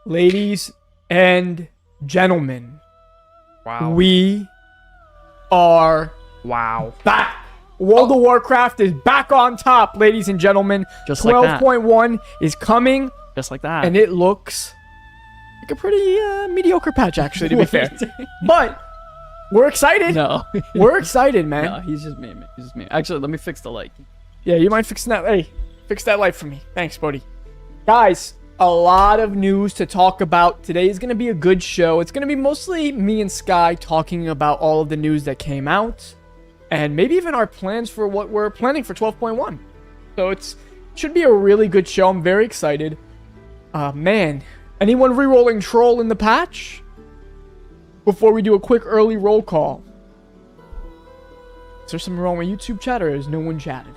Ladies and gentlemen, Wow. we are Wow. back. World of Warcraft is back on top, ladies and gentlemen. Just like that. 12.1 is coming, Just like that. and it looks like a pretty mediocre patch, actually, to be fair. But we're excited. No. We're excited, man. No, he's just me. He's just me. Actually, let me fix the light. Yeah, you mind fixing that? Hey, fix that light for me. Thanks, buddy. Guys, a lot of news to talk about. Today is going to be a good show. It's going to be mostly me and Sky talking about all of the news that came out. And maybe even our plans for what we're planning for 12.1. So it should be a really good show. I'm very excited. Man, anyone re-rolling Troll in the patch? Before we do a quick early roll call. Is there something wrong with YouTube chat, or has no one chatted?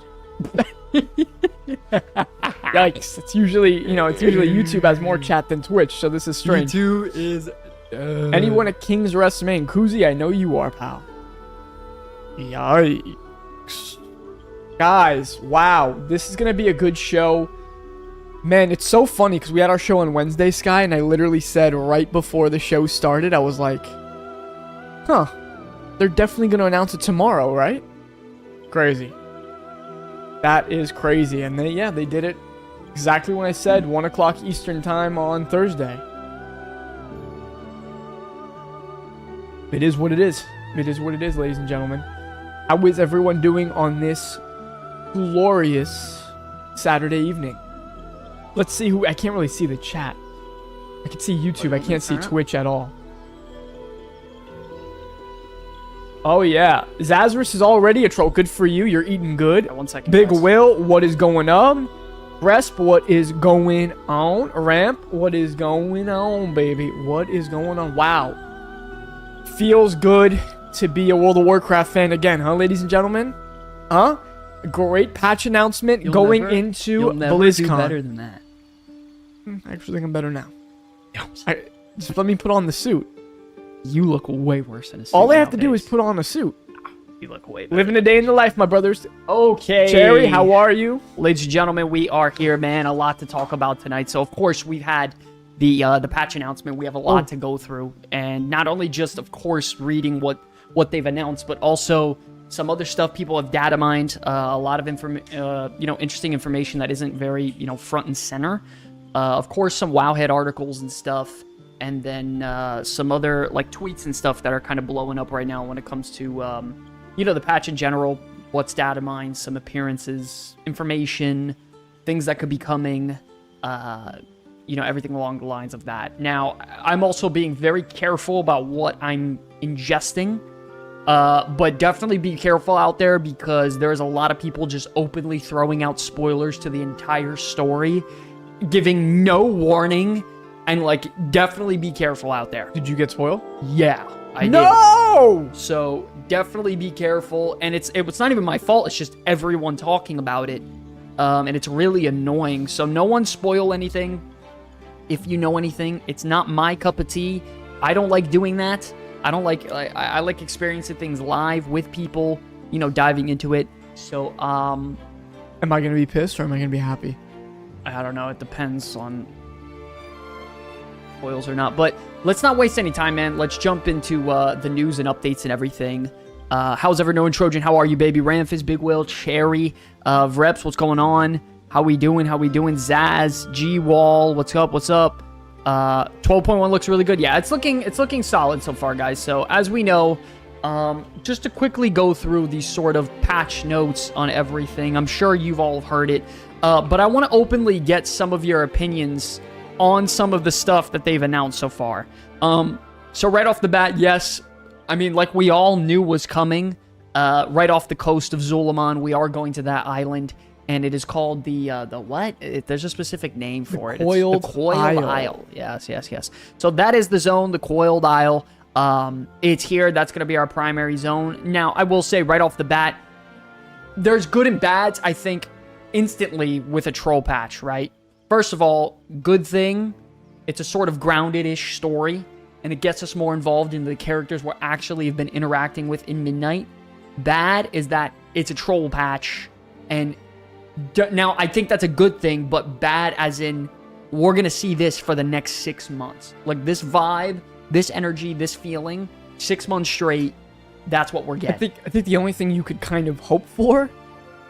Yikes. It's usually YouTube has more chat than Twitch, so this is strange. YouTube is... Anyone at King's Rest main? Kuzi, I know you are, pal. Yikes. Guys, wow. This is going to be a good show. Man, it's so funny because we had our show on Wednesday, Sky, and I literally said right before the show started, I was like, huh, they're definitely going to announce it tomorrow, right? Crazy. That is crazy. And they did it exactly when I said, 1 o'clock Eastern time on Thursday. It is what it is. It is what it is, ladies and gentlemen. How is everyone doing on this glorious Saturday evening? Let's see who... I can't really see the chat. I can see YouTube. I can't see Twitch at all. Oh, yeah. Zazarus is already a troll. Good for you. You're eating good. 1 second. Big guys. Will, what is going on? Resp, what is going on? Ramp, what is going on, baby? What is going on? Wow. Feels good to be a World of Warcraft fan again, huh, ladies and gentlemen? Huh? A great patch announcement going into you'll never BlizzCon. do better than that. I actually think I'm better now. Just let me put on the suit. You look way worse than a suit. All I have to do nowadays. is put on a suit. You look way better. Living a day in the life, my brothers. Okay. Cherry, how are you? Ladies and gentlemen, we are here, man. A lot to talk about tonight. So, of course, we've had the patch announcement. We have a lot to go through. And not only just, of course, reading what they've announced, but also some other stuff people have data mined. A lot of interesting information that isn't very, front and center. Of course, some Wowhead articles and stuff. And then some other, tweets and stuff that are kind of blowing up right now when it comes to, the patch in general. What's data mined, some appearances, information, things that could be coming, everything along the lines of that. Now, I'm also being very careful about what I'm ingesting, but definitely be careful out there because there's a lot of people just openly throwing out spoilers to the entire story, giving no warning, and, definitely be careful out there. Did you get spoiled? Yeah, I No! did. So, definitely be careful, and it's not even my fault, it's just everyone talking about it, and it's really annoying. So, no one spoil anything. If you know anything, it's not my cup of tea. I don't like doing that. I don't like... I like experiencing things live with people, diving into it. So, Am I going to be pissed or am I going to be happy? I don't know. It depends on spoils or not. But let's not waste any time, man. Let's jump into the news and updates and everything. How's everyone, Trojan? How are you, baby? Ramphis, Big Will, Cherry, Reps, what's going on? How we doing? Zaz, G-Wall, what's up? 12.1 looks really good. Yeah, it's looking solid so far, guys. So, as we know, just to quickly go through these sort of patch notes on everything. I'm sure you've all heard it. But I want to openly get some of your opinions on some of the stuff that they've announced so far. So right off the bat, yes, I mean, like we all knew was coming, right off the coast of Zul'Aman, we are going to that island, and it is called the what? There's a specific name for it. Coiled It's the Coiled Isle. Yes. So that is the zone, the Coiled Isle. It's here. That's going to be our primary zone. Now, I will say right off the bat, there's good and bads, I think, instantly with a troll patch, right? First of all, good thing, it's a sort of grounded-ish story, and it gets us more involved in the characters we actually have been interacting with in Midnight. Bad is that it's a troll patch, and now I think that's a good thing, but bad as in we're going to see this for the next 6 months. Like, this vibe, this energy, this feeling, 6 months straight, that's what we're getting. I think the only thing you could kind of hope for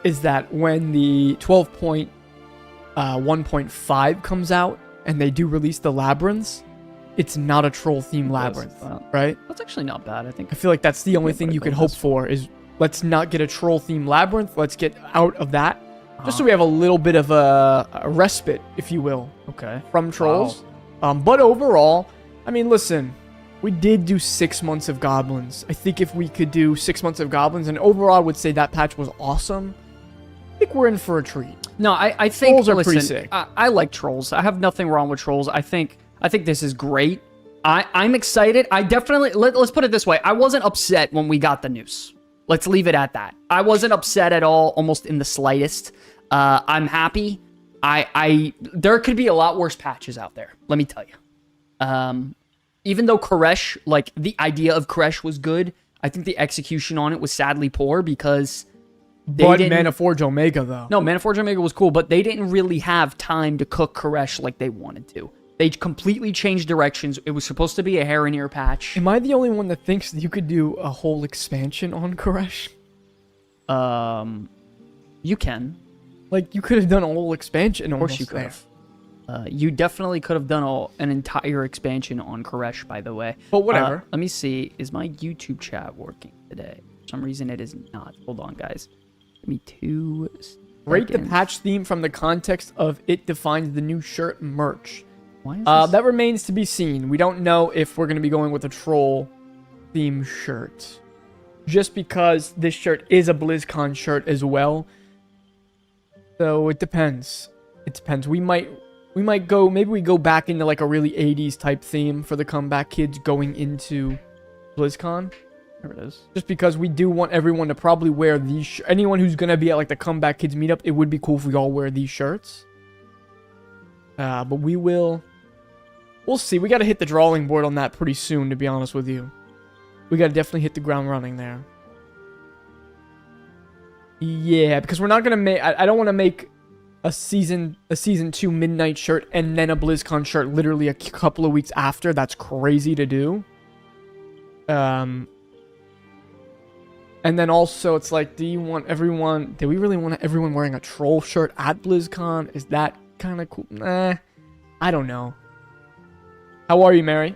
is that when the 12.1.5 comes out and they do release the labyrinths, it's not a troll-themed labyrinth, right? That's actually not bad, I think. I feel like that's the only thing you could hope for is let's not get a troll-themed labyrinth. Let's get out of that. Just so we have a little bit of a respite, if you will. Okay. From trolls. Wow. But overall, I mean, listen, we did do 6 months of goblins. I think if we could do 6 months of goblins, and overall I would say that patch was awesome, I think we're in for a treat. No, I think trolls are pretty sick. I like trolls. I have nothing wrong with trolls. I think this is great. I'm excited. I definitely let's put it this way. I wasn't upset when we got the news. Let's leave it at that. I wasn't upset at all, almost in the slightest. I'm happy. There could be a lot worse patches out there. Let me tell you. Even though Koresh, like the idea of Koresh was good, I think the execution on it was sadly poor because but Mana Forge Omega, though. No, Mana Forge Omega was cool, but they didn't really have time to cook Koresh like they wanted to. They completely changed directions. It was supposed to be a hair and ear patch. Am I the only one that thinks that you could do a whole expansion on Koresh? You can. Like, you could have done a whole expansion. Of course you could have. You definitely could have done an entire expansion on Koresh, by the way. But whatever. Let me see. Is my YouTube chat working today? For some reason, it is not. Hold on, guys. Give me 2 seconds. Rate the patch theme from the context of it defines the new shirt merch. Why is this? That remains to be seen. We don't know if we're going to be going with a troll theme shirt. Just because this shirt is a BlizzCon shirt as well. So it depends. It depends. We might go, maybe we go back into like a really 80s type theme for the comeback kids going into BlizzCon. There it is. Just because we do want everyone to probably wear these anyone who's going to be at like the comeback kids meetup, it would be cool if we all wear these shirts. But we'll see. We got to hit the drawing board on that pretty soon, to be honest with you. We got to definitely hit the ground running there. Yeah, because we're not going to make... I don't want to make a season 2 Midnight shirt and then a BlizzCon shirt literally a couple of weeks after. That's crazy to do. And then also, it's like, do we really want everyone wearing a troll shirt at BlizzCon? Is that kind of cool? Nah, I don't know. How are you, Mary?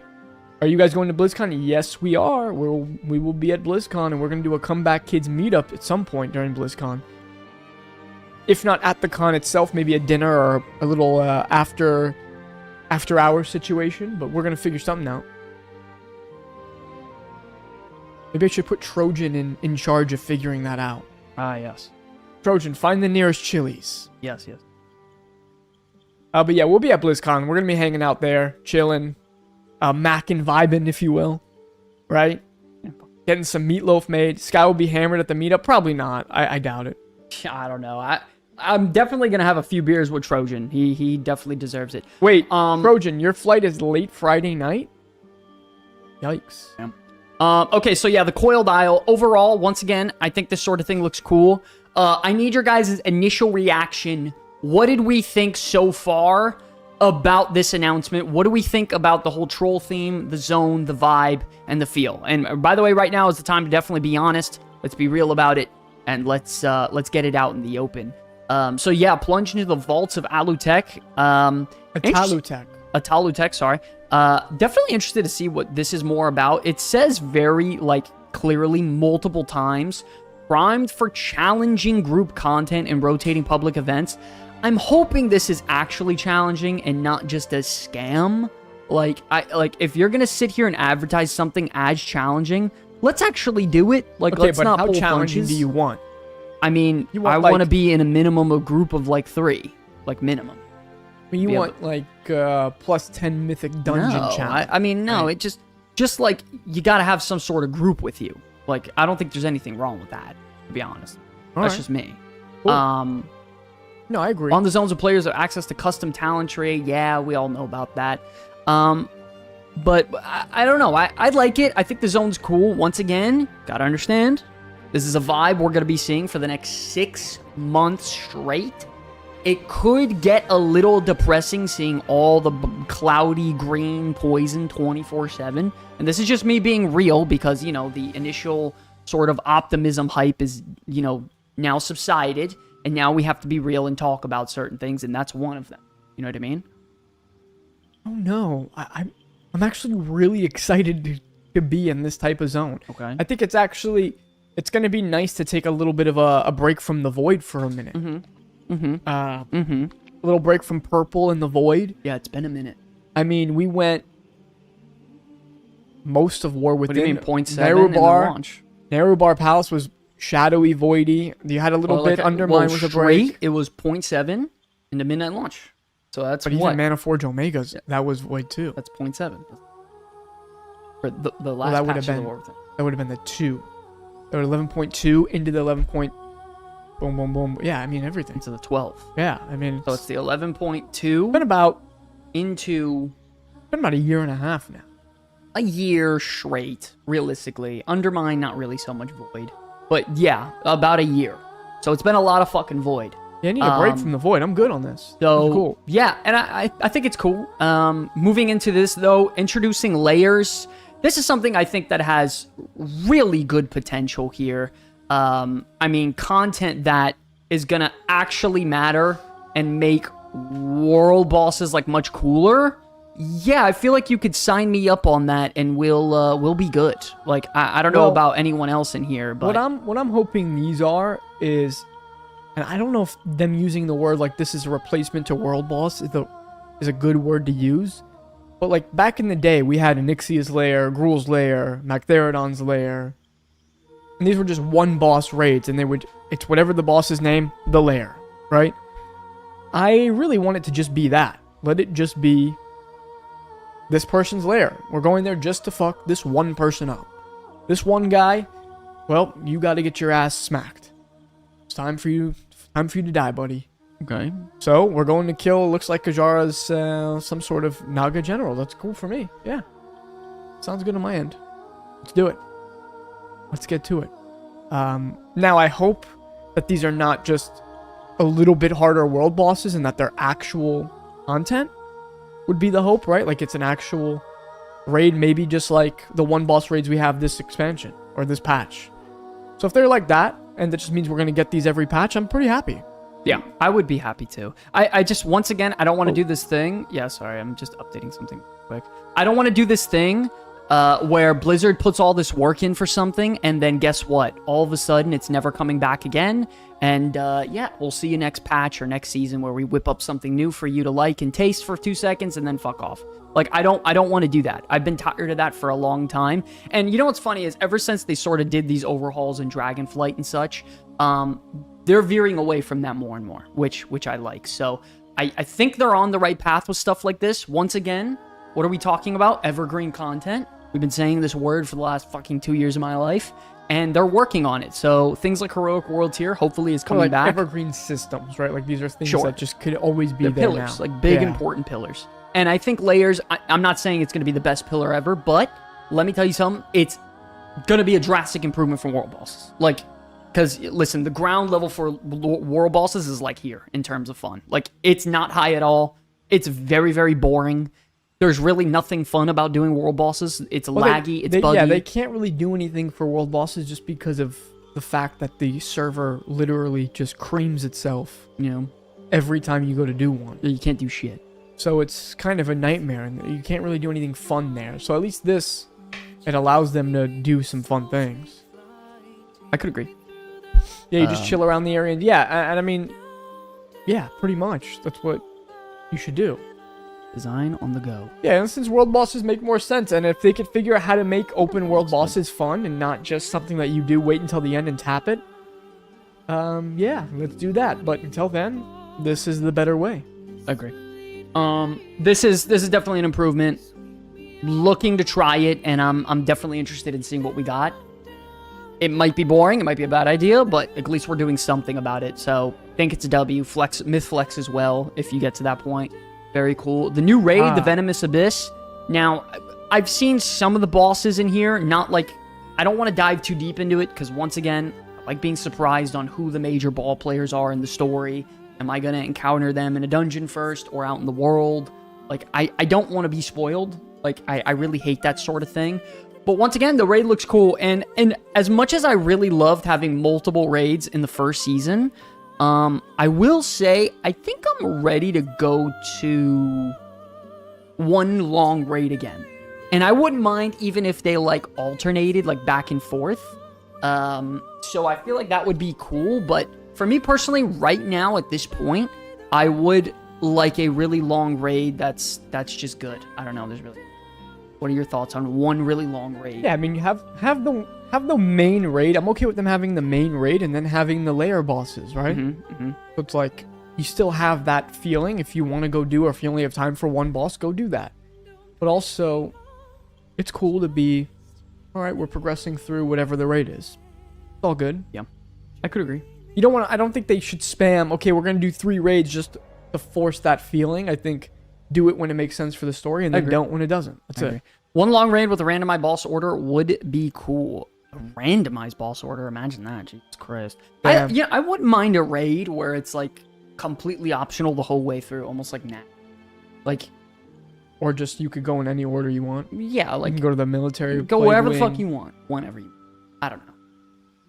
Are you guys going to BlizzCon? Yes, we are. We will be at BlizzCon, and we're going to do a comeback kids meetup at some point during BlizzCon. If not at the con itself, maybe a dinner or a little after hours situation, but we're going to figure something out. Maybe I should put Trojan in charge of figuring that out. Ah, yes. Trojan, find the nearest Chili's. Yes, yes. But yeah, we'll be at BlizzCon. We're going to be hanging out there, chilling, macking, vibing, if you will. Right? Yeah. Getting some meatloaf made. Sky will be hammered at the meetup. Probably not. I doubt it. I don't know. I'm definitely going to have a few beers with Trojan. He definitely deserves it. Wait, Trojan, your flight is late Friday night? Yikes. Yeah. Okay, so yeah, the coiled isle. Overall, once again, I think this sort of thing looks cool. I need your guys' initial reaction. What did we think so far about this announcement? What do we think about the whole troll theme, the zone, the vibe, and the feel? And by the way, right now is the time to definitely be honest. Let's be real about it, and let's get it out in the open. So yeah, plunge into the vaults of Alutech. Atalutech, sorry. Definitely interested to see what this is more about. It says very, clearly multiple times, primed for challenging group content and rotating public events. I'm hoping this is actually challenging and not just a scam. If you're gonna sit here and advertise something as challenging, let's actually do it. Let's not pull punches. How challenging do you want? I mean, I want to be in a minimum of group of 3, minimum. You want plus 10 mythic dungeon challenge. No, it just just like you got to have some sort of group with you. Like, I don't think there's anything wrong with that, to be honest. That's just me. Cool. No, I agree. On the zones of players have access to custom talent tree. Yeah, we all know about that. But I don't know. I like it. I think the zone's cool. Once again, gotta understand, this is a vibe we're gonna be seeing for the next 6 months straight. It could get a little depressing seeing all the cloudy green poison 24/7. And this is just me being real because, you know, the initial sort of optimism hype is, you know, now subsided. And now we have to be real and talk about certain things. And that's one of them. You know what I mean? Oh, no. I'm actually really excited to be in this type of zone. Okay. I think it's going to be nice to take a little bit of a break from the void for a minute. A little break from purple and the void. Yeah, it's been a minute. I mean, we went most of War Within. What do you mean, 0.7 in the launch? Nerubar Palace was shadowy, voidy. You had a little bit. Undermine was a break. It was 0.7 in the midnight launch. So that's but what? Even Mana Forge Omegas, that was void too. That's 0.7. For the last patch of the War Within. That would have been the 2. That would 11.2 into the 11. Boom, boom, boom. Yeah, I mean, everything. Into the 12. Yeah, I mean... So it's the 11.2... Been about a year and a half now. A year straight, realistically. Undermine, not really so much void. But yeah, about a year. So it's been a lot of fucking void. Yeah, I need a break from the void. I'm good on this. So, it's cool. Yeah, and I think it's cool. Moving into this, though, introducing layers. This is something I think that has really good potential here. I mean, content that is going to actually matter and make world bosses, like, much cooler. Yeah, I feel like you could sign me up on that and we'll be good. Like, I don't know about anyone else in here, but... What I'm hoping these are is... And I don't know if them using the word, like, this is a replacement to world boss is a good word to use. But, like, back in the day, we had Onyxia's lair, Gruul's lair, Magtheridon's lair. And these were just one boss raids, and it's whatever the boss's name, the lair, right? I really want it to just be that. Let it just be this person's lair. We're going there just to fuck this one person up. This one guy, well, you got to get your ass smacked. It's time for you to die, buddy. Okay. So, we're going to kill, looks like Kajara's some sort of Naga general. That's cool for me. Yeah. Sounds good on my end. Let's do it. Let's get to it. Now, I hope that these are not just a little bit harder world bosses and that they're actual content would be the hope, right? Like, it's an actual raid, maybe just like the one boss raids we have this expansion or this patch. So if they're like that, and that just means we're going to get these every patch, I'm pretty happy. Yeah, I would be happy too. I just, once again, I don't want to do this thing. Yeah, sorry, I'm just updating something quick. I don't want to do this thing where Blizzard puts all this work in for something, and then guess what? All of a sudden, it's never coming back again. And yeah, we'll see you next patch or next season where we whip up something new for you to like and taste for 2 seconds and then fuck off. Like, I don't want to do that. I've been tired of that for a long time. And you know what's funny is ever since they sort of did these overhauls in Dragonflight and such, they're veering away from that more and more, which I like. So I think they're on the right path with stuff like this. Once again, what are we talking about? Evergreen content. We've been saying this word for the last fucking 2 years of my life, and they're working on it. So things like Heroic World Tier hopefully is coming back. Evergreen systems, right? Like these are things that just could always be there pillars, now. Like big important pillars. And I think layers, I'm not saying it's going to be the best pillar ever, but let me tell you something. It's going to be a drastic improvement from world bosses. Like, because, listen, the ground level for world bosses is like here in terms of fun. Like, it's not high at all. It's very, very boring. There's really nothing fun about doing world bosses. It's laggy, it's buggy. Yeah, they can't really do anything for world bosses just because of the fact that the server literally just creams itself, you know, every time you go to do one. You can't do shit. So it's kind of a nightmare, and you can't really do anything fun there. So at least this, it allows them to do some fun things. I could agree. Yeah, you just chill around the area, and yeah, and I mean, yeah, pretty much. That's what you should do. Design on the go. Yeah, and since world bosses make more sense, and if they could figure out how to make open world bosses fun and not just something that you do wait until the end and tap it, yeah, let's do that. But until then, this is the better way. I agree. This is definitely an improvement. looking to try it, and I'm definitely interested in seeing what we got. It might be boring, it might be a bad idea, but at least we're doing something about it. So I think it's a W. Myth Flex as well, if you get to that point. Very cool. The new raid, the Venomous Abyss. Now, I've seen some of the bosses in here, not like... I don't want to dive too deep into it, because once again, I like being surprised on who the major ball players are in the story. Am I going to encounter them in a dungeon first, or out in the world? Like, I don't want to be spoiled. Like, I really hate that sort of thing. But once again, the raid looks cool, and as much as I really loved having multiple raids in the first season, I will say, I think I'm ready to go to one long raid again. And I wouldn't mind even if they, like, alternated, like, back and forth. So I feel like that would be cool, but for me personally, right now, at this point, I would like a really long raid that's just good. I don't know, there's really... What are your thoughts on one really long raid? Yeah, I mean, you have the main raid. I'm okay with them having the main raid and then having the layer bosses, right? So it's like, you still have that feeling. If you want to go do, or if you only have time for one boss, go do that. But also, it's cool to be, all right, we're progressing through whatever the raid is. It's all good. Yeah, I could agree. You don't want to, I don't think they should spam, okay, we're going to do 3 raids just to force that feeling. I think do it when it makes sense for the story, and then don't when it doesn't. That's it. One long raid with a randomized boss order would be cool. A randomized boss order, imagine that. Jesus Christ. I wouldn't mind a raid where it's like completely optional the whole way through, almost like that. Like, or just you could go in any order you want. Yeah, like you can go to the military. Go wherever the fuck you want, whenever you. I don't know,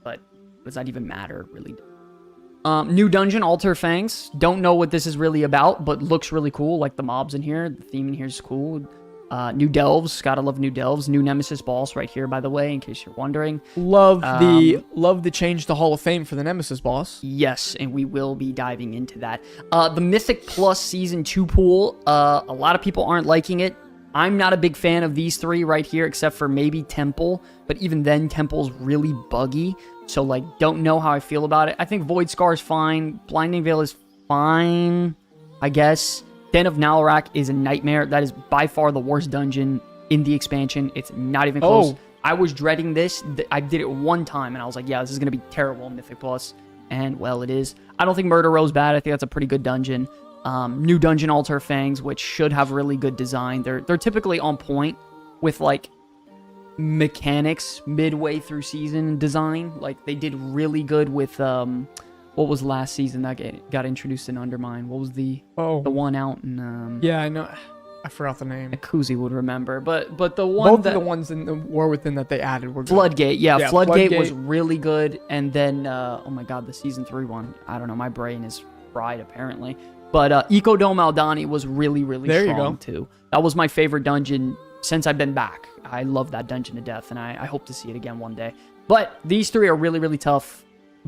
but does that even matter really? New dungeon, Altar Fangs. Don't know what this is really about, but looks really cool. Like the mobs in here. The theme in here is cool. New delves. Gotta love new delves. New nemesis boss right here, by the way, in case you're wondering. Love the change to Hall of Fame for the nemesis boss. Yes, and we will be diving into that. The Mythic Plus Season 2 pool. A lot of people aren't liking it. I'm not a big fan of these 3 right here, except for maybe Temple. But even then, Temple's really buggy. So, like, don't know how I feel about it. I think Void Scar is fine. Blinding Veil is fine, I guess. Den of Nalarak is a nightmare. That is by far the worst dungeon in the expansion. It's not even close. I was dreading this. I did it one time, and I was like, yeah, this is going to be terrible in Mythic Plus. And, well, it is. I don't think Murder Row's bad. I think that's a pretty good dungeon. New dungeon, Altar Fangs, which should have really good design. They're typically on point with, like, mechanics midway through season design. Like, they did really good with what was last season that got introduced in Undermine? What was the one out in yeah, I know, I forgot the name. Kuzi would remember, but the one both of the ones in the War Within that they added were good. Floodgate. Yeah, Floodgate was really good. And then oh my god, the season 3 one, I don't know, my brain is fried apparently. But Ecodome Aldani was really strong too. That was my favorite dungeon since I've been back. I love that dungeon to death, and I hope to see it again one day. But these 3 are really tough.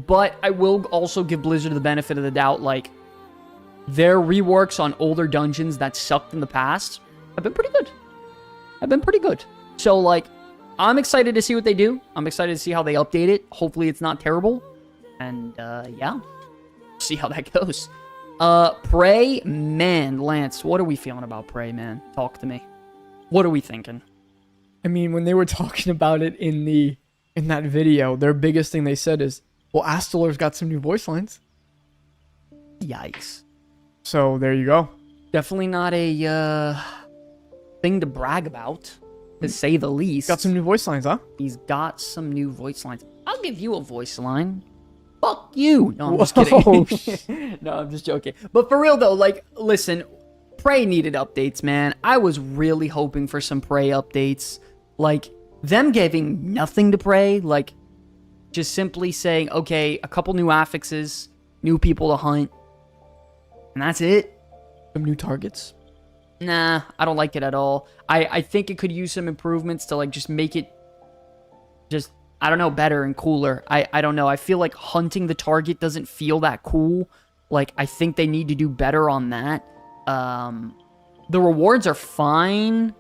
But I will also give Blizzard the benefit of the doubt. Like, their reworks on older dungeons that sucked in the past have been pretty good. So, like, I'm excited to see what they do. I'm excited to see how they update it. Hopefully it's not terrible. And, yeah. See how that goes. Prey, man, Lance, what are we feeling about Prey, man? Talk to me. What are we thinking? I mean, when they were talking about it in that video, their biggest thing they said is, well, Astalar's got some new voice lines. Yikes. So, there you go. Definitely not a thing to brag about, to say the least. Got some new voice lines, huh? He's got some new voice lines. I'll give you a voice line. Fuck you. No, I'm just kidding. No, I'm just joking. But for real, though, like, listen, Prey needed updates, man. I was really hoping for some Prey updates. Like, them giving nothing to Prey, like, just simply saying, okay, a couple new affixes, new people to hunt, and that's it. Some new targets? Nah, I don't like it at all. I think it could use some improvements to, like, just make it just, I don't know, better and cooler. I don't know. I feel like hunting the target doesn't feel that cool. Like, I think they need to do better on that. The rewards are fine,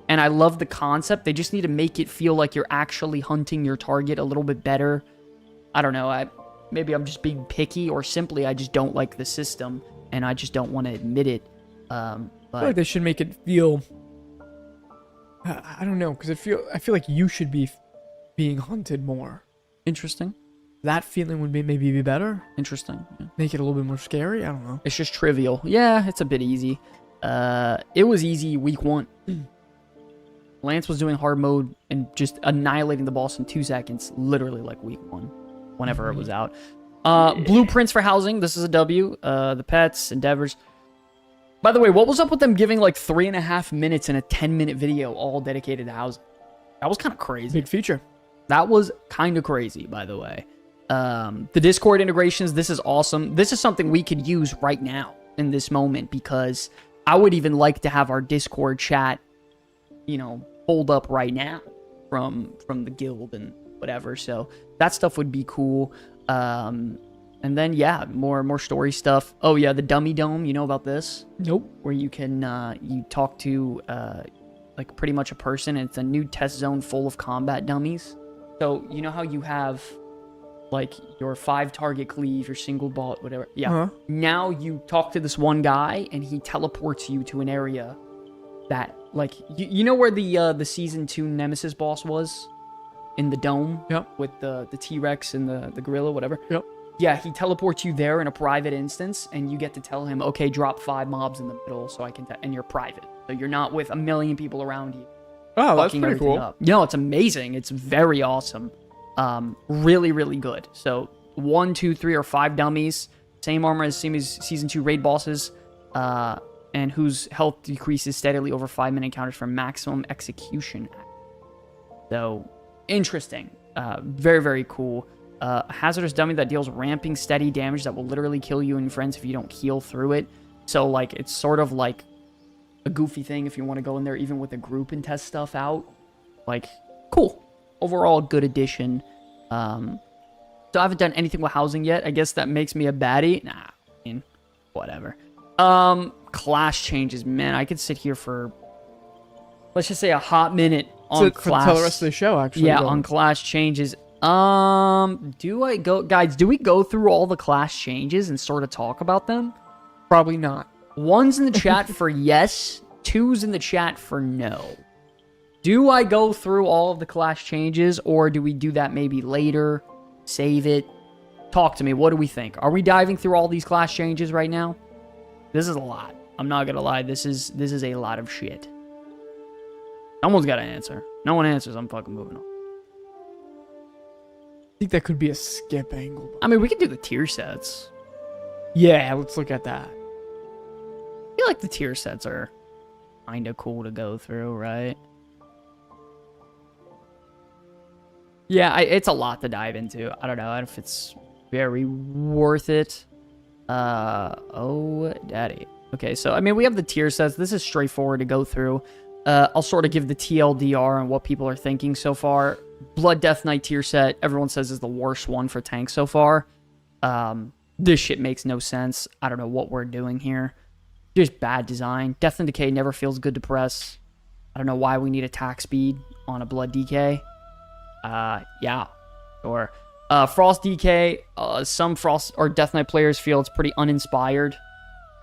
and I love the concept. They just need to make it feel like you're actually hunting your target a little bit better. I don't know. Maybe I'm just being picky, or simply I just don't like the system, and I just don't want to admit it. I feel like they should make it feel I don't know, because I feel like you should be being hunted more. Interesting. That feeling would maybe be better. Interesting. Yeah. Make it a little bit more scary. I don't know. It's just trivial. Yeah, it's a bit easy. It was easy week 1. Lance was doing hard mode and just annihilating the boss in 2 seconds, literally like week 1, whenever it was out. Blueprints for housing. This is a W. The pets, endeavors. By the way, what was up with them giving like 3.5 minutes in a 10-minute video all dedicated to housing? That was kind of crazy. Big feature. That was kind of crazy, by the way. The Discord integrations, this is awesome. This is something we could use right now in this moment, because I would even like to have our Discord chat, you know, pulled up right now from the guild and whatever. So that stuff would be cool. And then, yeah, more story stuff. Oh, yeah, the Dummy Dome. You know about this? Nope. Where you can, you talk to, like, pretty much a person. And it's a new test zone full of combat dummies. So, you know how you have, like, your 5-target cleave, your single bullet, whatever. Yeah. Uh-huh. Now you talk to this one guy, and he teleports you to an area that, like, you know where the Season 2 Nemesis boss was? In the dome? Yep. With the T-Rex and the gorilla, whatever? Yep. Yeah, he teleports you there in a private instance, and you get to tell him, okay, drop 5 mobs in the middle so I can... and you're private. So you're not with a million people around you. Oh, that's fucking pretty everything cool. up. No, it's amazing. It's very awesome. Really, really good. So 1, 2, 3, or 5 dummies. Same armor as Season 2 raid bosses. And whose health decreases steadily over 5-minute encounters for maximum execution. So, interesting. Very, very cool. A hazardous dummy that deals ramping steady damage that will literally kill you and your friends if you don't heal through it. So, like, it's sort of like a goofy thing if you want to go in there even with a group and test stuff out. Like, cool. Overall, good addition. So I haven't done anything with housing yet. I guess that makes me a baddie. Nah, I mean, whatever. Class changes. Man, I could sit here for, let's just say, a hot minute on class. Tell the rest of the show, actually. Yeah, on class changes. Do I go... Guys, do we go through all the class changes and sort of talk about them? Probably not. 1's in the chat for yes. 2's in the chat for no. Do I go through all of the class changes, or do we do that maybe later? Save it? Talk to me. What do we think? Are we diving through all these class changes right now? This is a lot. I'm not gonna lie. This is a lot of shit. Someone's got to answer. No one answers. I'm fucking moving on. I think that could be a skip angle. I mean, we could do the tier sets. Yeah, let's look at that. I feel like the tier sets are kind of cool to go through, right? Yeah, it's a lot to dive into. I don't know if it's very worth it. Oh, daddy. Okay, so, I mean, we have the tier sets. This is straightforward to go through. I'll sort of give the TLDR on what people are thinking so far. Blood Death Knight tier set, everyone says is the worst one for tanks so far. This shit makes no sense. I don't know what we're doing here. Just bad design. Death and Decay never feels good to press. I don't know why we need attack speed on a Blood DK. Yeah, sure. Frost DK, some Frost or Death Knight players feel it's pretty uninspired.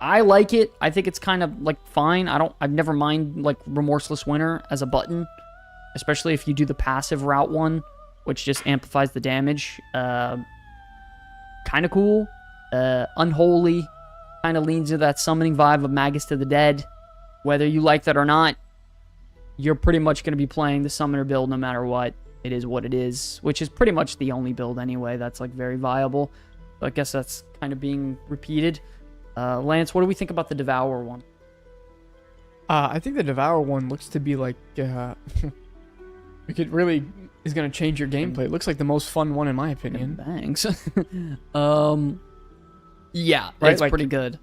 I like it. I think it's kind of, like, fine. I've never mind, like, Remorseless Winter as a button. Especially if you do the passive route one, which just amplifies the damage. Kind of cool. Unholy. Kind of leans into that summoning vibe of Magus to the Dead. Whether you like that or not, you're pretty much going to be playing the Summoner build no matter what. It is what it is, which is pretty much the only build anyway that's, like, very viable. So I guess that's kind of being repeated. Lance, what do we think about the Devour one? I think the Devour one looks to be like... it really is going to change your gameplay. It looks like the most fun one in my opinion. Thanks. Yeah, right? It's like, pretty good.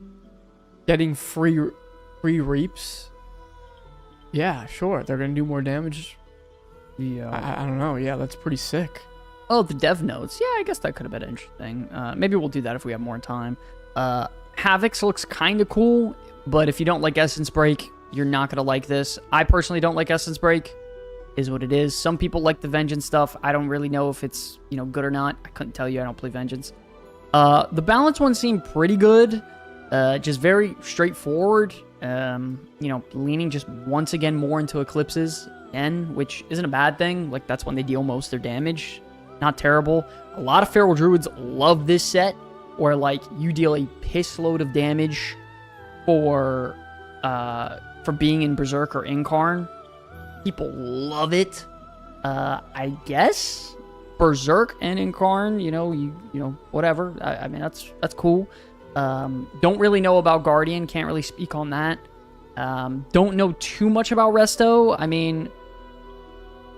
Getting free reaps. Yeah, sure. They're going to do more damage. Yeah. I don't know. Yeah, that's pretty sick. Oh, the dev notes. Yeah, I guess that could have been interesting. Maybe we'll do that if we have more time. Havix looks kind of cool, but if you don't like Essence Break, you're not going to like this. I personally don't like Essence Break. Is what it is. Some people like the Vengeance stuff. I don't really know if it's, you know, good or not. I couldn't tell you. I don't play Vengeance. The balance one seemed pretty good. Just very straightforward. You know, leaning just once again more into eclipses, again, which isn't a bad thing. Like, that's when they deal most of their damage. Not terrible. A lot of feral druids love this set, where like you deal a piss load of damage for being in Berserk or Incarn. People love it. I guess Berserk and Incarn, you know, whatever. I mean, that's cool. Don't really know about Guardian. Can't really speak on that. Don't know too much about Resto. I mean,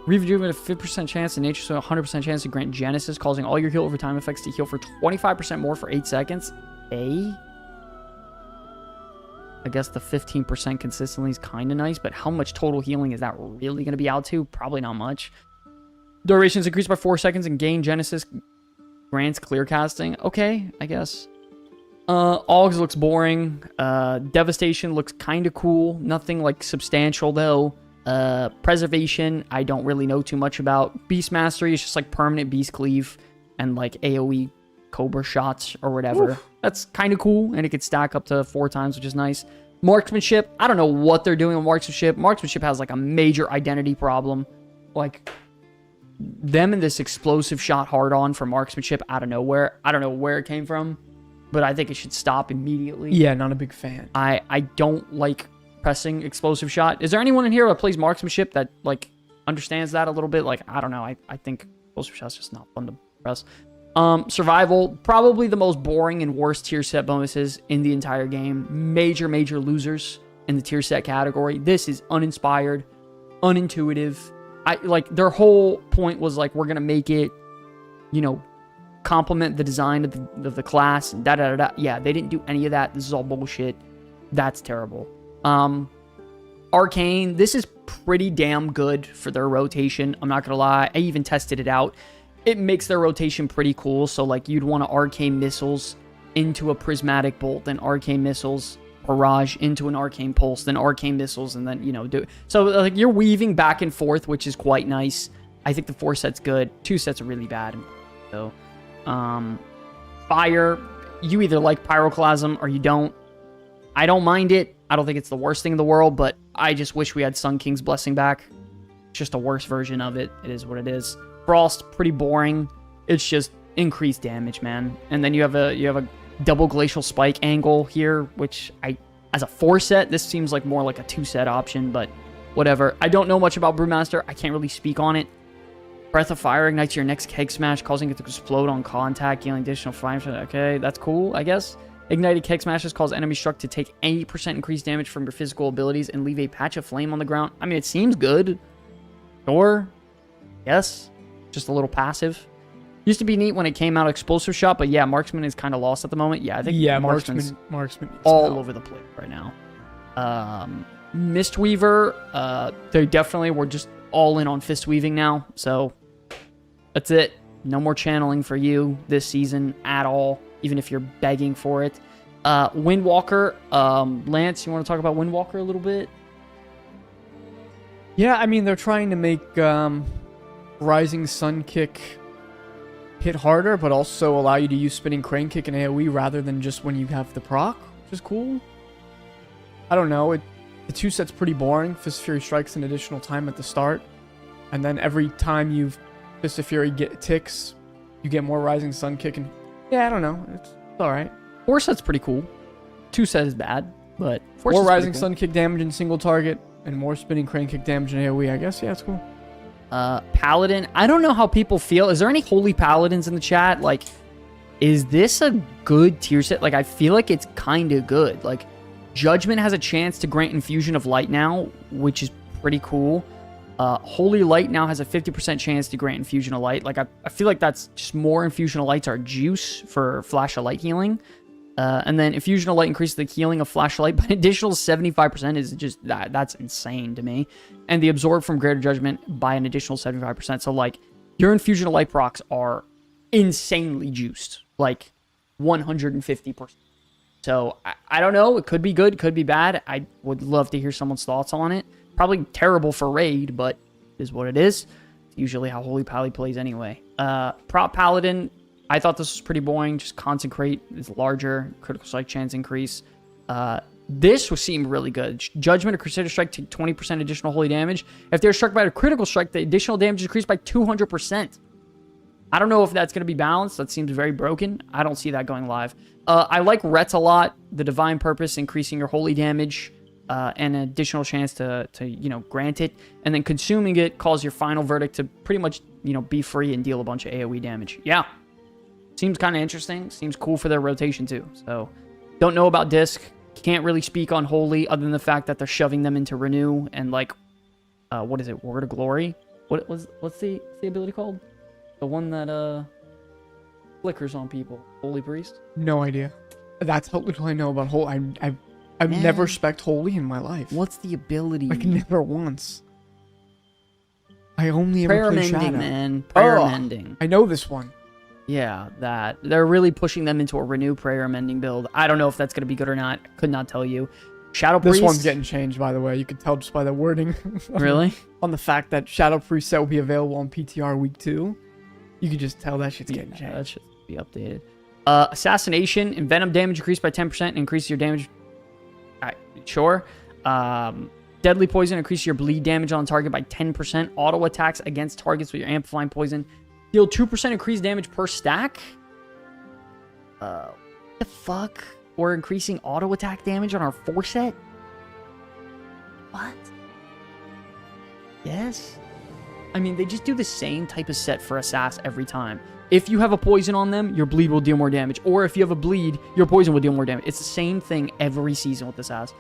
Rejuvenate a 50% chance and Nature, so 100% chance to grant Genesis, causing all your heal over time effects to heal for 25% more for 8 seconds. I guess the 15% consistently is kind of nice, but how much total healing is that really going to be out to? Probably not much. Duration is increased by 4 seconds and gain Genesis grants clear casting. Okay, I guess. Augs looks boring. Devastation looks kind of cool. Nothing like substantial though. Preservation, I don't really know too much about. Beast Mastery is just like permanent Beast Cleave and like AoE Cobra shots or whatever. Oof. That's kind of cool, and it could stack up to 4 times, which is nice. Marksmanship, I don't know what they're doing with Marksmanship. Marksmanship has like a major identity problem. Like, them and this explosive shot hard-on for Marksmanship out of nowhere. I don't know where it came from, but I think it should stop immediately. Yeah, not a big fan. I don't like pressing explosive shot. Is there anyone in here that plays Marksmanship that like understands that a little bit? Like, I don't know. I think explosive shot's just not fun to press. Survival, probably the most boring and worst tier set bonuses in the entire game. Major losers in the tier set category. This is uninspired, unintuitive. Like, their whole point was like, we're gonna make it, you know, complement the design of the class. Yeah, they didn't do any of that. This is all bullshit. That's terrible. Arcane, this is pretty damn good for their rotation. I'm not gonna lie. I even tested it out. It makes their rotation pretty cool. So, like, you'd want to Arcane Missiles into a Prismatic Bolt, then Arcane Missiles, Barrage into an Arcane Pulse, then Arcane Missiles, and then, you know, do it. So, like, you're weaving back and forth, which is quite nice. I think the 4 set's good. 2 sets are really bad. So, Fire, you either like Pyroclasm or you don't. I don't mind it. I don't think it's the worst thing in the world, but I just wish we had Sun King's Blessing back. Just a worse version of it. It is what it is. Frost, pretty boring. It's just increased damage, man. And then you have a double Glacial Spike angle here, which as a 4 set, this seems like more like a 2 set option, but whatever. I don't know much about Brewmaster. I can't really speak on it. Breath of Fire ignites your next Keg Smash, causing it to explode on contact, dealing additional 5%. Okay, that's cool, I guess. Ignited Keg Smashes cause enemy struck to take 80% increased damage from your physical abilities and leave a patch of flame on the ground. I mean, it seems good. Sure. Yes. Just a little passive. Used to be neat when it came out, Explosive Shot, but yeah, Marksman is kind of lost at the moment. Yeah, I think Marksman's all over the place right now. Mistweaver, they definitely were just all in on Fist Weaving now, so that's it. No more channeling for you this season at all, even if you're begging for it. Windwalker, Lance, you want to talk about Windwalker a little bit? Yeah, I mean, they're trying to make Rising Sun Kick hit harder, but also allow you to use Spinning Crane Kick and AoE rather than just when you have the proc, which is cool. I don't know. The 2 set's pretty boring. Fist of Fury strikes an additional time at the start, and then every time you Fist of Fury ticks, you get more Rising Sun Kick, and yeah, I don't know. It's alright. 4 set's pretty cool. 2 set is bad, but 4 more Rising Sun Kick damage in single target, and more Spinning Crane Kick damage in AoE, I guess. Yeah, it's cool. Paladin, I don't know how people feel. Is there any Holy Paladins in the chat? Like, is this a good tier set? Like, I feel like it's kind of good. Like, Judgment has a chance to grant Infusion of Light now, which is pretty cool. Holy Light now has a 50% chance to grant Infusion of Light. Like, I feel like that's just more Infusion of Lights are juice for Flash of Light healing. And then Infusion of Light increases the healing of Flash of Light by an additional 75% is just, that's insane to me. And the Absorb from Greater Judgment by an additional 75%. So, like, your Infusion of Light procs are insanely juiced. Like, 150%. So, I don't know. It could be good, could be bad. I would love to hear someone's thoughts on it. Probably terrible for Raid, but it is what it is. It's usually how Holy Pally plays anyway. Prop Paladin, I thought this was pretty boring. Just Consecrate is larger. Critical Strike chance increase. This would seem really good. Judgment or Crusader Strike take 20% additional holy damage. If they're struck by a critical strike, the additional damage is increased by 200%. I don't know if that's going to be balanced. That seems very broken. I don't see that going live. I like Rets a lot. The Divine Purpose, increasing your holy damage, and an additional chance to grant it. And then consuming it calls your final verdict to pretty much, be free and deal a bunch of AoE damage. Yeah. Seems kind of interesting. Seems cool for their rotation too. So, don't know about Disc. Can't really speak on Holy other than the fact that they're shoving them into Renew and what is it? Word of Glory? What's the ability called? The one that flickers on people. Holy Priest? No idea. That's how little I know about Holy. I've never spec'd Holy in my life. What's the ability? Like, never once. I only Prayer ever played mending, Shadow. man. Prayer mending. I know this one. Yeah, that. They're really pushing them into a Renew Prayer mending build. I don't know if that's going to be good or not. Could not tell you. Shadow Priest. This one's getting changed, by the way. You could tell just by the wording. Really? On the fact that Shadow Priest set will be available on PTR week 2. You could just tell that shit's getting changed. That should be updated. Assassination. Envenom damage increased by 10%. Increase your damage. Sure. Deadly Poison. Increase your bleed damage on target by 10%. Auto attacks against targets with your Amplifying Poison. Deal 2% increased damage per stack. What the fuck? We're increasing auto attack damage on our 4 set? What? Yes? I mean, they just do the same type of set for Assass every time. If you have a poison on them, your bleed will deal more damage. Or if you have a bleed, your poison will deal more damage. It's the same thing every season with Assass.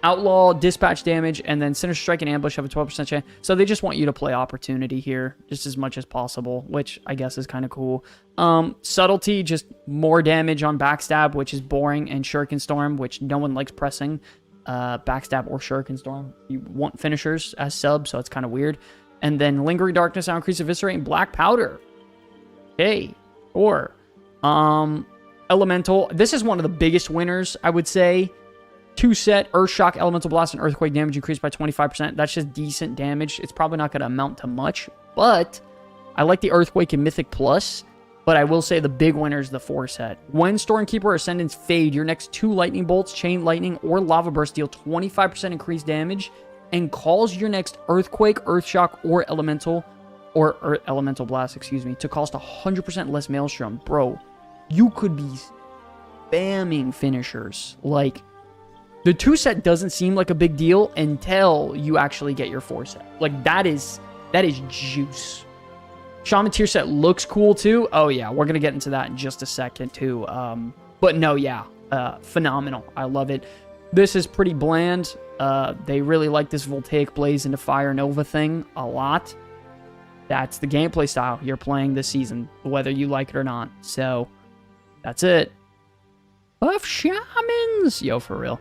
Outlaw, dispatch damage, and then Sinister Strike and Ambush have a 12% chance. So they just want you to play Opportunity here just as much as possible, which I guess is kind of cool. Subtlety, just more damage on Backstab, which is boring, and Shuriken Storm, which no one likes pressing. Backstab or Shuriken Storm. You want finishers as sub, so it's kind of weird. And then Lingering Darkness, now increase Eviscerate, and Black Powder. Okay. Or Elemental. This is one of the biggest winners, I would say. 2-set Earthshock, Elemental Blast, and Earthquake damage increased by 25%. That's just decent damage. It's probably not going to amount to much, but I like the Earthquake and Mythic Plus, but I will say the big winner is the 4-set. When Stormkeeper or Ascendants fade, your next 2 Lightning Bolts, Chain Lightning, or Lava Burst deal 25% increased damage and calls your next Earthquake, Earthshock, or Elemental Blast, to cost 100% less Maelstrom. Bro, you could be spamming finishers. Like, the 2-set doesn't seem like a big deal until you actually get your 4-set. Like, that is juice. Shaman tier set looks cool too. Oh yeah, we're gonna get into that in just a second too. But no, yeah, phenomenal. I love it. This is pretty bland. They really like this Voltaic Blaze into Fire Nova thing a lot. That's the gameplay style you're playing this season, whether you like it or not. So, that's it. Buff Shamans! Yo, for real.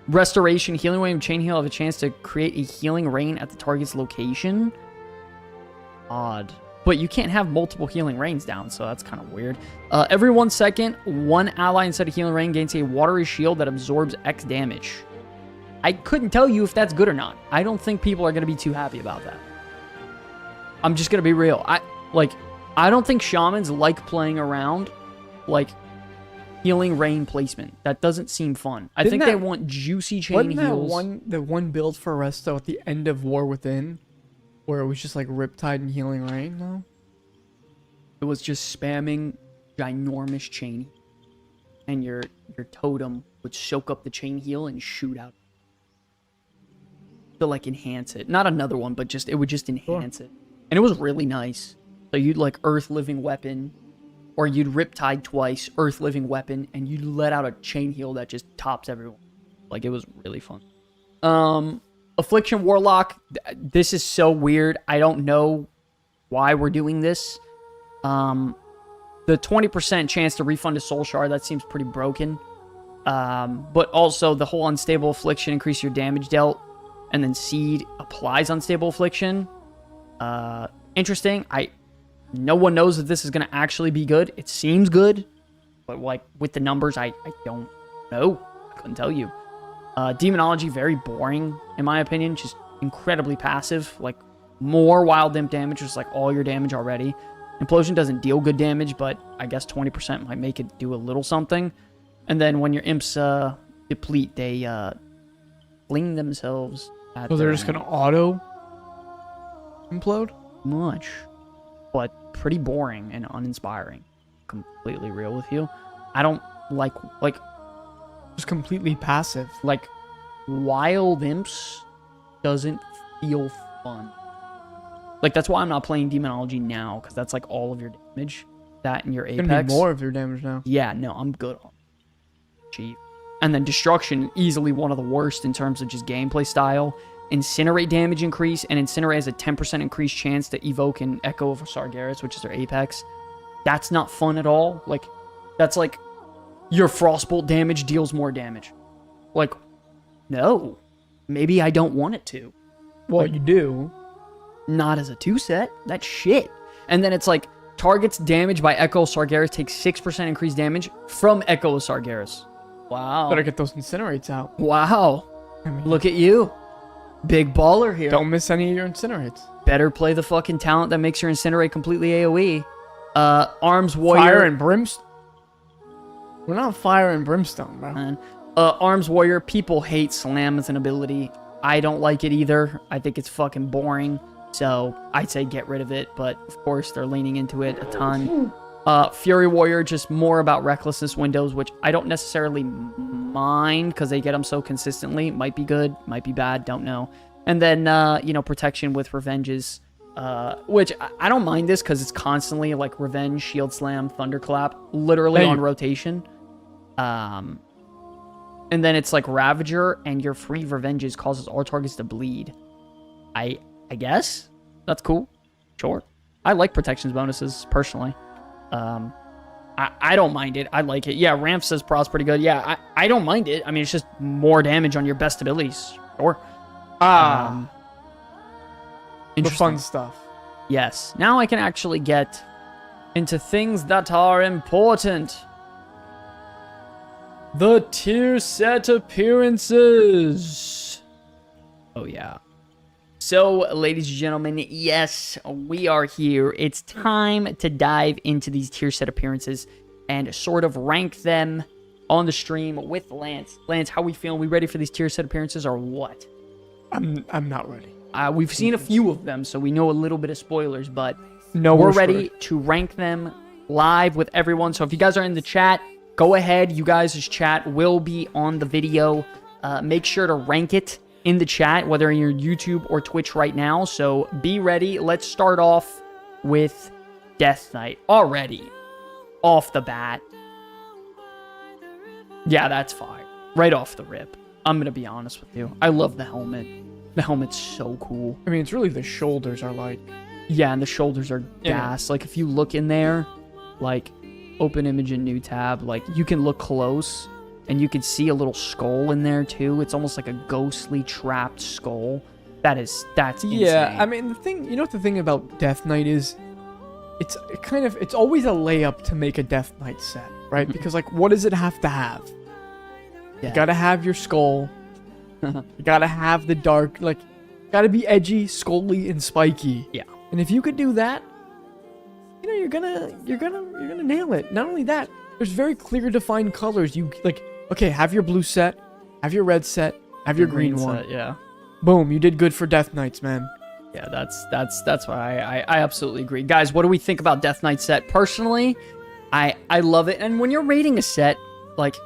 Restoration, Healing Wave, and Chain Heal have a chance to create a healing rain at the target's location. Odd. But you can't have multiple healing rains down, so that's kind of weird. Every 1 second, one ally instead of healing rain gains a watery shield that absorbs X damage. I couldn't tell you if that's good or not. I don't think people are going to be too happy about that. I'm just going to be real. I don't think shamans like playing around, healing rain placement. That doesn't seem fun. I think they want juicy chain heals. Wasn't that the one build for Resto at the end of War Within, where it was just like Riptide and Healing Rain? No, it was just spamming ginormous chain, and your totem would soak up the chain heal and shoot out to enhance it. Not another one, but it would just enhance it, and it was really nice. So you'd Earth Living Weapon. Or you'd Riptide twice, Earth Living Weapon, and you'd let out a chain heal that just tops everyone. It was really fun. Affliction Warlock. This is so weird. I don't know why we're doing this. The 20% chance to refund a Soul Shard, that seems pretty broken. But also, the whole Unstable Affliction, increase your damage dealt. And then Seed applies Unstable Affliction. Interesting. No one knows if this is going to actually be good. It seems good, but with the numbers, I don't know. I couldn't tell you. Demonology, very boring, in my opinion. Just incredibly passive. More Wild Imp damage, just all your damage already. Implosion doesn't deal good damage, but I guess 20% might make it do a little something. And then when your imps deplete, they fling themselves at So they're their just gonna auto implode? much, but pretty boring and uninspiring. Completely real with you. I don't like Just completely passive. wild imps doesn't feel fun. Like that's why I'm not playing demonology now, because that's like all of your damage. That and your It's apex. gonna be more of your damage now. Yeah, no, I'm good on cheap. And then destruction, easily one of the worst in terms of just gameplay style. Incinerate damage increase, and Incinerate has a 10% increased chance to evoke an Echo of Sargeras, which is their apex. That's not fun at all. Like, that's like your Frostbolt damage deals more damage. Like, no. Maybe I don't want it to. Well, you do. Not as a 2-set. That's shit. And then it's like, targets damaged by Echo of Sargeras takes 6% increased damage from Echo of Sargeras. Wow. Better get those incinerates out. Wow. I mean, Look at you. Big baller here. don't miss any of your incinerates. Better play the fucking talent that makes your Incinerate completely AoE. Arms Warrior. Fire and brimstone. We're not fire and brimstone, bro. Man. Arms Warrior. People hate Slam as an ability. I don't like it either. I think it's fucking boring. So I'd say get rid of it. But of course, they're leaning into it a ton. Fury Warrior, just more about recklessness windows, which I don't necessarily mind because they get them so consistently. Might be good, might be bad, don't know. And then, protection with revenges, which I don't mind this because it's constantly like revenge, shield slam, thunderclap, literally on rotation. And then it's like Ravager, and your free revenges causes all targets to bleed. I guess that's cool. Sure. I like protections bonuses personally. I don't mind it. I like it. Yeah, Ramp says Pro's pretty good. Yeah, I don't mind it. I mean, it's just more damage on your best abilities. Sure. The Interesting. fun stuff. Yes. Now I can actually get into things that are important. The tier set appearances. Oh, yeah. So, ladies and gentlemen, yes, we are here. It's time to dive into these tier set appearances and sort of rank them on the stream with Lance. Lance, how we feeling? We ready for these tier set appearances or what? I'm not ready. We've seen a few of them, so we know a little bit of spoilers, but No, we're ready to rank them live with everyone. So if you guys are in the chat, go ahead. You guys' chat will be on the video. Make sure to rank it in the chat, whether you're YouTube or Twitch right now. So be ready. Let's start off with Death Knight already. Off the bat. Yeah, that's fine. Right off the rip. I'm going to be honest with you. I love the helmet. The helmet's so cool. I mean, it's really the shoulders are like... Yeah, and the shoulders are gas. Like, if you look in there, like, open image in new tab, like, you can look close, and you can see a little skull in there, too. It's almost like a ghostly, trapped skull. That's insane. Yeah, I mean, the thing... You know what the thing about Death Knight is? It's always a layup to make a Death Knight set, right? Because, like, what does it have to have? Yeah. You gotta have your skull. You gotta have the dark, like, gotta be edgy, scully, and spiky. Yeah. And if you could do that, you know, you're gonna nail it. Not only that, there's very clear defined colors. You like, okay, have your blue set, have your red set, have your green one. set, yeah. Boom, you did good for Death Knights, man. Yeah, that's why I absolutely agree. Guys, what do we think about Death Knight set? Personally, I love it. And when you're rating a set, like,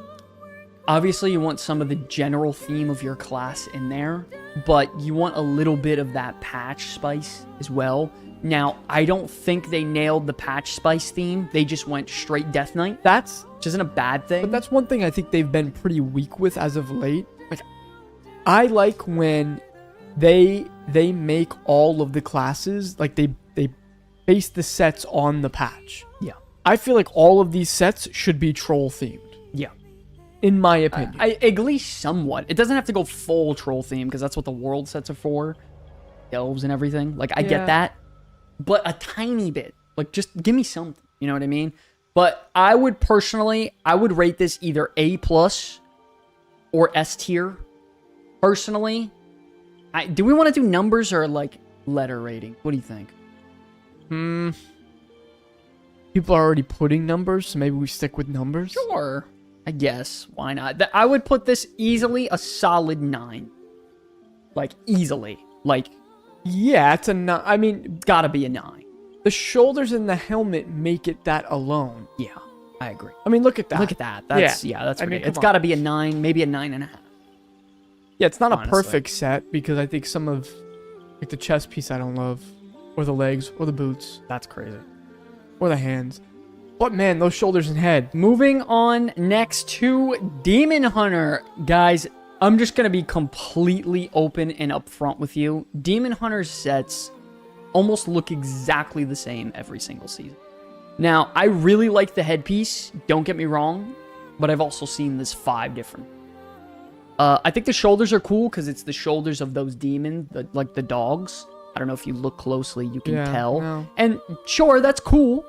obviously you want some of the general theme of your class in there, but you want a little bit of that patch spice as well. Now, I don't think they nailed the patch spice theme. They just went straight Death Knight, which isn't a bad thing. But that's one thing I think they've been pretty weak with as of late. Like, I like when they make all of the classes, like, they base the sets on the patch. Yeah. I feel like all of these sets should be troll themed. Yeah. In my opinion. At least somewhat. It doesn't have to go full troll theme, because that's what the world sets are for. Elves and everything. Like, I get that. But a tiny bit. Like, just give me something. You know what I mean? But I would rate this either A+ or S tier. Personally. Do we want to do numbers or, like, letter rating? What do you think? People are already putting numbers, so maybe we stick with numbers. Sure. I guess. Why not? I would put this easily a solid 9. Like, easily. Like, Yeah, it's a 9. I mean, gotta be a 9. the shoulders and the helmet make it that alone. Yeah, I agree. I mean, look at that. Look at that. That's, that's I mean, ridiculous. It's come gotta be a 9, maybe a 9.5. Yeah, it's not honestly. a perfect set because I think some of, like, the chest piece I don't love, or the legs, or the boots, That's crazy. or the hands. But man, those shoulders and head. Moving on next to Demon Hunter. Guys, I'm just going to be completely open and upfront with you. Demon Hunter sets almost look exactly the same every single season. Now, I really like the headpiece. Don't get me wrong. But I've also seen this 5 different. I think the shoulders are cool because it's the shoulders of those demons, like the dogs. I don't know if you look closely, you can tell. No. And sure, that's cool.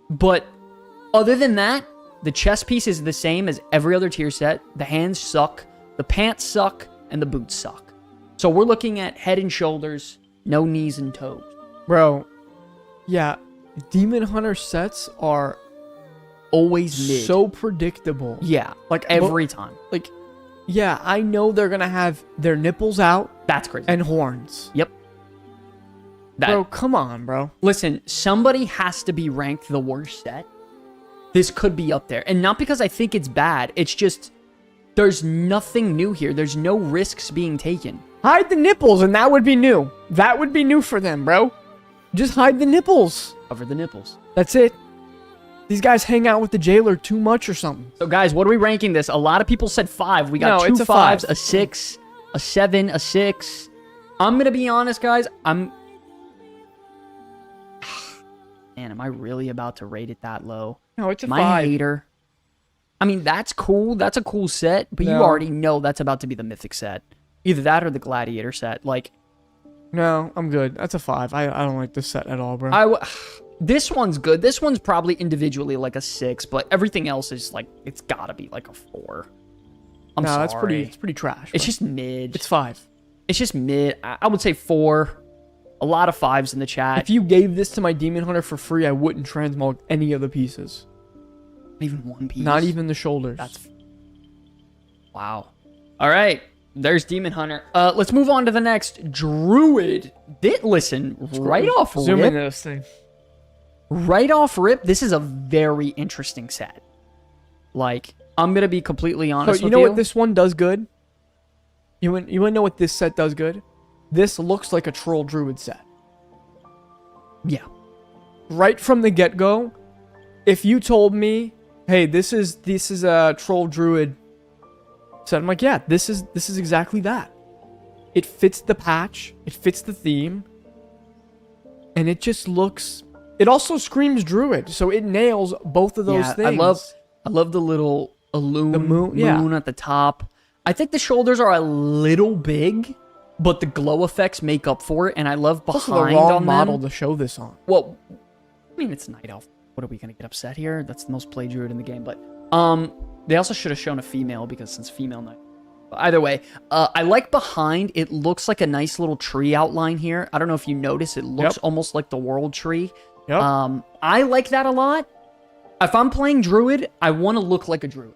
But other than that, the chest piece is the same as every other tier set. The hands suck, the pants suck, and the boots suck. So we're looking at head and shoulders, no knees and toes. Bro, yeah, Demon Hunter sets are Always mid. so predictable. Yeah, like every time. Like, yeah, I know they're gonna have their nipples out That's crazy. and horns. Yep. That, Bro, come on, bro. Listen, somebody has to be ranked the worst set. This could be up there. And not because I think it's bad. It's just, there's nothing new here. There's no risks being taken. Hide the nipples, and that would be new. That would be new for them, bro. Just hide the nipples. Cover the nipples. That's it. These guys hang out with the jailer too much or something. So, guys, what are we ranking this? A lot of people said 5. We got No, 2 it's a 5s, 5. a 6, a 7, a 6. I'm going to be honest, guys. Man, am I really about to rate it that low? No, it's a My 5. hater. I mean, that's cool. That's a cool set, but you No. already know that's about to be the mythic set. Either that or the gladiator set. Like, No, I'm good. That's a 5. I don't like this set at all, bro. this one's good. This one's probably individually like a 6, but everything else is like, it's gotta be like a 4. I'm sorry. That's pretty trash. It's bro. just mid. It's 5. It's just mid. I would say 4. A lot of 5s in the chat. If you gave this to my Demon Hunter for free, I wouldn't transmog any of the pieces. Not even one piece. Not even the shoulders. That's wow. All right. There's Demon Hunter. Let's move on to the next Druid. Listen, right off Zoom rip. into this thing. Right off rip, this is a very interesting set. Like, I'm gonna be completely honest So you with know you. what this one does good? You want to know what this set does good? This looks like a troll druid set. Yeah. Right from the get-go, if you told me, "Hey, this is a troll druid set," I'm like, "Yeah, this is exactly that." It fits the patch, it fits the theme, and it just looks. It also screams druid, so it nails both of those things. I love the little moon moon, at the top. I think the shoulders are a little big, but the glow effects make up for it, and I love It's behind also the wrong on model them. to show this on. Well, I mean, it's Night Elf. What are we gonna get upset here? That's the most played druid in the game. But they also should have shown a female because since female Night. But either way, I like behind. It looks like a nice little tree outline here. I don't know if you notice. It looks almost like the world tree. Yep. I like that a lot. If I'm playing druid, I want to look like a druid.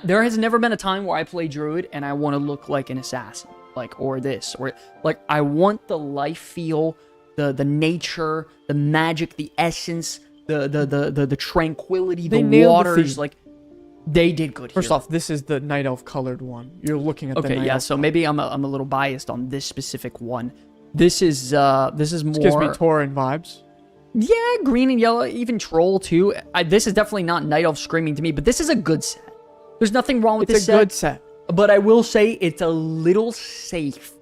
There has never been a time where I play druid and I want to look like an assassin, like or this or like I want the life feel, the nature, the magic, the essence, the tranquility, They the nailed the waters. theme. Like they did good. First here. off, this is the night elf colored one. You're looking at the Okay, night yeah. elf. So maybe I'm a little biased on this specific one. This is more. This gives me Tauren vibes. Yeah, green and yellow, even troll too. This is definitely not Night Elf screaming to me, but this is a good set. There's nothing wrong with It's this a good set. but I will say it's a little safe.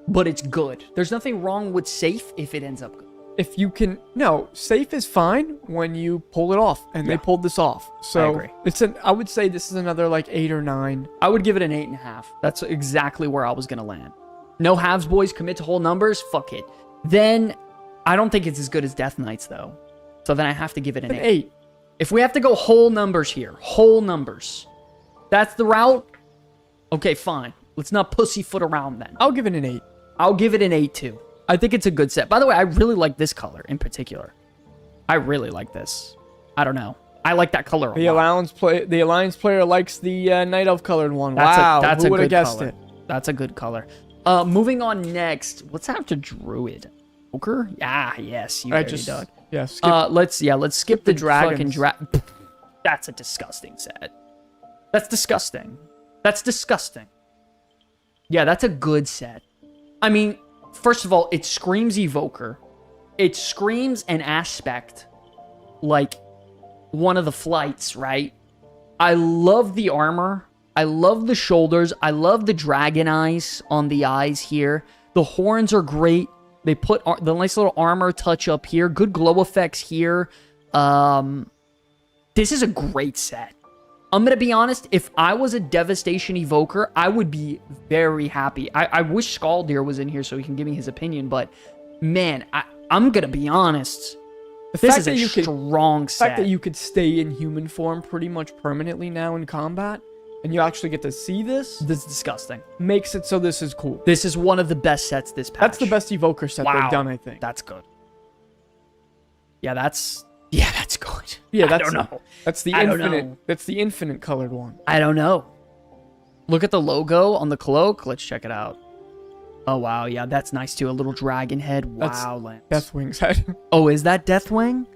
But it's good. There's nothing wrong with safe if it ends up good. If you can, no, safe is fine when you pull it off, and they pulled this off. So agree. I would say this is another like 8 or 9. I would give it an 8.5. That's exactly where I was gonna land. No halves, boys. Commit to whole numbers. Fuck it. Then I don't think it's as good as Death Knights though. So then I have to give it an 8. If we have to go whole numbers here, whole numbers, that's the route. Okay, fine. Let's not pussyfoot around then. I'll give it an 8. I'll give it an 8 too. I think it's a good set. By the way, I really like this color in particular. I really like this. I don't know. I like that color a lot. The Alliance player likes the Night Elf colored one. Wow, That's who a would have good guessed color. it? That's a good color. Moving on next. What's after Druid? Joker? Ah, yes, you dirty dog. Yeah, Let's skip the dragons. fucking That's a disgusting set. That's disgusting. That's disgusting. Yeah, that's a good set. I mean, first of all, it screams Evoker. It screams an aspect like one of the flights, right? I love the armor. I love the shoulders. I love the dragon eyes on the eyes here. The horns are great. They put the nice little armor touch up here. Good glow effects here. This is a great set. I'm going to be honest. If I was a Devastation Evoker, I would be very happy. I wish Scaldir was in here so he can give me his opinion. But, man, I'm going to be honest. This is a strong set. The fact that you could stay in human form pretty much permanently now in combat, and you actually get to see this. This is disgusting. Makes it so this is cool. This is one of the best sets this patch. That's the best Evoker set they've done, I think. That's good. Yeah, that's good. Yeah, I don't know. That's the infinite. That's the infinite colored one. I don't know. Look at the logo on the cloak. Let's check it out. Oh wow, yeah, that's nice too. A little dragon head. Wow, Lance. Deathwing's head. Oh, is that Deathwing?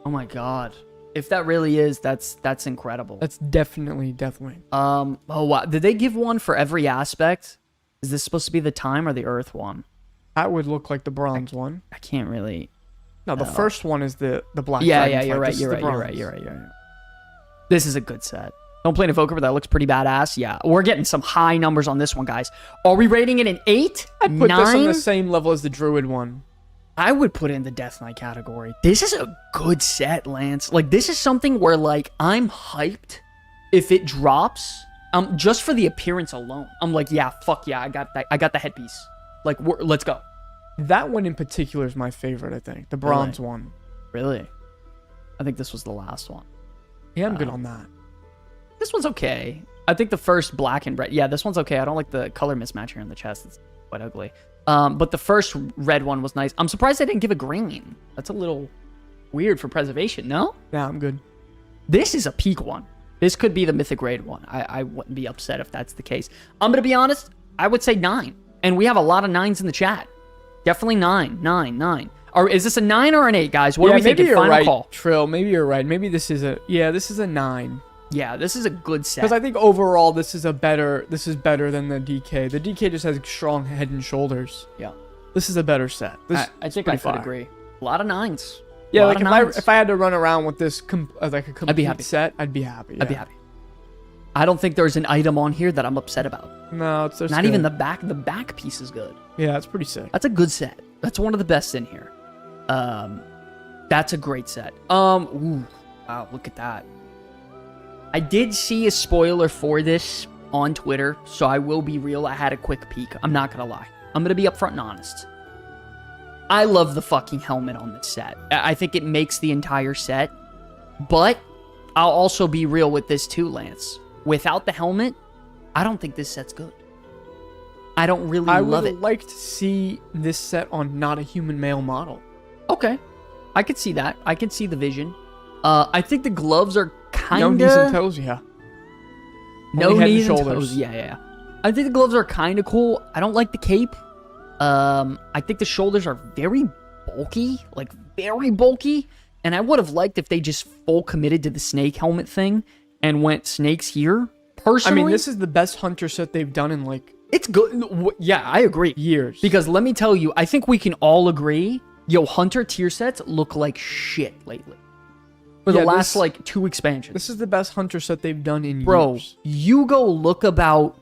Oh my god. If that really is, that's incredible. That's definitely Deathwing. Oh wow. Did they give one for every aspect? Is this supposed to be the time or the earth one? That would look like the bronze one. I can't really. No, the first one is the black. Yeah, dragon you're fight. right. This You're is the right. You're bronze. right. This is a good set. Don't play an Evoker, but that looks pretty badass. Yeah, we're getting some high numbers on this one, guys. Are we rating it an 8? I'd put 9? this on the same level as the Druid one. I would put it in the Death Knight category. This is a good set, Lance. Like, this is something where, like, I'm hyped if it drops. Just for the appearance alone. I'm like, yeah, fuck yeah, I got that. I got the headpiece. Like, let's go. That one in particular is my favorite, I think. The bronze one. Really? I think this was the last one. Yeah, I'm good on that. This one's okay. I think the first black and red. Yeah, this one's okay. I don't like the color mismatch here in the chest. It's quite ugly. But the first red one was nice. I'm surprised they didn't give a green. That's a little weird for preservation, no? Yeah, I'm good. This is a peak one. This could be the mythic grade one. I wouldn't be upset if that's the case. I'm going to be honest. I would say 9. And we have a lot of 9s in the chat. Definitely 9. 9. Or is this a 9 or an 8, guys? What are we thinking? Final call. Trill, maybe you're right. Maybe this is a 9. Yeah, this is a good set. Because I think overall this is better than the DK. The DK just has strong head and shoulders. Yeah. This is a better set. I think I could agree. A lot of 9s. Yeah, like if I had to run around with this like a complete set, I'd be happy. Yeah. I'd be happy. I don't think there's an item on here that I'm upset about. No, it's not even the back. The back piece is good. Yeah, it's pretty sick. That's a good set. That's one of the best in here. That's a great set. Ooh, wow, look at that. I did see a spoiler for this on Twitter, so I will be real. I had a quick peek. I'm not gonna lie. I'm gonna be upfront and honest. I love the fucking helmet on this set. I think it makes the entire set. But I'll also be real with this too, Lance. Without the helmet, I don't think this set's good. I don't really love it. I would like to see this set on not a human male model. Okay. I could see that. I can see the vision. I think the gloves are kind of... No knees and toes, yeah. No knees and toes, yeah. I think the gloves are kind of cool. I don't like the cape. I think the shoulders are very bulky. Like, very bulky. And I would have liked if they just full committed to the snake helmet thing and went snakes here. Personally... I mean, this is the best hunter set they've done in, like... It's good. Yeah, I agree. Years. Because let me tell you, I think we can all agree, hunter tier sets look like shit lately. For the last, like, 2 expansions. This is the best hunter set they've done in years. Bro, you go look about,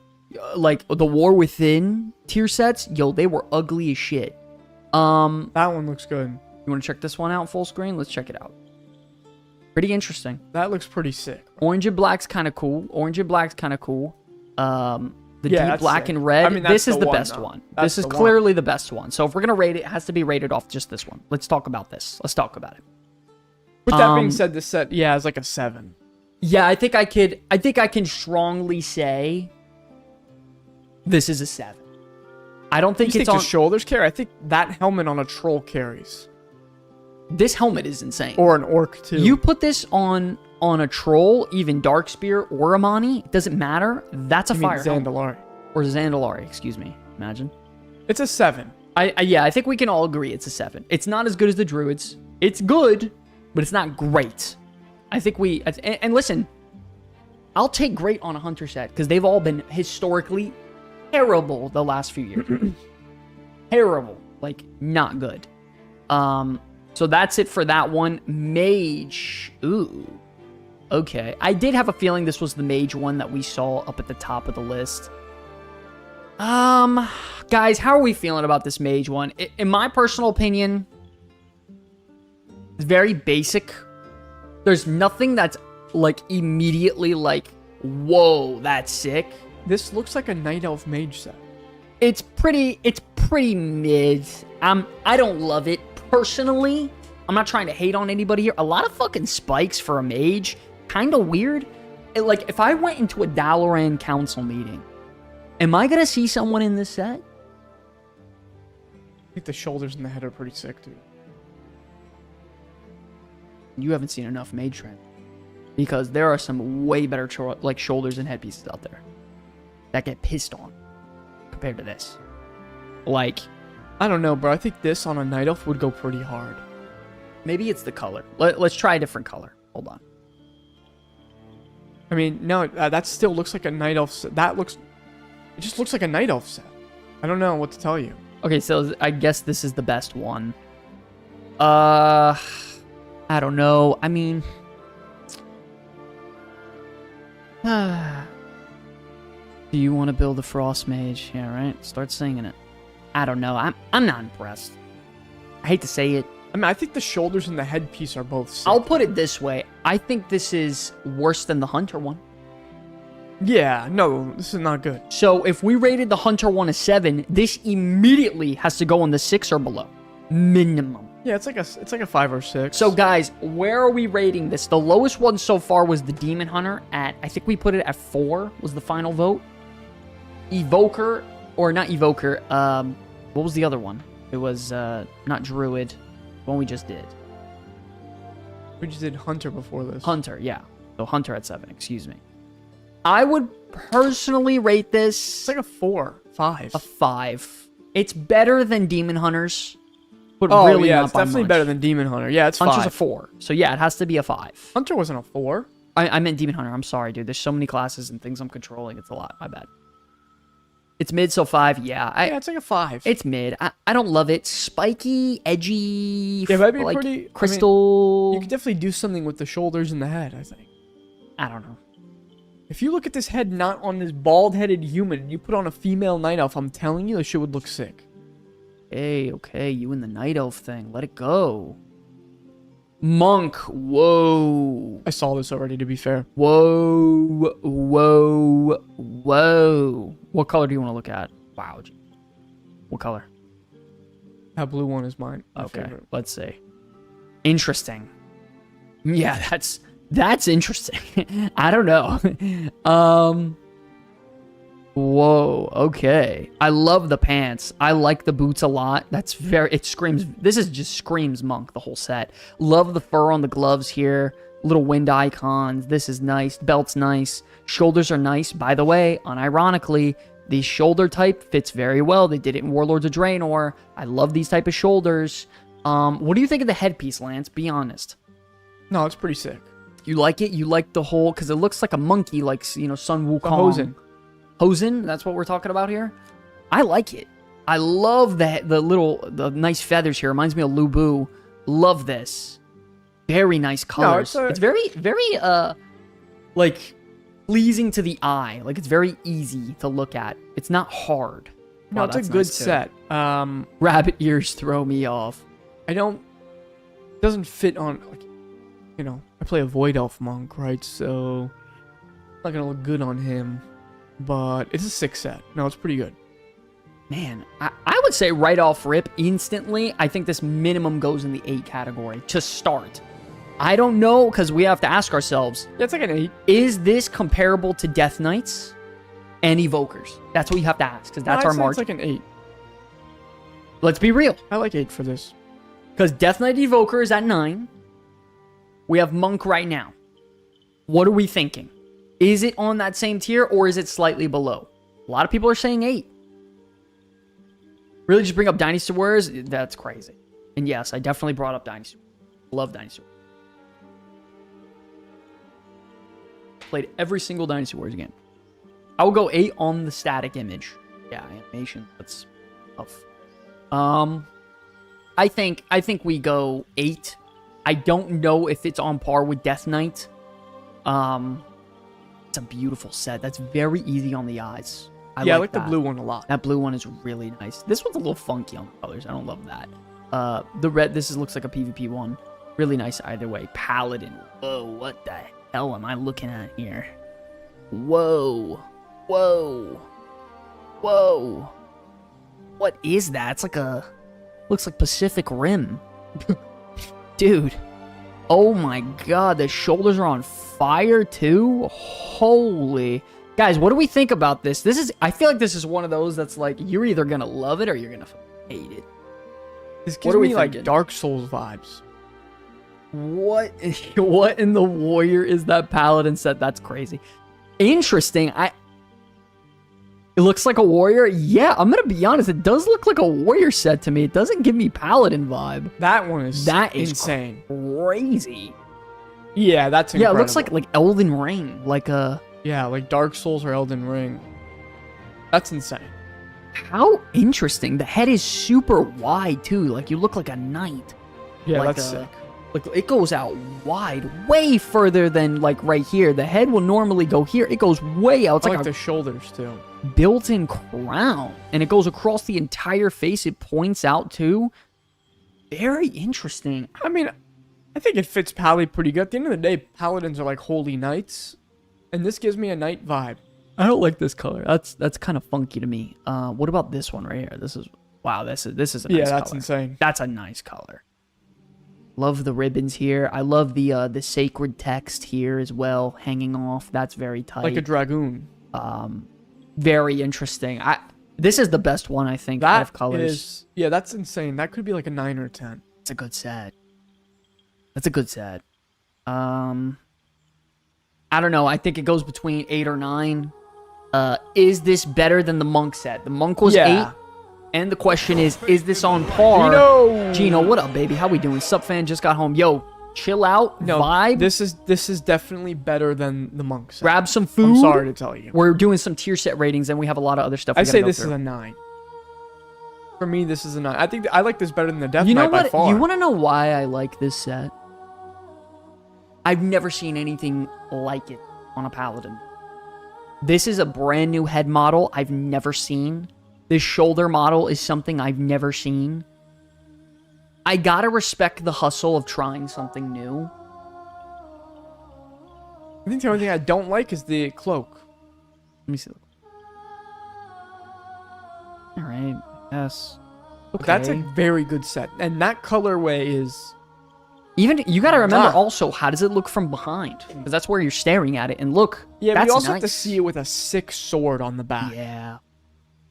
like, the War Within tier sets. Yo, they were ugly as shit. That one looks good. You want to check this one out full screen? Let's check it out. Pretty interesting. That looks pretty sick. Orange and black's kind of cool. The deep black and red. I mean, this is the best one. This is clearly the best one. So if we're going to rate it, it has to be rated off just this one. Let's talk about this. Let's talk about it. With that being said, this set, is like a 7. Yeah, I think I can strongly say this is a 7. I don't think it's on... the shoulders carry? I think that helmet on a troll carries. This helmet is insane. Or an orc, too. You put this on a troll, even Darkspear or Amani, it doesn't matter. That's a fire helmet. Zandalari. Or Zandalari, excuse me. Imagine. It's a 7. Yeah, I think we can all agree it's a 7. It's not as good as the Druids. It's good, but it's not great. I think and listen, I'll take great on a Hunter set, because they've all been historically terrible the last few years. Terrible. Like, not good. So that's it for that one. Mage. Ooh. Okay. I did have a feeling this was the mage one that we saw up at the top of the list. Guys, how are we feeling about this mage one? In my personal opinion, it's very basic. There's nothing that's, like, immediately like, whoa, that's sick. This looks like a Night Elf mage set. It's pretty mid. I don't love it personally. I'm not trying to hate on anybody here. A lot of fucking spikes for a mage. Kind of weird. Like, if I went into a Dalaran council meeting, am I going to see someone in this set? I think the shoulders and the head are pretty sick, dude. You haven't seen enough mage trend. Because there are some way better shoulders and headpieces out there that get pissed on compared to this. Like, I don't know, bro. I think this on a Night Elf would go pretty hard. Maybe it's the color. Let's try a different color. Hold on. I mean, no, that still looks like a Night Elf set. It just looks like a Night Elf set. I don't know what to tell you. Okay, so I guess this is the best one. I don't know. I mean, do you want to build a Frost Mage? Yeah, right? Start singing it. I don't know. I'm not impressed. I hate to say it. I mean, I think the shoulders and the headpiece are both sick. I'll put it this way. I think this is worse than the Hunter one. Yeah, no, this is not good. So if we rated the Hunter one a 7, this immediately has to go on the 6 or below. Minimum. Yeah, it's like a 5 or 6. So guys, where are we rating this? The lowest one so far was the Demon Hunter at, I think we put it at 4 was the final vote. Evoker, or not Evoker, what was the other one? It was not Druid, the one we just did. We just did Hunter before this. Hunter, yeah. So Hunter at 7, excuse me. I would personally rate this... It's like a 4, 5. A 5. It's better than Demon Hunters, but oh, really yeah, not it's by definitely much. better than Demon Hunter. Yeah, it's Hunter's 5. a 4. So yeah, it has to be a 5. Hunter wasn't a 4. I meant Demon Hunter. I'm sorry, dude. There's so many classes and things I'm controlling. It's a lot. My bad. It's mid, so 5. Yeah. Yeah, it's like a 5. It's mid. I don't love it. Spiky, edgy. Yeah, that'd be like pretty... crystal. I mean, you could definitely do something with the shoulders and the head, I think. I don't know. If you look at this head not on this bald-headed human and you put on a female Night Elf, I'm telling you, this shit would look sick. Hey, okay, you and the Night Elf thing. Let it go. Monk. Whoa. I saw this already, to be fair. Whoa. Whoa. Whoa. What color do you want to look at? Wow. What color? That blue one is mine. My Okay, favorite. let's see. Interesting. Yeah, that's interesting. I don't know. Whoa, okay. I love the pants. I like the boots a lot. It screams, this is just screams monk, the whole set. Love the fur on the gloves here. Little wind icons. This is nice. Belt's nice. Shoulders are nice. By the way, unironically, the shoulder type fits very well. They did it in Warlords of Draenor. I love these type of shoulders. What do you think of the headpiece, Lance? Be honest. No, it's pretty sick. You like it? You like the whole, because it looks like a monkey, like, Sun Wukong. Hosen, that's what we're talking about here. I like it. I love the nice feathers here. Reminds me of Lubu. Love this. Very nice colors. No, it's very, very, like, pleasing to the eye. Like, it's very easy to look at. It's not hard. No, it's a good set. Rabbit ears throw me off. It doesn't fit on, like, I play a Void Elf monk, right? So, it's not gonna look good on him. But it's a 6 set. No, it's pretty good. Man, I would say right off rip, instantly, I think this minimum goes in the 8 category to start. I don't know, because we have to ask ourselves. Yeah, it's like an 8. Is this comparable to Death Knights and Evokers? That's what you have to ask, because that's our margin. It's like an 8. Let's be real. I like 8 for this. Because Death Knight Evoker is at 9. We have Monk right now. What are we thinking? Is it on that same tier or is it slightly below? A lot of people are saying 8. Really just bring up Dynasty Warriors? That's crazy. And yes, I definitely brought up Dynasty Warriors. Love Dynasty Warriors. Played every single Dynasty Warriors game. I will go 8 on the static image. Yeah, animation. That's tough. I think we go 8. I don't know if it's on par with Death Knight. It's a beautiful set. That's very easy on the eyes. I like the blue one a lot. That blue one is really nice. This one's a little funky on the colors. I don't love that. The red, looks like a PvP one. Really nice either way. Paladin. Whoa, what the hell am I looking at here? Whoa. Whoa. Whoa. What is that? It's like looks like Pacific Rim. Dude. Oh my god, the shoulders are on fire too? Holy. Guys, what do we think about this? I feel like this is one of those that's like, you're either gonna love it or you're gonna hate it. This gives me like Dark Souls vibes. What in the Warrior is that Paladin set? That's crazy. Interesting. It looks like a Warrior. Yeah, I'm gonna be honest. It does look like a Warrior set to me. It doesn't give me Paladin vibe. That one is insane. Crazy. Yeah, that's incredible. Yeah, it looks like Elden Ring. Like Dark Souls or Elden Ring. That's insane. How interesting. The head is super wide too. Like you look like a knight. Yeah, that's sick. Like it goes out wide, way further than like right here. The head will normally go here. It goes way out. It's like the shoulders too. Built-in crown, and it goes across the entire face. It points out too. Very interesting. I mean, I think it fits Pally pretty good. At the end of the day, paladins are like holy knights, and this gives me a knight vibe. I don't like this color. That's kind of funky to me. What about this one right here? This is a nice color. Yeah, that's insane. That's a nice color. Love the ribbons here. I love the sacred text here as well, hanging off. That's very tight. Like a dragoon. Very interesting. This is the best one, I think, out of colors. Yeah, that's insane. That could be like a 9 or 10. It's a good set. That's a good set. I don't know. I think it goes between 8 or 9. Is this better than the Monk set? The Monk was 8. And the question is this on par? Gino, what up, baby? How we doing? Sup, fan? Just got home. Yo, chill out. No, vibe. This is definitely better than the Monk set. Grab some food. I'm sorry to tell you. We're doing some tier set ratings, and we have a lot of other stuff. I say this is a 9. For me, this is a 9. I think I like this better than the Death Knight by far. You want to know why I like this set? I've never seen anything like it on a Paladin. This is a brand new head model I've never seen. This shoulder model is something I've never seen. I gotta respect the hustle of trying something new. I think the only thing I don't like is the cloak. Let me see. Alright, yes. Okay. That's a very good set. And that colorway is... Even, you gotta remember also, how does it look from behind? Because that's where you're staring at it. And look, yeah, that's but you also nice. have to see it with a sick sword on the back. Yeah.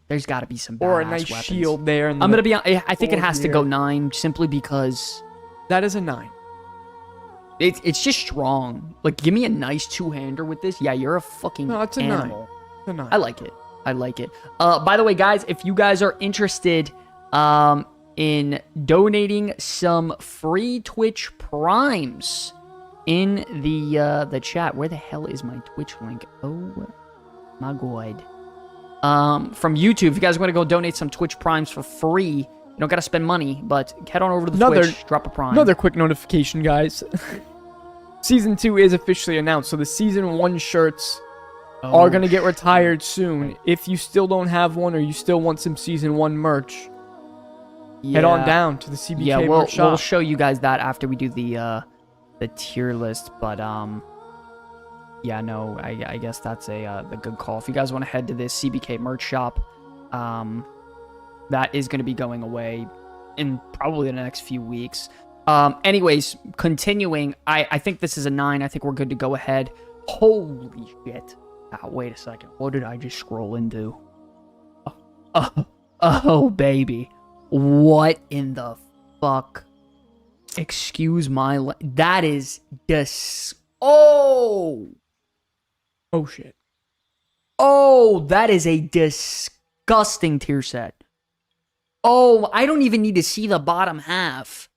There's got to be some or a nice weapons. Shield there. And I'm gonna be. I think it has to go 9 simply because that is a 9. It's just strong. Like, give me a nice 2-hander with this. Yeah, you're a fucking it's a animal. 9. It's a 9. I like it. I like it. By the way, guys, if you guys are interested in donating some free Twitch Primes in the chat, where the hell is my Twitch link? Oh my god. From YouTube, if you guys want to go donate some Twitch Primes for free, you don't got to spend money, but head on over to the Twitch, drop a Prime. Another quick notification, guys. Season 2 is officially announced, so the Season 1 shirts are going to get retired soon. If you still don't have one or you still want some Season 1 merch, head on down to the CBK merch shop. We'll show you guys that after we do the tier list, but yeah, no, I guess that's the good call. If you guys want to head to this CBK merch shop, that is going to be going away in probably the next few weeks. Anyways, continuing, I think this is a 9. I think we're good to go ahead. Holy shit. Wait a second. What did I just scroll into? Oh, baby. What in the fuck Excuse my... That is... Oh! Oh, shit. Oh, that is a disgusting tier set. Oh, I don't even need to see the bottom half.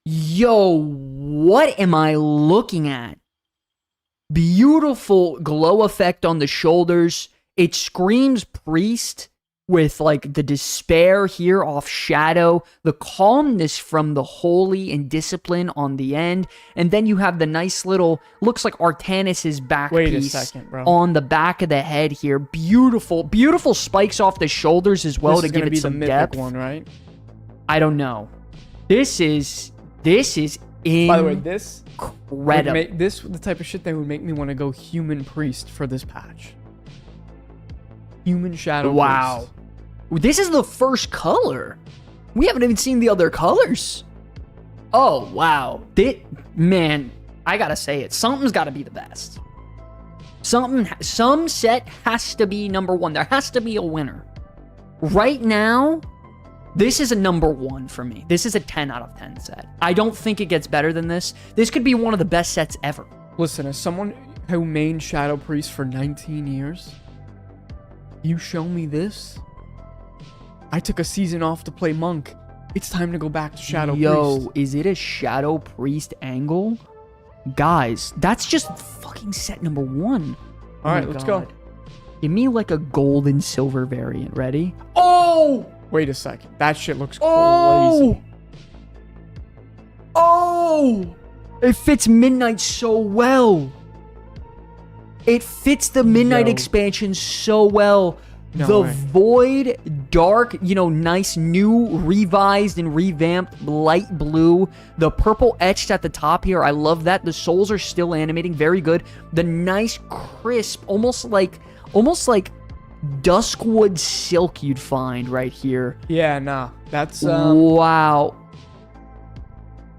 Yo, what am I looking at? Beautiful glow effect on the shoulders. It screams priest with like the despair here off shadow, the calmness from the holy and discipline on the end, and then you have the nice little, looks like Artanis's back piece on the back of the head here. Beautiful, beautiful spikes off the shoulders as well to give it some depth. One, right? I don't know. This is incredible. By the way, this the type of shit that would make me want to go human priest for this patch. Human shadow priest. This is the first color. We haven't even seen the other colors. Oh, wow. Man, I gotta say it. Something's gotta be the best. Some set has to be number one. There has to be a winner. Right now, this is a number one for me. This is a 10 out of 10 set. I don't think it gets better than this. This could be one of the best sets ever. Listen, as someone who mained Shadow Priest for 19 years, you show me this? I took a season off to play Monk. It's time to go back to Shadow Priest. Yo, is it a Shadow Priest angle? Guys, that's just fucking set number one. All right, let's go. Give me like a gold and silver variant. Ready? Oh! Wait a second. That shit looks crazy. Oh! It fits Midnight so well. It fits the Midnight expansion so well. The Void, dark, nice, new, revised, and revamped light blue. The purple etched at the top here. I love that. The souls are still animating. Very good. The nice, crisp, almost like Duskwood silk you'd find right here. Yeah, nah. That's, Wow.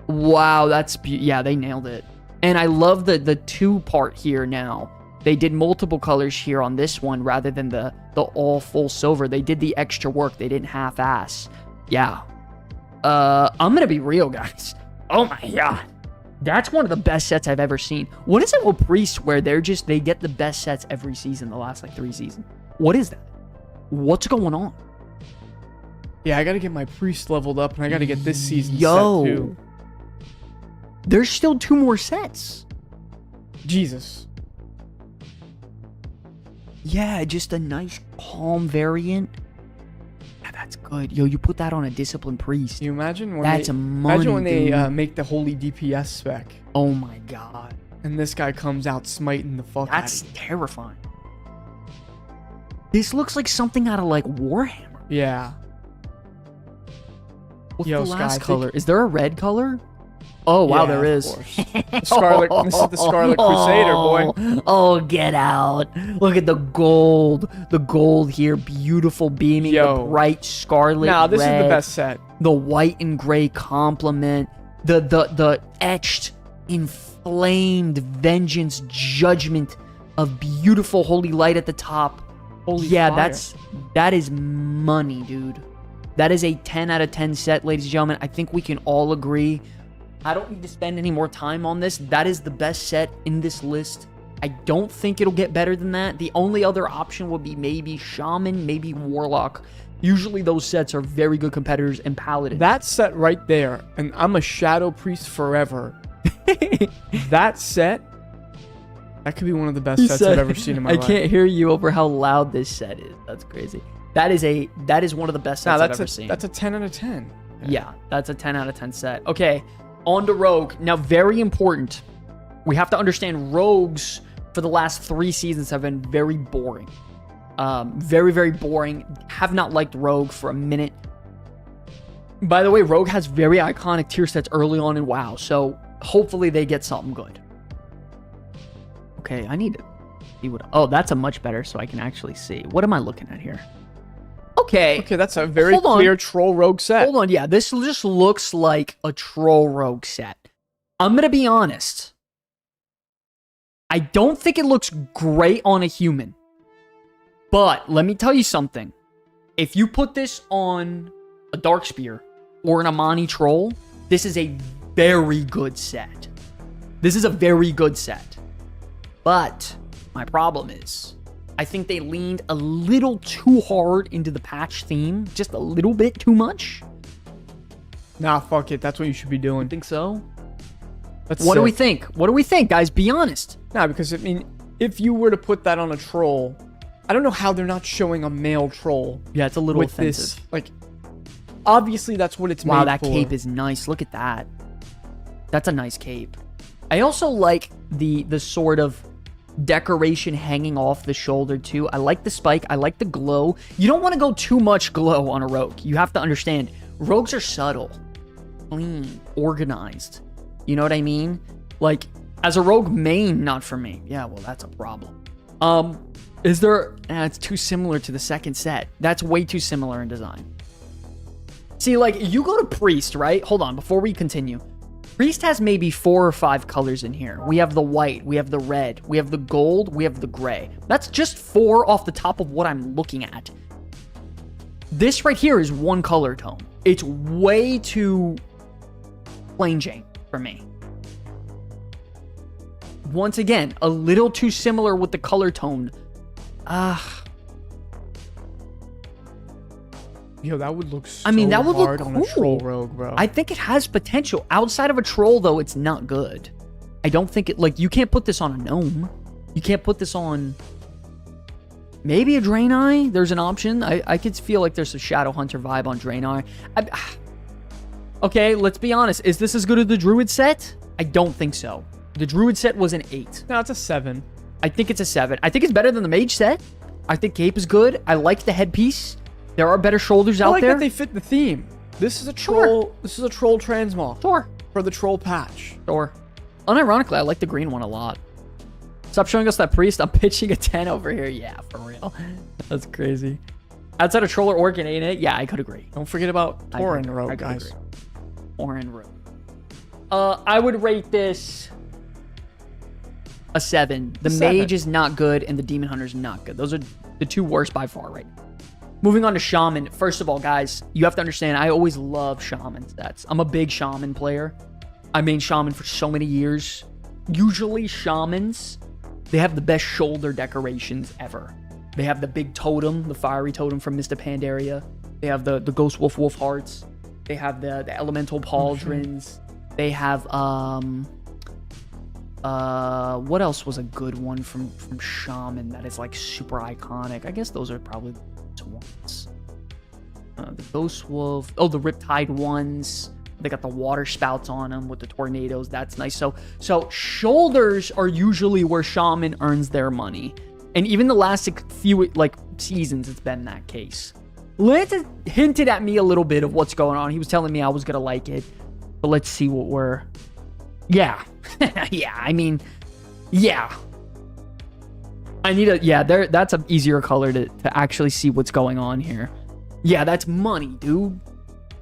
Wow, that's... Yeah, they nailed it. And I love the two-part here now. They did multiple colors here on this one rather than the all full silver. They did the extra work. They didn't half-ass. Yeah. I'm gonna be real, guys. Oh my god. That's one of the best sets I've ever seen. What is it with Priest where they get the best sets every season, the last like 3 seasons? What is that? What's going on? Yeah, I gotta get my Priest leveled up and I gotta get this season set too. There's still 2 more sets. Jesus. Yeah, just a nice calm variant. Yeah, that's good. Yo, you put that on a disciplined priest. Can you imagine when they make the holy DPS spec? Oh my god. And this guy comes out smiting the fuck out of you. That's terrifying. This looks like something out of like Warhammer. Yeah. What's the last color? Is there a red color? Oh, wow, there is. This is the Scarlet Crusader, boy. Oh, get out. Look at the gold. The gold here. Beautiful beaming. The bright scarlet this red. is the best set. The white and gray complement. The etched, inflamed vengeance judgment of beautiful holy light at the top. Holy fire. That that is money, dude. That is a 10 out of 10 set, ladies and gentlemen. I think we can all agree. I don't need to spend any more time on this. That is the best set in this list. I don't think it'll get better than that. The only other option would be maybe Shaman, maybe Warlock. Usually those sets are very good competitors, and Paladin. That set right there, and I'm a Shadow Priest forever. That set, that could be one of the best sets I've ever seen in my life. I can't hear you over how loud this set is. That's crazy. That is one of the best sets I've ever seen. That's a 10 out of 10. Yeah, that's a 10 out of 10 set. Okay. On to Rogue. Now, very important. We have to understand rogues for the last 3 seasons have been very boring. Very, very boring. Have not liked Rogue for a minute. By the way, Rogue has very iconic tier sets early on in WoW, so hopefully they get something good. Okay, I need to see what... Oh, that's a much better so I can actually see. What am I looking at here? Okay, that's a very clear troll rogue set. Hold on, yeah, this just looks like a troll rogue set. I'm gonna be honest. I don't think it looks great on a human. But let me tell you something. If you put this on a Dark Spear or an Amani troll, This is a very good set. This is a very good set. But my problem is, I think they leaned a little too hard into the patch theme. Just a little bit too much. Nah, fuck it. That's what you should be doing. Think so? That's What do we sick. think? What do we think, guys? Be honest. Nah, because I mean, if you were to put that on a troll, I don't know how they're not showing a male troll. Yeah, it's a little with offensive. this. Like, obviously that's what it's Wow, made that for. cape is nice. Look at that. That's a nice cape. I also like the sort of decoration hanging off the shoulder too. I like the spike. I like the glow. You don't want to go too much glow on a rogue. You have to understand, rogues are subtle, clean, organized. You know what I mean? Like, as a rogue main, not for me. Yeah, well, that's a problem. Is there... it's too similar to the second set. That's way too similar in design. See, like, you go to Priest, right? Hold on, before we continue. Priest has maybe 4 or 5 colors in here. We have the white, we have the red, we have the gold, we have the gray. That's just 4 off the top of what I'm looking at. This right here is 1 color tone. It's way too plain Jane for me. Once again, a little too similar with the color tone. Yo, that would look so I mean, that would look hard on a cool. troll rogue, bro. I think it has potential. Outside of a troll, though, it's not good. I don't think it... Like, you can't put this on a gnome. You can't put this on... Maybe a Draenei. There's an option. I could feel like there's a Shadow Hunter vibe on Draenei. Okay, let's be honest. Is this as good as the Druid set? I don't think so. The Druid set was an 8. No, it's a 7. I think it's a 7. I think it's better than the Mage set. I think Cape is good. I like the headpiece. There are better shoulders I out like there. that they fit the theme. This is a troll. Sure. This is a troll transmog Sure. for the troll patch. Sure. Unironically, I like the green one a lot. Stop showing us that priest. I'm pitching a 10 over here. Yeah, for real. That's crazy. Outside of troll or orc, ain't it? Yeah, I could agree. Don't forget about Tauren rogue, guys. Tauren rogue. I would rate this a 7. The mage is not good, and the demon hunter is not good. Those are the 2 worst by far right now. Moving on to Shaman. First of all, guys, you have to understand, I always love Shaman stats. I'm a big Shaman player. I main Shaman for so many years. Usually, Shamans, they have the best shoulder decorations ever. They have the big totem, the fiery totem from Mr. Pandaria. They have the Ghost Wolf hearts. They have the elemental pauldrons. They have, what else was a good one from Shaman that is, like, super iconic? I guess those are probably the ones. The Ghost Wolf. Oh, the Riptide ones. They got the water spouts on them with the tornadoes. That's nice. So shoulders are usually where Shaman earns their money. And even the last few, like, seasons, it's been that case. Lance has hinted at me a little bit of what's going on. He was telling me I was going to like it. But let's see what we're... Yeah. Yeah, I mean... Yeah. I need a... Yeah, that's an easier color to actually see what's going on here. Yeah, that's money, dude.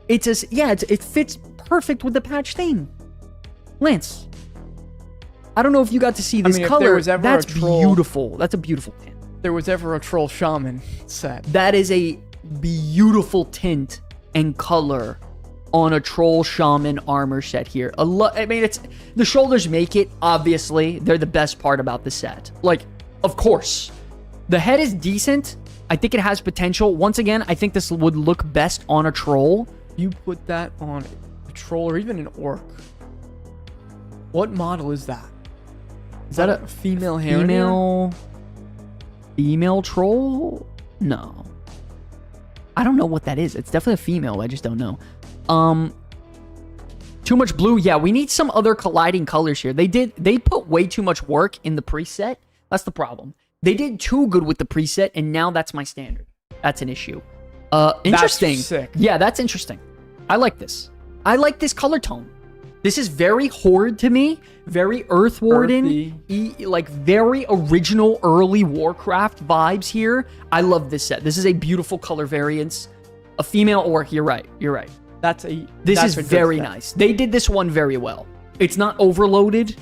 It's a... Yeah, it fits perfect with the patch theme. Lance. I don't know if you got to see this color. That's beautiful. That's a beautiful tint. There was ever a troll shaman set. That is a beautiful tint and color on a troll shaman armor set here. I mean, it's the shoulders make it. Obviously, they're the best part about the set. Like, of course, the head is decent. I think it has potential. Once again, I think this would look best on a troll. You put that on a troll or even an orc. What model is that? Is that a female hair? Female troll? No. I don't know what that is. It's definitely a female. I just don't know. Too much blue. Yeah, we need some other colliding colors here. They put way too much work in the preset. That's the problem. They did too good with the preset, and now that's my standard. That's an issue. Interesting. That's sick. Yeah, that's interesting. I like this. I like this color tone. This is very Horde to me. Very Earth Warden. Like very original early Warcraft vibes here. I love this set. This is a beautiful color variance. A female orc. You're right. You're right. This is very nice. They did this one very well. It's not overloaded.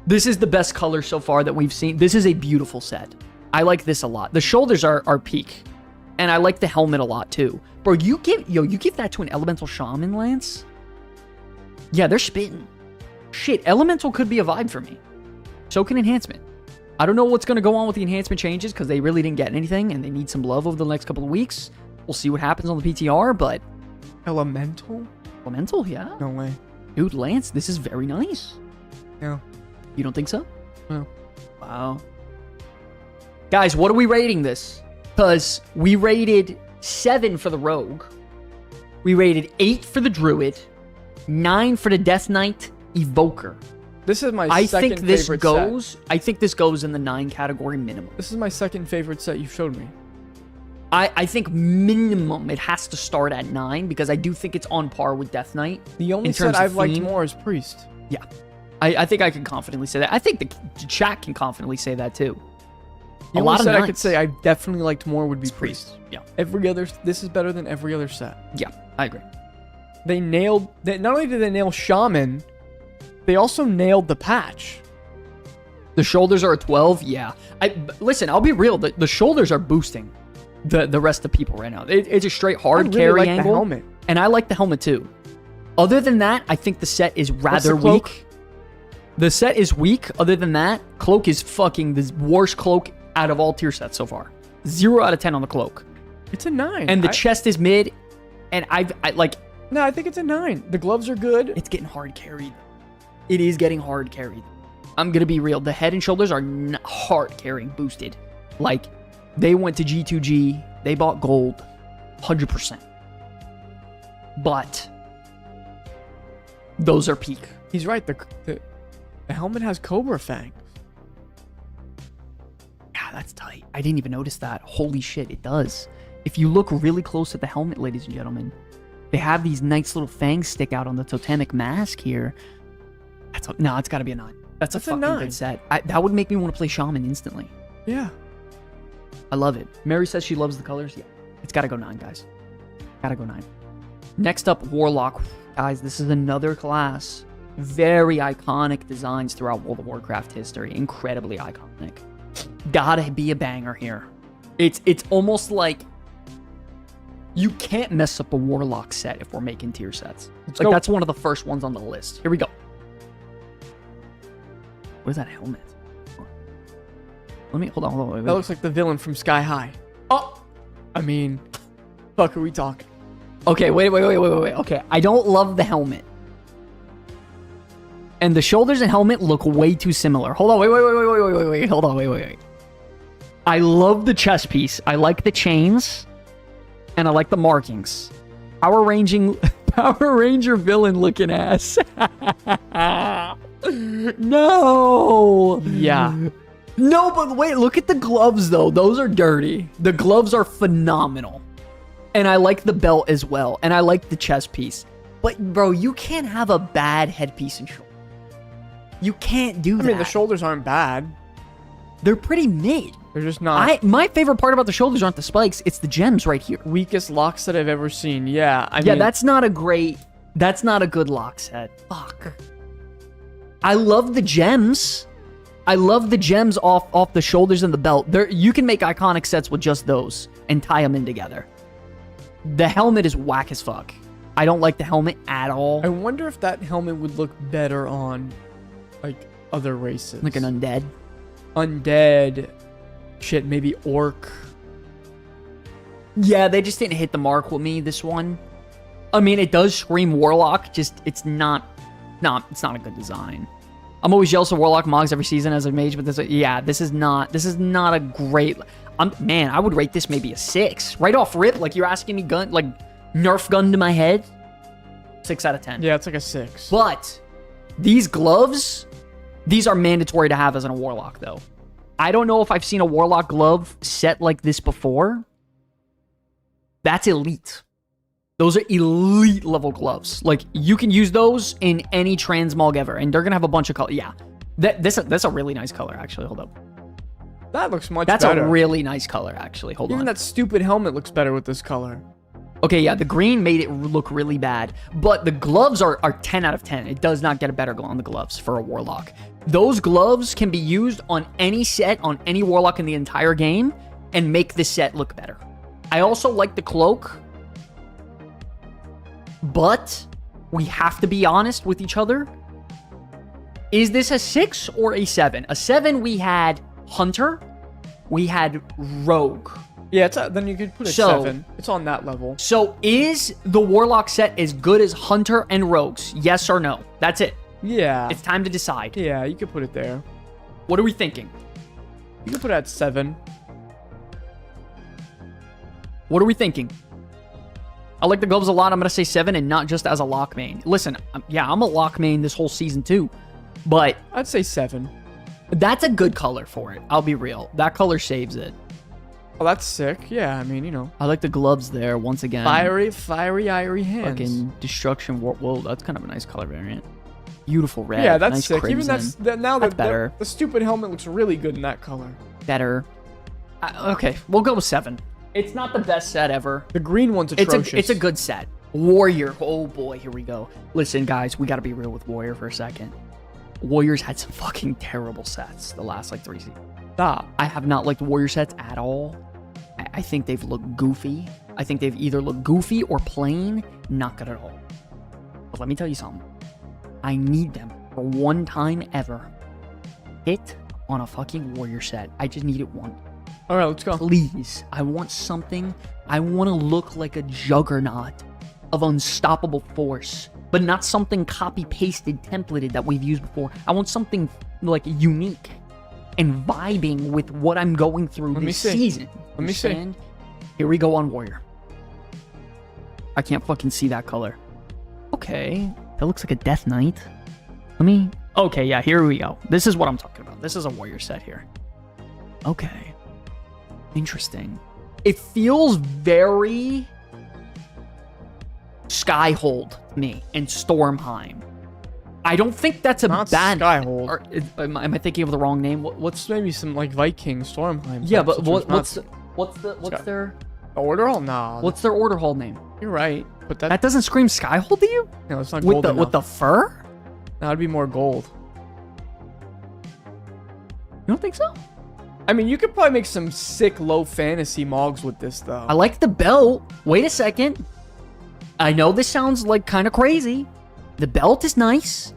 This is the best color so far that we've seen. This is a beautiful set. I like this a lot. The shoulders are peak. And I like the helmet a lot too. Bro, you give that to an elemental shaman, Lance? Yeah, they're spitting. Shit, Elemental could be a vibe for me. So can Enhancement. I don't know what's going to go on with the Enhancement changes because they really didn't get anything and they need some love over the next couple of weeks. We'll see what happens on the PTR, but... Elemental? Elemental, yeah. No way. Dude, Lance, this is very nice. No. You don't think so? No. Wow. Guys, what are we rating this? Because we rated 7 for the Rogue. We rated 8 for the Druid. 9 for the Death Knight Evoker. This is my I second think this favorite goes. set. I think this goes in the 9 category minimum. This is my second favorite set you showed me. I think minimum it has to start at 9 because I do think it's on par with Death Knight. The only in set terms of I've liked theme. more is Priest. Yeah, I think I can confidently say that. I think the chat can confidently say that too. The A only lot of set I knights. could say I definitely liked more would be Priest. Yeah, Every other, this is better than every other set. yeah, I agree. They nailed, not only did they nail Shaman, they also nailed the patch. The shoulders are a 12. Yeah, listen. I'll be real. The shoulders are boosting the rest of people right now. It's a straight hard I really carry like angle, the helmet. and I like the helmet too. Other than that, I think the set is rather the cloak? weak. The set is weak. Other than that, cloak is fucking the worst cloak out of all tier sets so far. 0 out of 10 on the cloak, It's a 9. and the chest is mid. And I like. No, I think it's a 9. The gloves are good. It's getting hard carried. It is getting hard carried. I'm gonna be real. The head and shoulders are hard carrying boosted. Like, they went to G2G. They bought gold, 100%. But those are peak. He's right. The helmet has Cobra fangs. Yeah, that's tight. I didn't even notice that. Holy shit, it does. If you look really close at the helmet, ladies and gentlemen, they have these nice little fangs stick out on the totemic mask here. No, it's got to be a 9. That's a fucking 9. good set. That would make me want to play Shaman instantly. Yeah. I love it. Mary says she loves the colors. Yeah, it's got to go 9, guys. Got to go 9. Next up, Warlock. Guys, this is another class. Very iconic designs throughout World of Warcraft history. Incredibly iconic. Gotta be a banger here. It's almost like you can't mess up a Warlock set if we're making tier sets. go. That's one of the first ones on the list. Here we go. What is that helmet? Let me hold on. Wait. That looks like the villain from Sky High. Oh! I mean, fuck are we talking? Okay, wait. Okay, I don't love the helmet. And the shoulders and helmet look way too similar. Hold on, wait. Hold on, wait. I love the chest piece. I like the chains. And I like the markings. Power Ranger villain looking ass. No! Yeah. No, but wait, look at the gloves though. Those are dirty. The gloves are phenomenal. And I like the belt as well. And I like the chest piece. But bro, you can't have a bad headpiece and shoulder. You can't do that. I mean, the shoulders aren't bad. They're pretty mid. They're just not. My favorite part about the shoulders aren't the spikes, it's the gems right here. Weakest lock set I've ever seen. Yeah. I Yeah, mean, that's not a good lock set. Fuck. I love the gems. I love the gems off the shoulders and the belt. You can make iconic sets with just those and tie them in together. The helmet is whack as fuck. I don't like the helmet at all. I wonder if that helmet would look better on, like, other races. Like an undead. Undead. Shit, maybe orc. Yeah, they just didn't hit the mark with me, this one. I mean, it does scream Warlock, just it's not a good design. I'm always jealous of Warlock mods every season as a mage, but this is not a great. Man, I would rate this maybe a 6 right off rip. Like, you're asking me Nerf gun to my head. 6 out of 10. Yeah, it's like a 6. But these gloves, these are mandatory to have as a Warlock, though. I don't know if I've seen a Warlock glove set like this before. That's elite. Those are elite level gloves. Like, you can use those in any transmog ever, and they're gonna have a bunch of color. Yeah, that's a really nice color. Actually, hold up. That looks much That's better. a really nice color. Actually, hold Even on. that stupid helmet looks better with this color. Okay, yeah, the green made it look really bad, but the gloves are 10 out of 10. It does not get a better glow on the gloves for a Warlock. Those gloves can be used on any set, on any Warlock in the entire game, and make the set look better. I also like the cloak, but we have to be honest with each other. Is this a 6 or a 7? A 7, we had Hunter, we had Rogue. Yeah, then you could put it 7. It's on that level. So is the Warlock set as good as Hunter and Rogues? Yes or no? That's it. Yeah. It's time to decide. Yeah, you could put it there. What are we thinking? You could put it at 7. What are we thinking? I like the gloves a lot. I'm going to say 7 and not just as a lock main. Listen, yeah, I'm a lock main this whole season too. But I'd say 7. That's a good color for it. I'll be real. That color saves it. Oh, that's sick. Yeah, I mean, you know. I like the gloves there once again. Fiery, irie hands. Fucking destruction. Whoa, that's kind of a nice color variant. Beautiful red. Yeah, that's nice sick. crimson. Even now that's better. The stupid helmet looks really good in that color. Better. Okay, we'll go with 7. It's not the best set ever. The green one's atrocious. It's a good set. Warrior. Oh boy, here we go. Listen, guys, we got to be real with Warrior for a second. Warriors had some fucking terrible sets the last like 3 seasons. Stop. I have not liked Warrior sets at all. I think they've looked goofy. I think they've either looked goofy or plain, not good at all. But let me tell you something. I need them for one time ever. Hit on a fucking Warrior set. I just need it once. All right, let's go. Please. I want something. I want to look like a juggernaut of unstoppable force, but not something copy-pasted, templated that we've used before. I want something like unique and vibing with what I'm going through this season. Let me see. Here we go on Warrior. I can't fucking see that color. Okay. That looks like a Death Knight. Okay, yeah, here we go. This is what I'm talking about. This is a Warrior set here. Okay. Interesting. It feels very Skyhold to me and Stormheim. I don't think that's a not bad Skyhold. Or, am I thinking of the wrong name? What's maybe some like Viking Stormheim? Yeah, but what's their Order Hall? Nah. What's their Order Hall name? You're right, but that doesn't scream Skyhold to you? No, it's not gold enough. With the fur? That'd be more gold. You don't think so? I mean, you could probably make some sick low fantasy mogs with this, though. I like the belt. Wait a second. I know this sounds like kind of crazy. The belt is nice.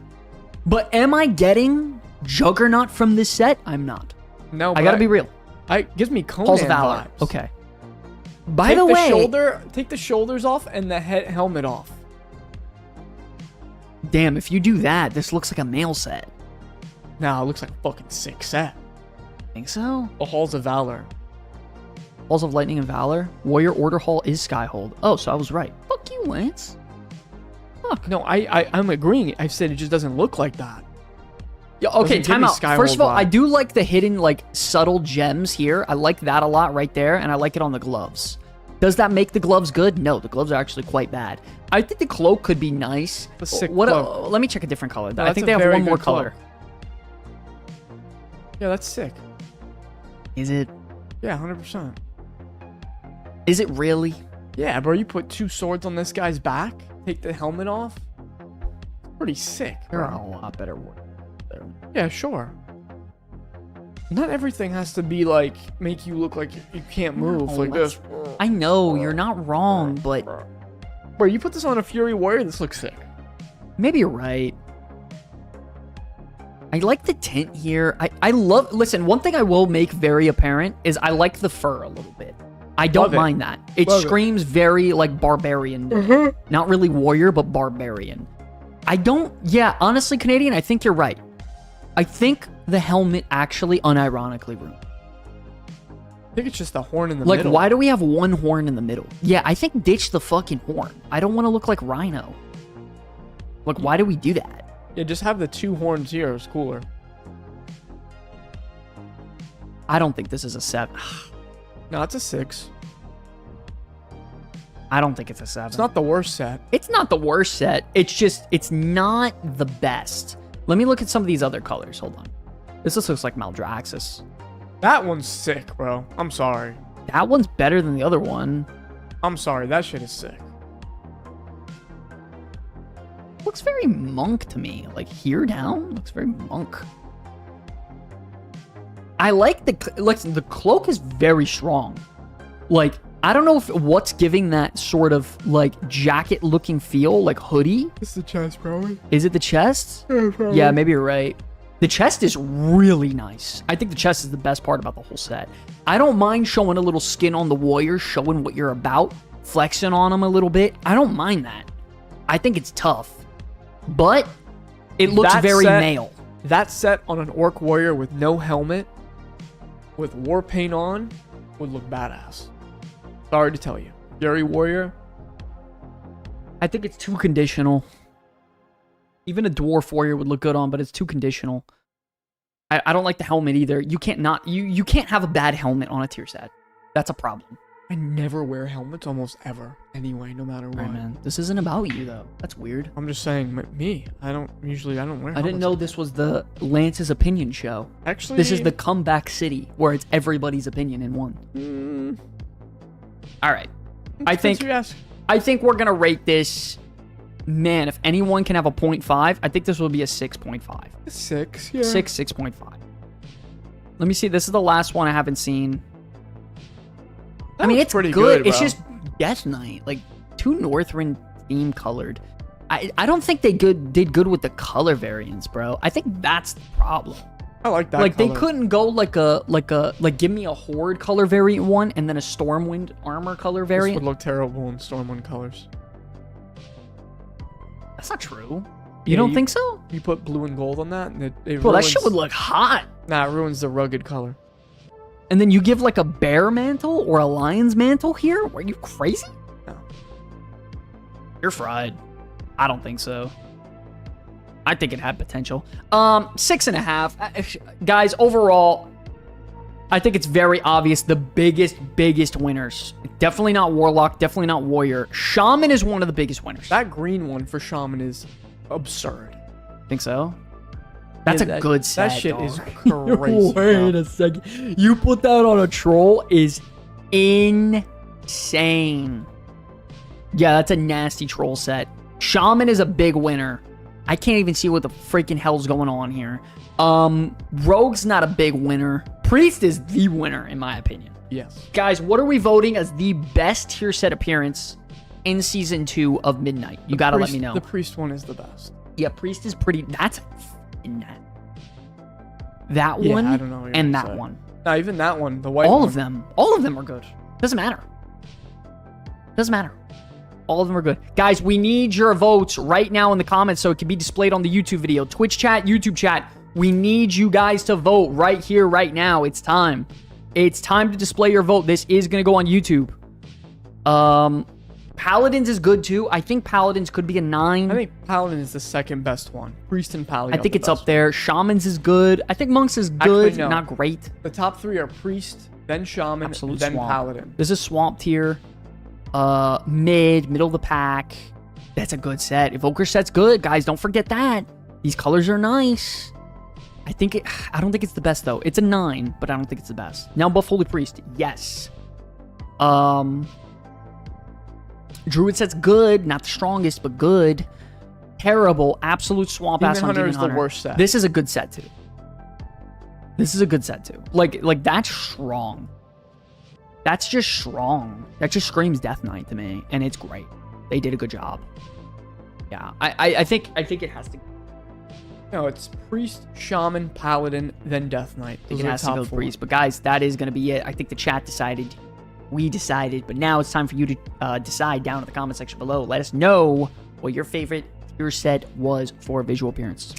But am I getting Juggernaut from this set? I'm not. No, I gotta be real. Gives me Conan Halls of Valor. vibes. Okay. By the way, take the shoulders off and the helmet off. Damn, if you do that, this looks like a male set. Nah, it looks like a fucking sick set. Think so? The Halls of Valor. Halls of Lightning and Valor. Warrior Order Hall is Skyhold. Oh, so I was right. Fuck you, Lance. Fuck. No, I'm agreeing. I said it just doesn't look like that. Yeah, okay, time out. First of all, I do like the hidden, like, subtle gems here. I like that a lot right there, and I like it on the gloves. Does that make the gloves good? No, the gloves are actually quite bad. I think the cloak could be nice. A sick cloak. Let me check a different color. No, I think they have one more color. Yeah, that's sick. Is it? Yeah, 100%. Is it really? Yeah, bro, you put 2 swords on this guy's back, take the helmet off. Pretty sick. There are a lot better ones. Yeah, sure. Not everything has to be like make you look like you can't move like this. I know you're not wrong, but bro, you put this on a Fury Warrior, this looks sick. Maybe you're right. I like the tint here. I love. Listen, one thing I will make very apparent is I like the fur a little bit. I don't mind that. It screams very like barbarian. Not really warrior, but barbarian. Yeah, honestly, Canadian, I think you're right. I think the helmet actually unironically ruined. I think it's just the horn in the middle. Like, why do we have one horn in the middle? Yeah, I think ditch the fucking horn. I don't want to look like Rhino. Like, why do we do that? Yeah, just have the 2 horns here. It's cooler. I don't think this is a 7. No, it's a 6. I don't think it's a 7. It's not the worst set. It's not the worst set. It's just, it's not the best. Let me look at some of these other colors. Hold on. This just looks like Maldraxxus. That one's sick, bro. I'm sorry. That one's better than the other one. I'm sorry. That shit is sick. Looks very monk to me. Like here down, looks very monk. I like the cloak is very strong. Like I don't know if what's giving that sort of like jacket looking feel, like hoodie. It's the chest, probably. Is it the chest? Yeah, probably. Yeah, maybe you're right. The chest is really nice. I think the chest is the best part about the whole set. I don't mind showing a little skin on the warrior, showing what you're about, flexing on them a little bit. I don't mind that. I think it's tough. But it looks very male. That set on an orc warrior with no helmet, with war paint on, would look badass. Sorry to tell you. Fury warrior. I think it's too conditional. Even a dwarf warrior would look good on, but it's too conditional. I don't like the helmet either. You can't have a bad helmet on a tier set. That's a problem. I never wear helmets almost ever. Anyway, no matter what. Right, man. This isn't about you though. That's weird. I'm just saying, me. I don't wear helmets. I didn't know this was the Lance's opinion show. Actually, this is the comeback city where it's everybody's opinion in one. All right. I think we're going to rate this. Man, if anyone can have a 0.5, I think this will be a 6.5. 6, yeah. 6.5. Let me see. This is the last one I haven't seen. I mean, it's pretty good. It's just Death Knight. Like, too Northrend theme colored. I don't think they did good with the color variants, bro. I think that's the problem. I like that. Like, color. they couldn't go like give me a Horde color variant one and then a Stormwind armor color variant. This would look terrible in Stormwind colors. That's not true. You don't think so? You put blue and gold on that, and it Well, ruins, that shit would look hot. Nah, it ruins the rugged color. And then you give like a bear mantle or a lion's mantle here? Are you crazy? No. You're fried. I don't think so. I think it had potential. 6.5. Guys, overall, I think it's very obvious the biggest winners. Definitely not Warlock, definitely not Warrior. Shaman is one of the biggest winners. That green one for Shaman is absurd. Think so? That's a good set. That shit dog. is crazy. Wait a second. You put that on a troll is insane. Yeah, that's a nasty troll set. Shaman is a big winner. I can't even see what the freaking hell's going on here. Rogue's not a big winner. Priest is the winner, in my opinion. Yes. Guys, what are we voting as the best tier set appearance in Season 2 of Midnight? You gotta let me know. The Priest one is the best. Yeah, Priest is pretty... That's... That Yeah, one I don't know what you're and gonna that say. one. Not even that one. The white All one. of them. All of them are good. Doesn't matter. Doesn't matter. All of them are good. Guys, we need your votes right now in the comments so it can be displayed on the YouTube video. Twitch chat, YouTube chat. We need you guys to vote right here, right now. It's time. It's time to display your vote. This is going to go on YouTube. Paladins is good too. I think Paladins could be a 9. I think Paladin is the second best one. Priest and Paladin. I think it's up there. Shamans is good. I think Monks is good. Actually, no. Not great. The top 3 are Priest, then Shaman, Absolute then swamp. Paladin. This is Swamp tier. Middle of the pack. That's a good set. Evoker set's good, guys. Don't forget that. These colors are nice. I don't think it's the best though. It's a 9, but I don't think it's the best. Now Buff Holy Priest, yes. Druid set's good, not the strongest, but good. Terrible, absolute swamp ass on Demon Hunter is the worst set. This is a good set too. This is a good set too. Like that's strong. That's just strong. That just screams Death Knight to me, and it's great. They did a good job. Yeah, I think it has to. No, it's Priest, Shaman, Paladin, then Death Knight. It has to go Priest. But guys, that is going to be it. I think the chat decided. We decided. But now it's time for you to decide down in the comment section below. Let us know what your favorite tier set was for visual appearance.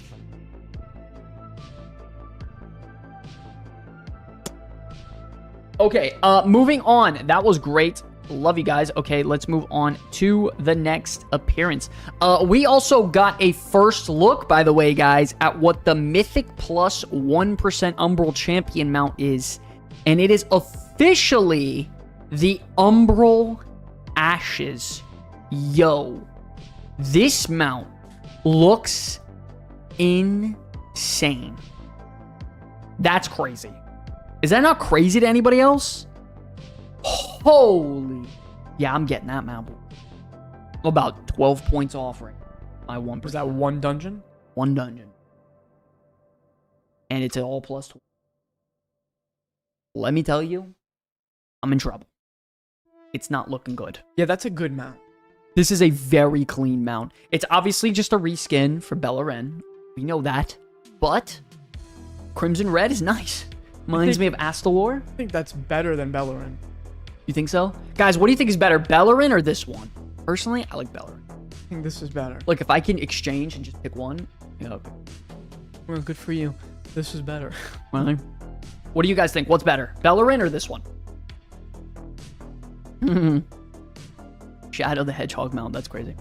Okay, moving on. That was great. Love you guys. Okay, let's move on to the next appearance. We also got a first look, by the way, guys, at what the Mythic plus 1% Umbral Champion mount is. And it is officially the Umbral Ashes. Yo, this mount looks insane. That's crazy. Is that not crazy to anybody else? Holy. Yeah, I'm getting that mount. About 12 points off right now. My 1%. Was that one dungeon? One dungeon. And it's an all plus 12. Let me tell you, I'm in trouble. it's not looking good. Yeah, that's a good mount. This is a very clean mount. It's obviously just a reskin for Beleren. We know that. But Crimson Red is nice. Reminds me of Astalor. I think that's better than Beleren. You think so? Guys, what do you think is better, Beleren or this one? Personally, I like Beleren. I think this is better. Like, if I can exchange and just pick one, yeah, okay. Well, good for you. This is better. Well, what do you guys think? What's better, Beleren or this one? Shadow the Hedgehog mount. That's crazy.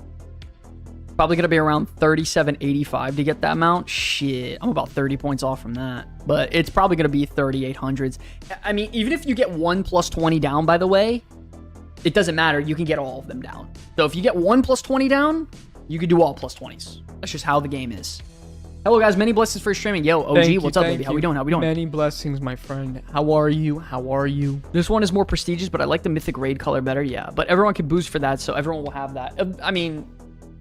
Probably going to be around 3785 to get that mount. Shit, I'm about 30 points off from that. But it's probably going to be 3800s. I mean, even if you get 1 plus 20 down, by the way, it doesn't matter. You can get all of them down. So if you get 1 plus 20 down, you can do all plus 20s. That's just how the game is. Hello, guys. Many blessings for streaming. Yo, OG, what's up, baby? How we doing? How we doing? Many blessings, my friend. How are you? How are you? This one is more prestigious, but I like the Mythic Raid color better. Yeah, but everyone can boost for that, so everyone will have that. I mean,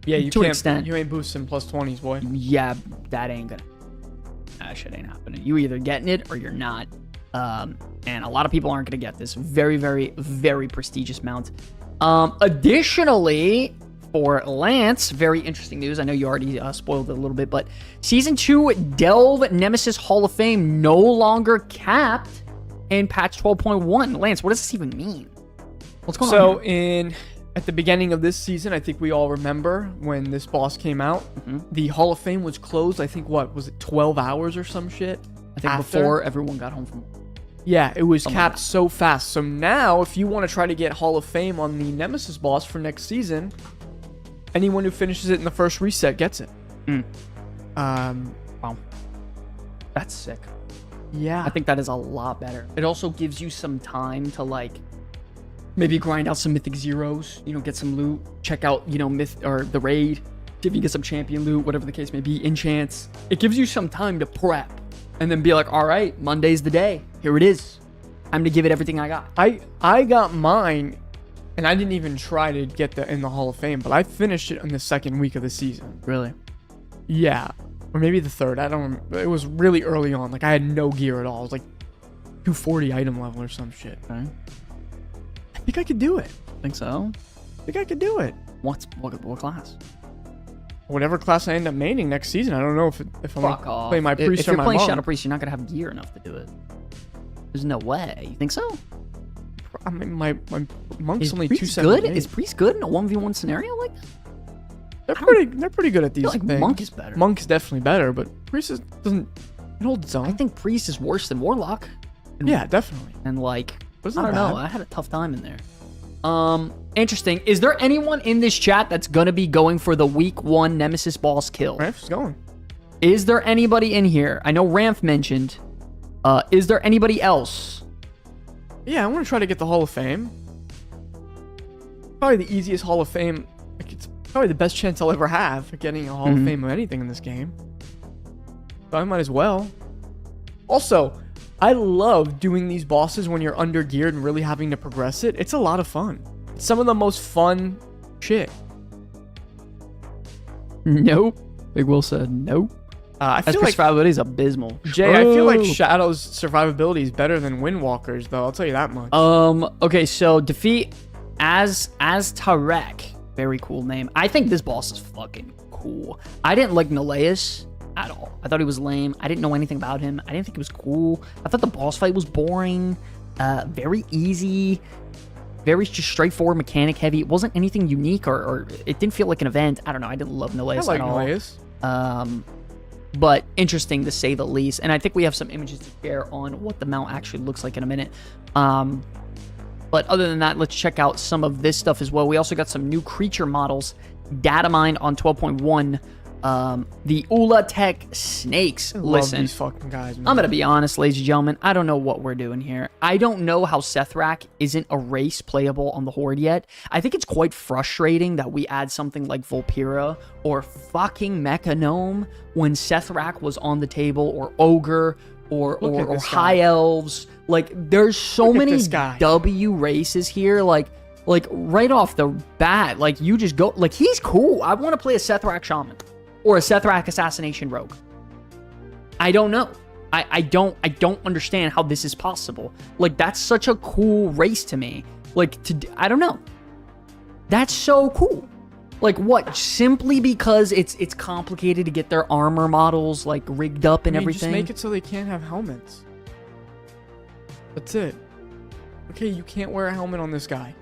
yeah, you to an can't. extent. You ain't boosting plus 20s, boy. Yeah, that ain't gonna. That shit ain't happening. You either getting it or you're not. And a lot of people aren't gonna get this. Very, very, very prestigious mount. Additionally, for Lance, very interesting news. I know you already spoiled it a little bit, but Season 2 Delve Nemesis Hall of Fame no longer capped in patch 12.1. Lance, what does this even mean? What's going on here? At the beginning of this season, I think we all remember when this boss came out, the Hall of Fame was closed. I think, what, was it 12 hours or some shit? I think before everyone got home from... Yeah, it was capped so fast. So now, if you want to try to get Hall of Fame on the Nemesis boss for next season, anyone who finishes it in the first reset gets it. Wow. That's sick. Yeah. I think that is a lot better. It also gives you some time to, like, maybe grind out some Mythic Zeros, you know, get some loot, check out, you know, the raid, see if you get some champion loot, whatever the case may be, enchants. It gives you some time to prep and then be like, all right, Monday's the day. Here it is. Time to give it everything I got. I got mine, and I didn't even try to get in the Hall of Fame, but I finished it in the second week of the season. Really? Yeah. Or maybe the third. I don't remember. It was really early on. Like, I had no gear at all. It was like 240 item level or some shit. Okay. I think I could do it. Think so? I think I could do it. What class? Whatever class I end up maining next season. I don't know if I'm Fuck off. playing my priest if or you're my playing monk. Shadow Priest, you're not gonna have gear enough to do it. There's no way. You think so? I mean, my monk's Is only Priest 278. good? Is Priest good in a 1v1 scenario like that? They're pretty good at these I feel like things. Monk is better. Monk is definitely better, but Priest doesn't. It holds its own. I think Priest is worse than Warlock. Yeah, definitely. And like, But it's I not don't know. bad. I had a tough time in there. Interesting. Is there anyone in this chat that's gonna be going for the week 1 Nemesis boss kill? Ramph's going. Is there anybody in here? I know Ramph mentioned. Is there anybody else? Yeah, I want to try to get the Hall of Fame. Probably the easiest Hall of Fame. Like, it's probably the best chance I'll ever have at getting a Hall of Fame of anything in this game. So I might as well. Also, I love doing these bosses when you're under geared and really having to progress it. It's a lot of fun. It's some of the most fun shit. Nope. Big Will said nope. I feel like survivability is abysmal. Jay, I feel like Shadow's survivability is better than Windwalker's, though. I'll tell you that much. Okay, so defeat as Tarek. Very cool name. I think this boss is fucking cool. I didn't like Neleus at all. I thought he was lame. I didn't know anything about him. I didn't think he was cool. I thought the boss fight was boring. Very easy. Very just straightforward, mechanic heavy. It wasn't anything unique or it didn't feel like an event. I don't know. I didn't love Neleus I like at all. Neleus. But interesting to say the least. And I think we have some images to share on what the mount actually looks like in a minute. But other than that, let's check out some of this stuff as well. We also got some new creature models data mined on 12.1. The Ula Tech snakes. I love Listen, these fucking guys, man. I'm gonna be honest, ladies and gentlemen. I don't know what we're doing here. I don't know how Sethrak isn't a race playable on the Horde yet. I think it's quite frustrating that we add something like Volpira or fucking Mechanome when Sethrak was on the table, or Ogre, or High Elves. Like, there's so many W races here. Like right off the bat, like, you just go, like, he's cool. I want to play a Sethrak Shaman or a Sethrak Assassination Rogue. I don't know. I don't understand how this is possible. Like, that's such a cool race to me. Like, I don't know. That's so cool. Like, what? Simply because it's complicated to get their armor models, like, rigged up and everything? Just make it so they can't have helmets. That's it. Okay, you can't wear a helmet on this guy.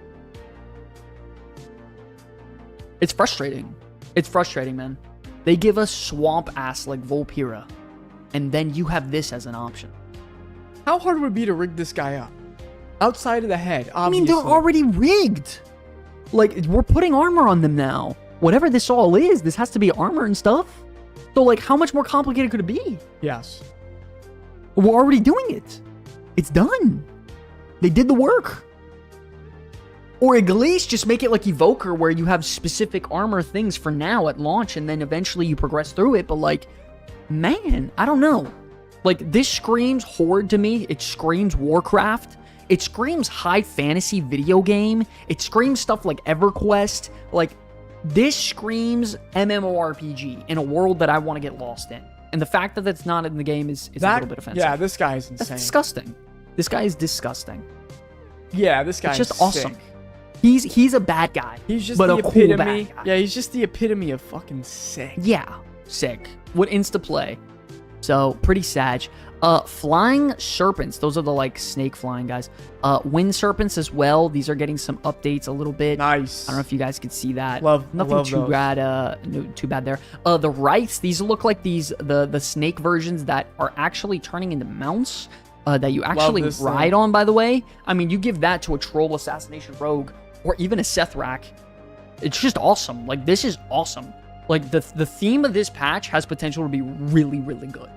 It's frustrating. It's frustrating, man. They give us swamp-ass, like, Volpira. And then you have this as an option. How hard would it be to rig this guy up? Outside of the head, obviously. I mean, they're already rigged. Like, we're putting armor on them now. Whatever this all is, this has to be armor and stuff. So, like, how much more complicated could it be? Yes. We're already doing it. It's done. They did the work. Or at least just make it like Evoker, where you have specific armor things for now at launch, and then eventually you progress through it. But, like, man, I don't know. Like, this screams Horde to me. It screams Warcraft. It screams high fantasy video game. It screams stuff like EverQuest. Like, this screams MMORPG in a world that I want to get lost in. And the fact that it's not in the game is a little bit offensive. Yeah, this guy is insane. That's disgusting. This guy is disgusting. Yeah, this guy is just sick. Awesome. He's a bad guy. He's just but the a epitome. Cool bad guy. Yeah, he's just the epitome of fucking sick. Yeah, sick. Would insta play. So pretty sad. Flying serpents. Those are the like snake flying guys. Wind serpents as well. These are getting some updates a little bit. Nice. I don't know if you guys could see that. Nothing too those. bad. No, too bad there. The rights. These look like the snake versions that are actually turning into mounts. That you actually ride on. By the way, I mean you give that to a troll assassination rogue or even a Sethrak. It's just awesome. Like this is awesome. Like the theme of this patch has potential to be really really good.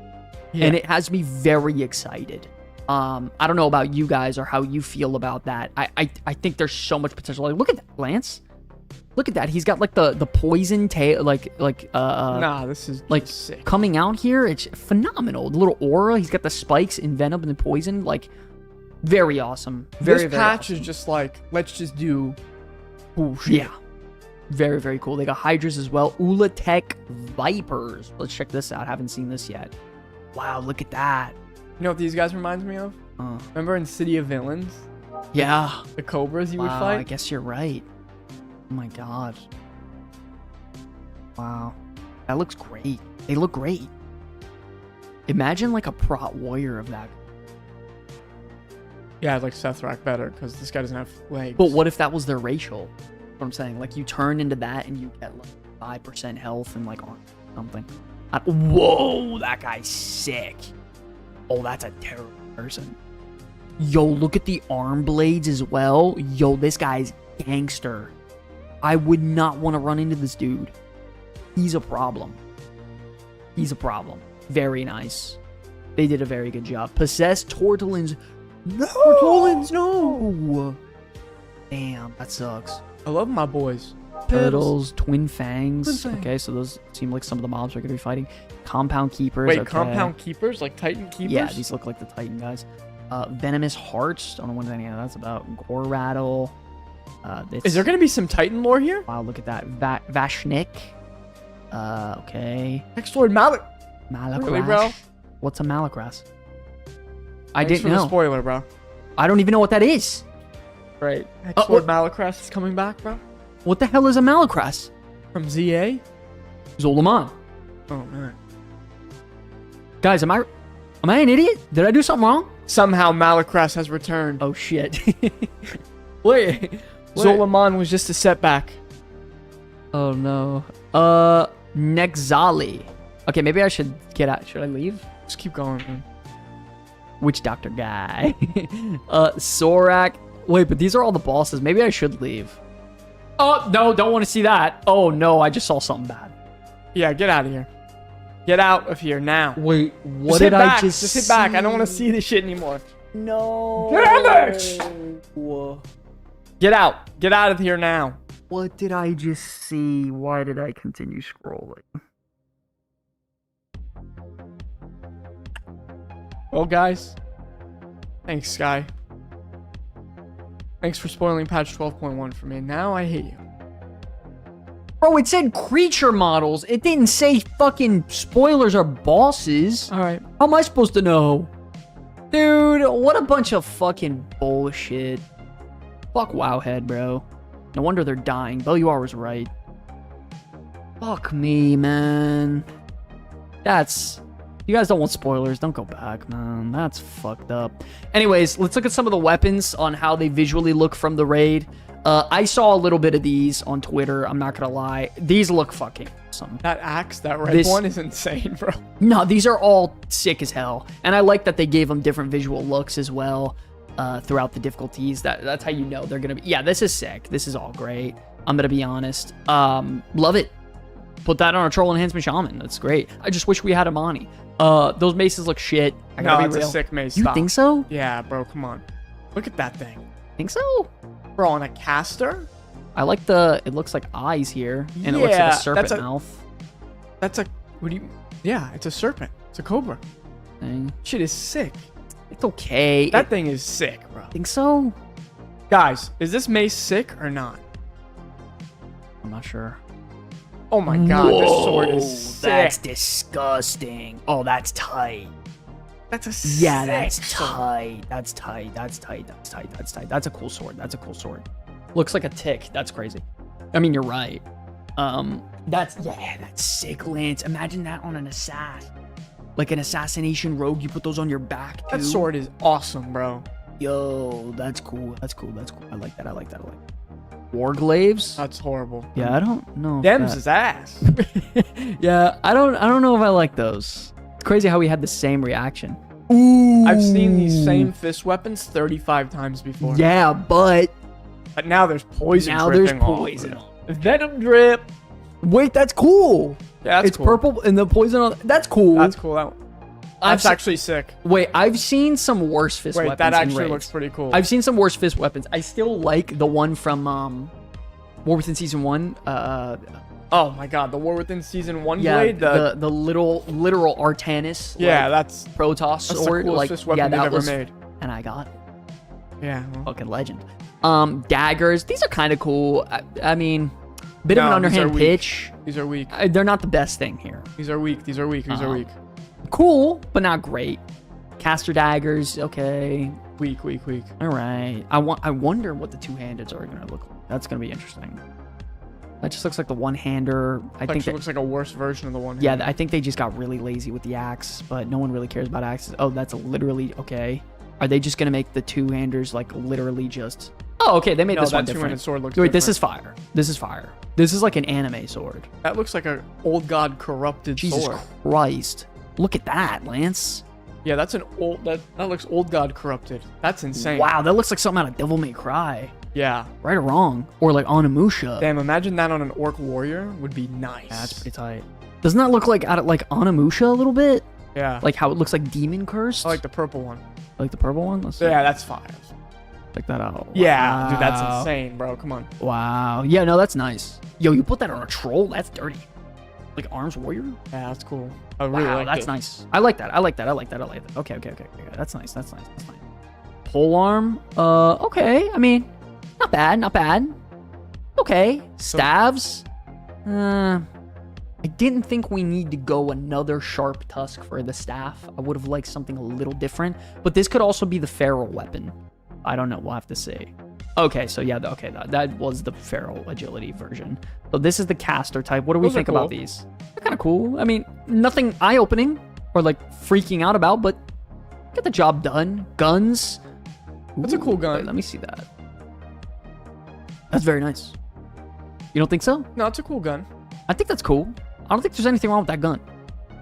Yeah. And it has me very excited. I don't know about you guys or how you feel about that. I think there's so much potential. Like, look at that, Lance. Look at that. He's got like the poison tail, nah, this is like sick. Coming out here. It's phenomenal. The little aura. He's got the spikes and venom and the poison. Like, very awesome. Very patch awesome. is just like, let's just do cool shit. Yeah. Very, very cool. They got Hydras as well. Ulatech Vipers. Let's check this out. Haven't seen this yet. Wow, look at that. You know what these guys reminds me of? Remember in City of Villains? Yeah. The Cobras you would fight? I guess you're right. Oh my god. Wow. That looks great. They look great. Imagine like a prot warrior of that. Yeah, I'd like Sethrak better because this guy doesn't have legs. But what if that was their racial? What I'm saying, like you turn into that and you get like 5% health and like on something. Whoa, that guy's sick. Oh, that's a terrible person. Yo, look at the arm blades as well. Yo, this guy's gangster. I would not want to run into this dude. He's a problem. He's a problem. Very nice. They did a very good job. Possessed Tortolins. No! Tortolins, no! Damn, that sucks. I love my boys. Turtles, Twin Fangs. Okay, so those seem like some of the mobs we're going to be fighting. Compound Keepers. Wait, okay. Compound Keepers? Like Titan Keepers? Yeah, these look like the Titan guys. Venomous Hearts. Don't know what any of that's about. Gore Rattle. Is there going to be some Titan lore here? Wow, look at that. Vashnik. Okay. Hexlord Malakras. Really, bro? What's a Malakras? I didn't know. Spoiler, bro. I don't even know what that is. Right. Hexlord Malakras is coming back, bro. What the hell is a Malakras? From ZA? Zolaman. Oh, man. Guys, am I an idiot? Did I do something wrong? Somehow Malakras has returned. Oh, shit. Wait. Zolaman was just a setback. Oh, no. Nexali. Okay, maybe I should get out. Should I leave? Just keep going, man. Witch Doctor guy. Sorak. Wait, but these are all the bosses. Maybe I should leave. Oh, no, don't want to see that. Oh, no, I just saw something bad. Yeah, get out of here. Get out of here now. Wait, what did I just Just hit back. I don't want to see this shit anymore. No. Damn it! Get out. Get out of here now. What did I just see? Why did I continue scrolling? Well, guys. Thanks, Sky. Thanks for spoiling patch 12.1 for me. Now I hate you. Bro, it said creature models. It didn't say fucking spoilers or bosses. Alright. How am I supposed to know? Dude, what a bunch of fucking bullshit. Fuck Wowhead, bro. No wonder they're dying. Belluar was right. Fuck me, man. That's... You guys don't want spoilers. Don't go back, man. That's fucked up. Anyways, let's look at some of the weapons on how they visually look from the raid. I saw a little bit of these on Twitter. I'm not gonna lie. These look fucking awesome. That axe, that red one is insane, bro. No, these are all sick as hell. And I like that they gave them different visual looks as well throughout the difficulties. That's how you know they're gonna be... Yeah, this is sick. This is all great. I'm gonna be honest. Love it. Put that on a Troll Enhancement Shaman. That's great. I just wish we had Amani. Those maces look shit. I gotta be real. A sick mace. You think so? Yeah, bro, come on. Look at that thing. Think so? Bro, on a caster? I like the... It looks like eyes here. And it looks like a serpent mouth. That's a... What do you... Yeah, it's a serpent. It's a cobra. Thing. Shit is sick. It's okay. That thing is sick, bro. Think so? Guys, is this mace sick or not? I'm not sure. Oh my god, this sword is sick. That's disgusting. Oh, that's tight. That's a sick that's sword. tight. That's tight. That's tight. That's tight. That's tight. That's a cool sword. That's a cool sword. Looks like a tick. That's crazy. I mean, you're right. That's sick, Lance. Imagine that on an assassin. Like an assassination rogue, you put those on your back, too. That sword is awesome, bro. Yo, that's cool. That's cool. That's cool. I like that. I like that. I like that. Warglaives? That's horrible. Yeah, I don't know. Them's his ass. Yeah, I don't know if I like those. It's crazy how we had the same reaction. Ooh. I've seen these same fist weapons 35 times before. Yeah, but now there's poison. Now there's poison. Venom drip. Wait, that's cool. Yeah, that's it's cool. Purple and the poison on. That's cool. That's cool. That's actually sick. Wait, I've seen some worse fist weapons. Wait, that actually looks pretty cool. I've seen some worse fist weapons. I still like the one from War Within Season 1. Oh my god, the War Within Season 1 yeah, blade? The literal Artanis. Yeah, that's Protoss sword. The coolest fist weapon they've ever made. And I got it. Yeah. Well. Fucking legend. Daggers. These are kind of cool. I mean, bit of an underhand pitch. These are weak. They're not the best thing here. These are weak. These are weak. These are weak. Cool, but not great. Caster daggers, okay. Weak. All right. I wonder what the two-handeds are going to look like. That's going to be interesting. That just looks like the one-hander. I think that looks like a worse version of the one. Yeah, I think they just got really lazy with the axe, but no one really cares about axes. Oh, that's literally okay. Are they just going to make the two-handers like literally just... Oh, okay, they made this one different. Two-handed sword looks Wait, different. this is fire. This is fire. This is like an anime sword. That looks like an old god corrupted sword. Jesus Christ. Look at that, Lance. Yeah, that's an old... That looks old god corrupted. That's insane. Wow, that looks like something out of Devil May Cry. Yeah. Right or wrong. Or like Onimusha. Damn, imagine that on an orc warrior would be nice. Yeah, that's pretty tight. Doesn't that look like out of like Onimusha a little bit? Yeah. Like how it looks like Demon Cursed? I like the purple one. Like the purple one? Let's see. Yeah, that's fire. Check that out. Yeah, wow. dude, that's insane, bro. Come on. Wow. Yeah, no, that's nice. Yo, you put that on a troll? That's dirty. Like Arms Warrior? Yeah, that's cool. I really wow, like that's it. nice. I like that. I like that. Okay. That's nice. That's nice. Pole arm. Okay. I mean, not bad. Okay. Staves. I didn't think we need to go another sharp tusk for the staff. I would have liked something a little different. But this could also be the feral weapon. I don't know. We'll have to see. Okay, so yeah, okay, that was the feral agility version. So this is the caster type. What do we think about these? They're kind of cool. I mean, nothing eye-opening or like freaking out about, but get the job done. Guns. That's a cool gun. Wait, let me see that. That's very nice. You don't think so? No, it's a cool gun. I think that's cool. I don't think there's anything wrong with that gun.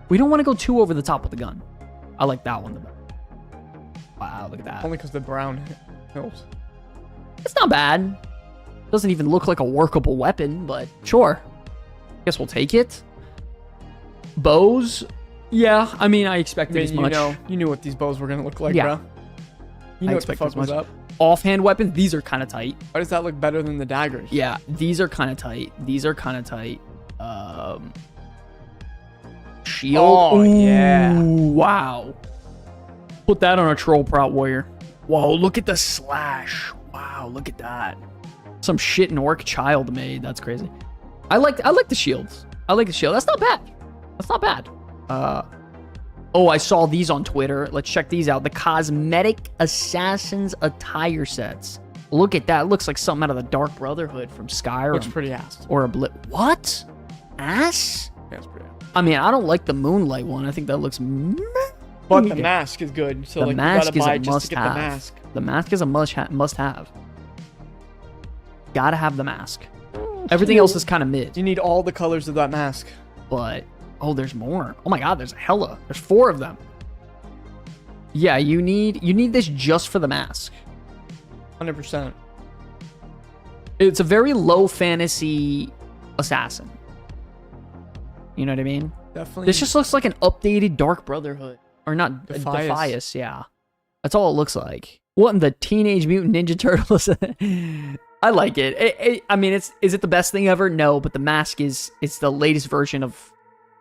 We don't want to go too over the top with the gun. I like that one the best. Wow, look at that. Only because the brown hills. It's not bad. Doesn't even look like a workable weapon, but sure. Guess we'll take it. Bows. Yeah, I mean, I expected as much. You knew what these bows were going to look like, yeah. bro. You know what the fuck was up. Offhand weapons, these are kind of tight. Why does that look better than the daggers? Yeah, these are kind of tight. Shield. Oh, yeah. Wow. Put that on a troll prot warrior. Whoa, look at the slash. Wow, look at that. Some shit an orc child made. That's crazy. I like the shields. I like the shield. That's not bad. Oh, I saw these on Twitter. Let's check these out. The Cosmetic Assassins Attire Sets. Look at that. It looks like something out of the Dark Brotherhood from Skyrim. Looks pretty ass. Or a What? Ass? Yeah, it's pretty ass. I mean, I don't like the Moonlight one. I think that looks... But the mask is good. So The like mask you is gotta a buy just to get the must-have. mask. The mask is a must-have. Gotta have the mask. Everything else is kind of mid. You need all the colors of that mask. But, oh, there's more. Oh my god, there's hella. There's 4 of them. Yeah, you need this just for the mask. 100%. It's a very low fantasy assassin. You know what I mean? Definitely. This just looks like an updated Dark Brotherhood. Or not, Defias. Defias, yeah. That's all it looks like. What in the Teenage Mutant Ninja Turtles? I like it. I mean, is it the best thing ever? No, but the mask it's the latest version of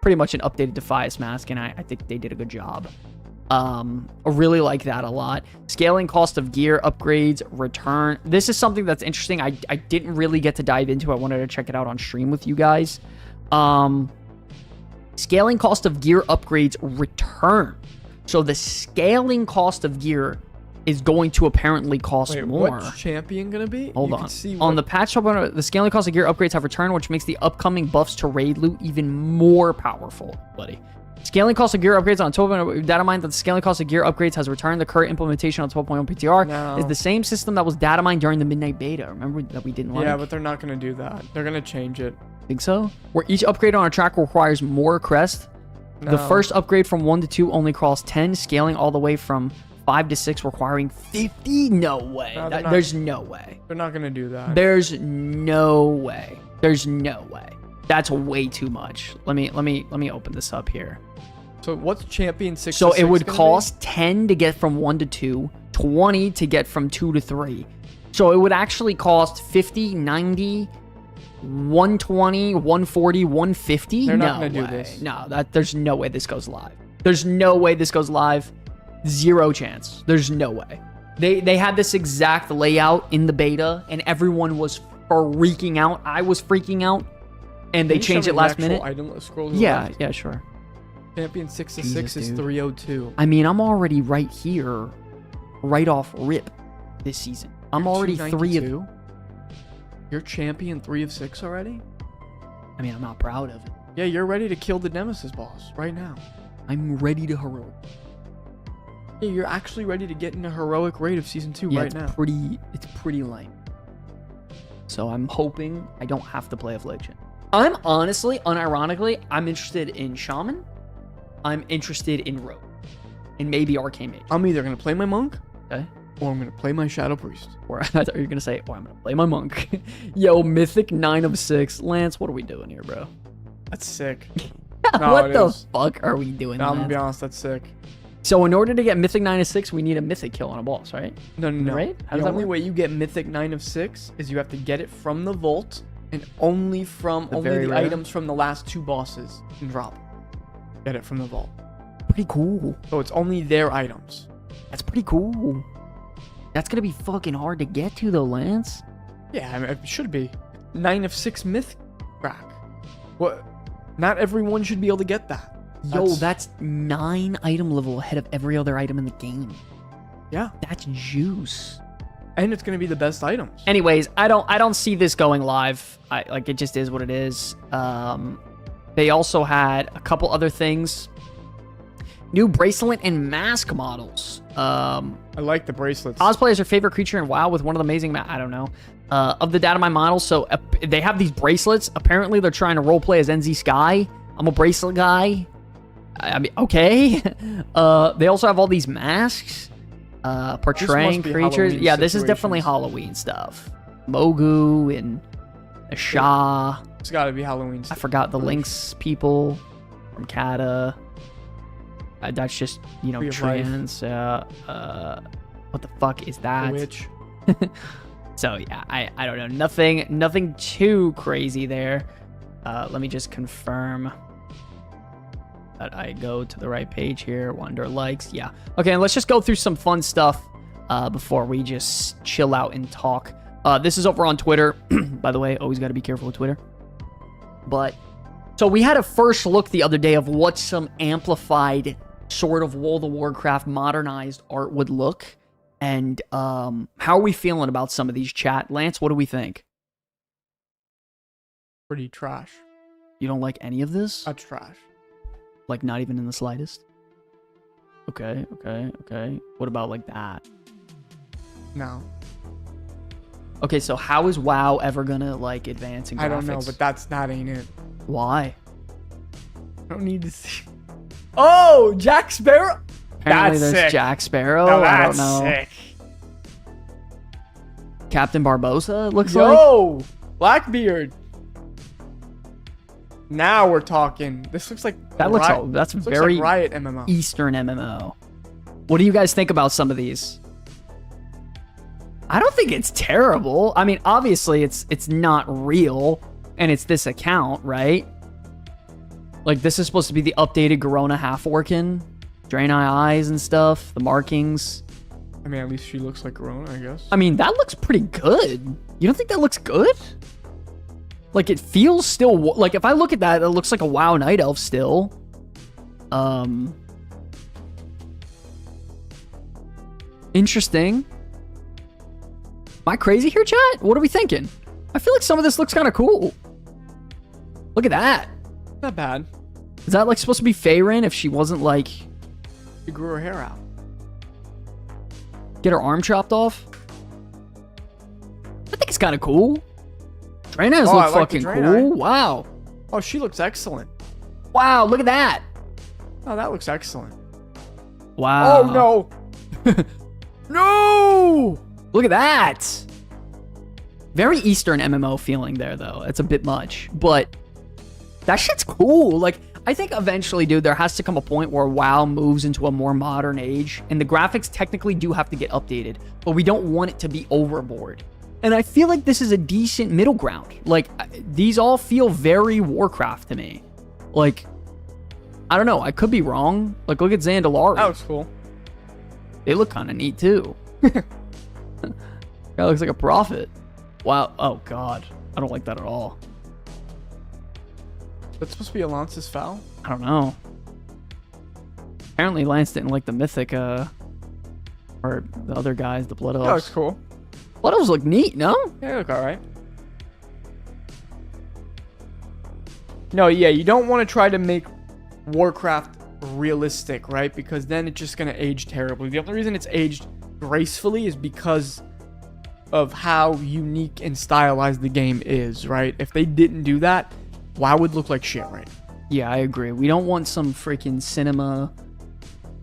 pretty much an updated Defias mask, and I think they did a good job. I really like that a lot. Scaling cost of gear, upgrades, return. This is something that's interesting. I didn't really get to dive into. I wanted to check it out on stream with you guys. Scaling cost of gear, upgrades, return. So the scaling cost of gear is going to apparently cost more. What's champion gonna be? Hold on. On the patch shop, the scaling cost of gear upgrades have returned, which makes the upcoming buffs to raid loot even more powerful, buddy. Scaling cost of gear upgrades on 12.0 data mine that the scaling cost of gear upgrades has returned. The current implementation on 12.0 PTR is the same system that was data mined during the midnight beta. Remember that we didn't like? Yeah, but they're not gonna do that. They're gonna change it. Think so? Where each upgrade on a track requires more crest. No. The first upgrade from 1 to 2 only costs 10, scaling all the way from 5 to 6 requiring 50? No way. No, there's no way. They're not gonna do that. There's no way. There's no way. That's way too much. Let me open this up here. So what's champion 6 So to 6 it would gonna cost 10 to get from 1 to 2, 20 to get from 2 to 3. So it would actually cost 50, 90, 120, 140, 150. They're not no gonna way. do this. No, there's no way this goes live. There's no way this goes live. Zero chance. There's no way. They had this exact layout in the beta, and everyone was freaking out. I was freaking out, and they changed it last minute. Item, let's scroll to the Yeah, left. yeah, sure. Champion 6 to Jesus, 6 is dude. 302. I mean, I'm already right here, right off rip this season. I'm already 3 of... 292? You're champion 3 of 6 already? I mean, I'm not proud of it. Yeah, you're ready to kill the Nemesis boss right now. I'm ready to heroic. Yeah, you're actually ready to get in a heroic raid of season 2 right now. It's pretty lame. So I'm hoping I don't have to play Affliction. I'm honestly, unironically, I'm interested in Shaman. I'm interested in Rogue. And maybe Arcane Mage. I'm either going to play my monk, Okay. or I'm going to play my Shadow Priest. Or I thought you were going to say, oh, I'm going to play my monk. Yo, Mythic 9 of 6. Lance, what are we doing here, bro? That's sick. What it the is. fuck are we doing, No, I'm going to Lance? be honest, that's sick. So in order to get Mythic 9 of 6, we need a Mythic kill on a boss, right? No. Right? How The does that only work? way you get Mythic 9 of 6 is you have to get it from the vault, and only from very the rare? items from the last 2 bosses can drop. Get it from the vault. Pretty cool. So it's only their items. That's pretty cool. That's going to be fucking hard to get to, though, Lance. Yeah, I mean, it should be. 9 of 6 myth crack. What? Not everyone should be able to get that. Yo, that's 9 item level ahead of every other item in the game. Yeah, That's juice. and it's gonna be the best items. Anyways, I don't see this going live. Like, it just is what it is. They also had a couple other things. New bracelet and mask models. I like the bracelets. Cosplay is your favorite creature in WoW with one of the amazing... I don't know. Of the data mine models, so they have these bracelets. Apparently, they're trying to roleplay as NZ Sky. I'm a bracelet guy. I mean, okay. They also have all these masks portraying be creatures. Halloween Yeah, this is definitely situations. Halloween stuff. Mogu and Shah. It's gotta be Halloween. I forgot the Lynx people from Kata. That's just, you know, Tree of Life. trans. What the fuck is The that? witch. So yeah, I don't know. Nothing too crazy there. Let me just confirm that I go to the right page here. Wonder likes. Yeah. Okay, and let's just go through some fun stuff before we just chill out and talk. This is over on Twitter. By the way, always got to be careful with Twitter. But so we had a first look the other day of what some amplified sort of World of Warcraft modernized art would look. And how are we feeling about some of these, chat? Lance, what do we think? Pretty trash. You don't like any of this? That's trash. Like, not even in the slightest? Okay. What about, like, that? No. Okay, so how is WoW ever gonna, like, advance in graphics? I don't know, but that ain't it. Why? I don't need to see. Oh, Jack Sparrow? Apparently That's there's sick. Jack Sparrow. No, I don't that's know. sick. Captain Barbosa, it looks like. Yo, Blackbeard. Now we're talking. This looks like That looks that's looks very like Riot MMO. Eastern MMO. What do you guys think about some of these? I don't think it's terrible. I mean, obviously it's not real, and it's this account, right? Like, this is supposed to be the updated Garona half-orkin, Draenei eyes and stuff, the markings. I mean, at least she looks like Corona, I guess. I mean, that looks pretty good. You don't think that looks good? Like, it feels still... Like, if I look at that, it looks like a WoW Night Elf still. Interesting. Am I crazy here, chat? What are we thinking? I feel like some of this looks kind of cool. Look at that. Not bad. Is that, like, supposed to be Faerun if she wasn't, like... She grew her hair out. Get her arm chopped off? I think it's kind of cool. Draenei's look fucking cool. Wow. Oh, she looks excellent. Wow, look at that. Oh, that looks excellent. Wow. Oh, no. No! Look at that. Very Eastern MMO feeling there, though. It's a bit much. But that shit's cool. Like, I think eventually, dude, there has to come a point where WoW moves into a more modern age. And the graphics technically do have to get updated. But we don't want it to be overboard. And I feel like this is a decent middle ground. Like, these all feel very Warcraft to me. Like, I don't know. I could be wrong. Like, look at Zandalari. That looks cool. They look kind of neat, too. Guy looks like a prophet. Wow. Oh, God. I don't like that at all. That's supposed to be a Lance's foul? I don't know. Apparently, Lance didn't like the Mythic, or the other guys, the Blood Elves. That looks cool. Blood Elves look neat, no? Yeah, they look alright. No, yeah, you don't want to try to make Warcraft realistic, right? Because then it's just going to age terribly. The only reason it's aged gracefully is because of how unique and stylized the game is, right? If they didn't do that, WoW would look like shit, right? Yeah, I agree. We don't want some freaking Cinema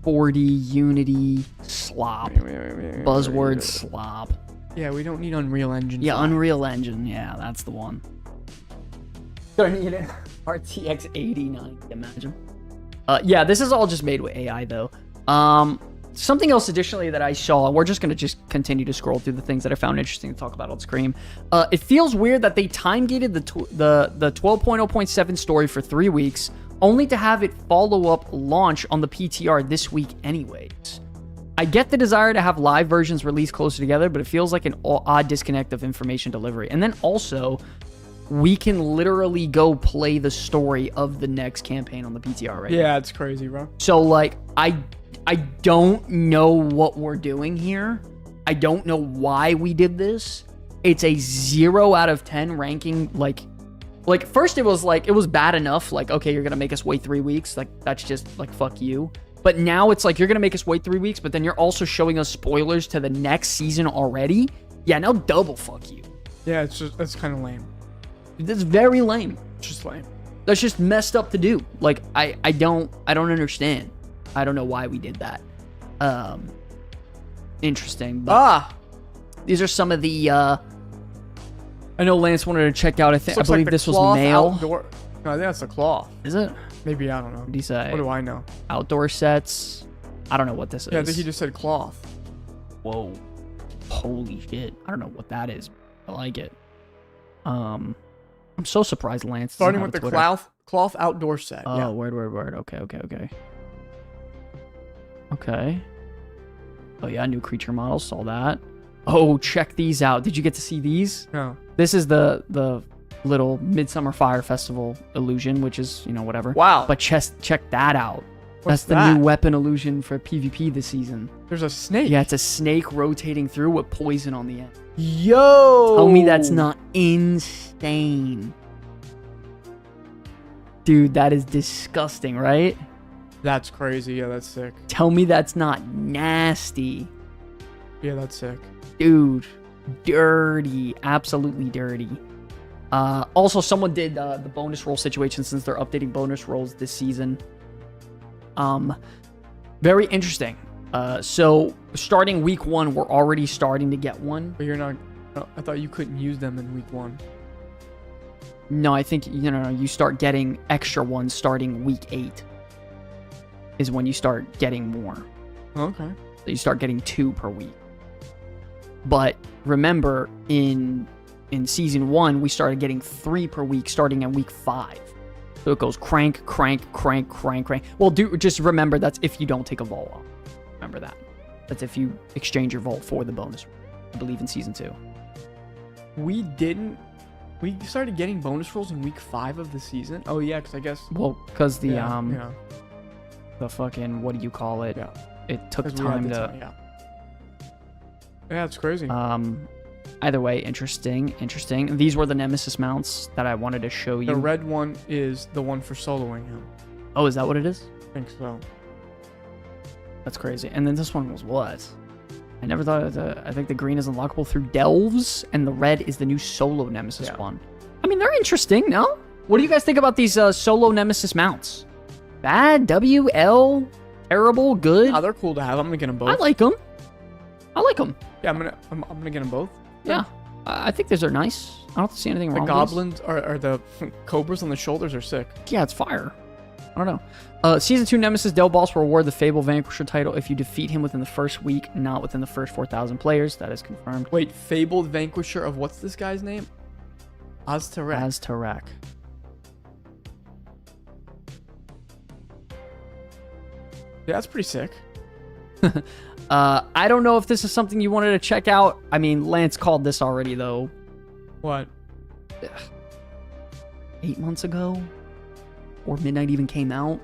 40 Unity slop. Buzzword slop. Yeah, we don't need Unreal Engine. Yeah, 5. Unreal Engine. Yeah, that's the one. Don't need it. RTX 89, imagine. Yeah, this is all just made with AI, though. Something else additionally that I saw, we're just going to continue to scroll through the things that I found interesting to talk about on screen. It feels weird that they time-gated the 12.0.7 story for 3 weeks, only to have it follow-up launch on the PTR this week anyways. I get the desire to have live versions released closer together, but it feels like an odd disconnect of information delivery. And then also, we can literally go play the story of the next campaign on the PTR right now. Yeah, it's crazy, bro. So, like, I don't know what we're doing here. I don't know why we did this. It's a 0 out of 10 ranking. Like first it was bad enough. Like, okay, you're going to make us wait 3 weeks. Like, that's just, like, fuck you. But now it's like, you're going to make us wait 3 weeks, but then you're also showing us spoilers to the next season already. Yeah, now double fuck you. Yeah, that's kind of lame. That's very lame. It's just lame. That's just messed up to do. Like, I don't understand. I don't know why we did that. Interesting. But these are some of the, I know Lance wanted to check out, I believe like this was mail. Outdoor. No, I think that's the cloth. Is it? Maybe, I don't know. What did he say? What do I know? Outdoor sets. I don't know what this is. Yeah, I think he just said cloth. Whoa. Holy shit. I don't know what that is. I like it. I'm so surprised Lance doesn't Starting have with a the Twitter. cloth outdoor set. Oh, yeah. word. Okay. Oh yeah, new creature models, saw that. Oh, check these out. Did you get to see these? No. This is the little Midsummer Fire Festival illusion, which is, whatever. Wow. But check that out. That's the that? new weapon illusion for PvP this season. There's a snake. Yeah, it's a snake rotating through with poison on the end. Yo! Tell me that's not insane. Dude, that is disgusting, right? That's crazy. Yeah, that's sick. Tell me that's not nasty. Yeah, that's sick. Dude, dirty. Absolutely dirty. Also, someone did the bonus roll situation since they're updating bonus rolls this season. Very interesting. So starting week 1, we're already starting to get one. But you're not... Oh, I thought you couldn't use them in week 1. No, I think you start getting extra ones starting week 8 is when you start getting more. Okay. So you start getting 2 per week. But remember, in season 1, we started getting 3 per week starting at week 5. So it goes crank, crank, crank, crank, crank. Well, just remember that's if you don't take a vault off. Remember that. That's if you exchange your vault for the bonus, I believe, in season 2. We started getting bonus rolls in week 5 of the season. Oh yeah, because I guess... Well, because the yeah. the fucking, what do you call it? Yeah. It took 'Cause we had time the to... time, yeah, it's crazy. Either way, interesting. These were the Nemesis mounts that I wanted to show you. The red one is the one for soloing him. Oh, is that what it is? I think so. That's crazy. And then this one was what? I never thought I think the green is unlockable through delves, and the red is the new solo Nemesis one. I mean, they're interesting, no? What do you guys think about these solo Nemesis mounts? Bad? W? L? Terrible? Good? Oh, they're cool to have. I'm gonna get them both. I like them. Yeah, I'm gonna get them both. Yeah. I think those are nice. I don't see anything The wrong goblins or the cobras on the shoulders are sick. with these. Yeah, it's fire. I don't know. Season 2 Nemesis Del Boss will award the Fable Vanquisher title if you defeat him within the first week, not within the first 4,000 players. That is confirmed. Wait, fabled vanquisher of what's this guy's name? Aztarek. Aztarak. Yeah, that's pretty sick. I don't know if this is something you wanted to check out. I mean, Lance called this already, though. What? 8 months ago? Or Midnight even came out.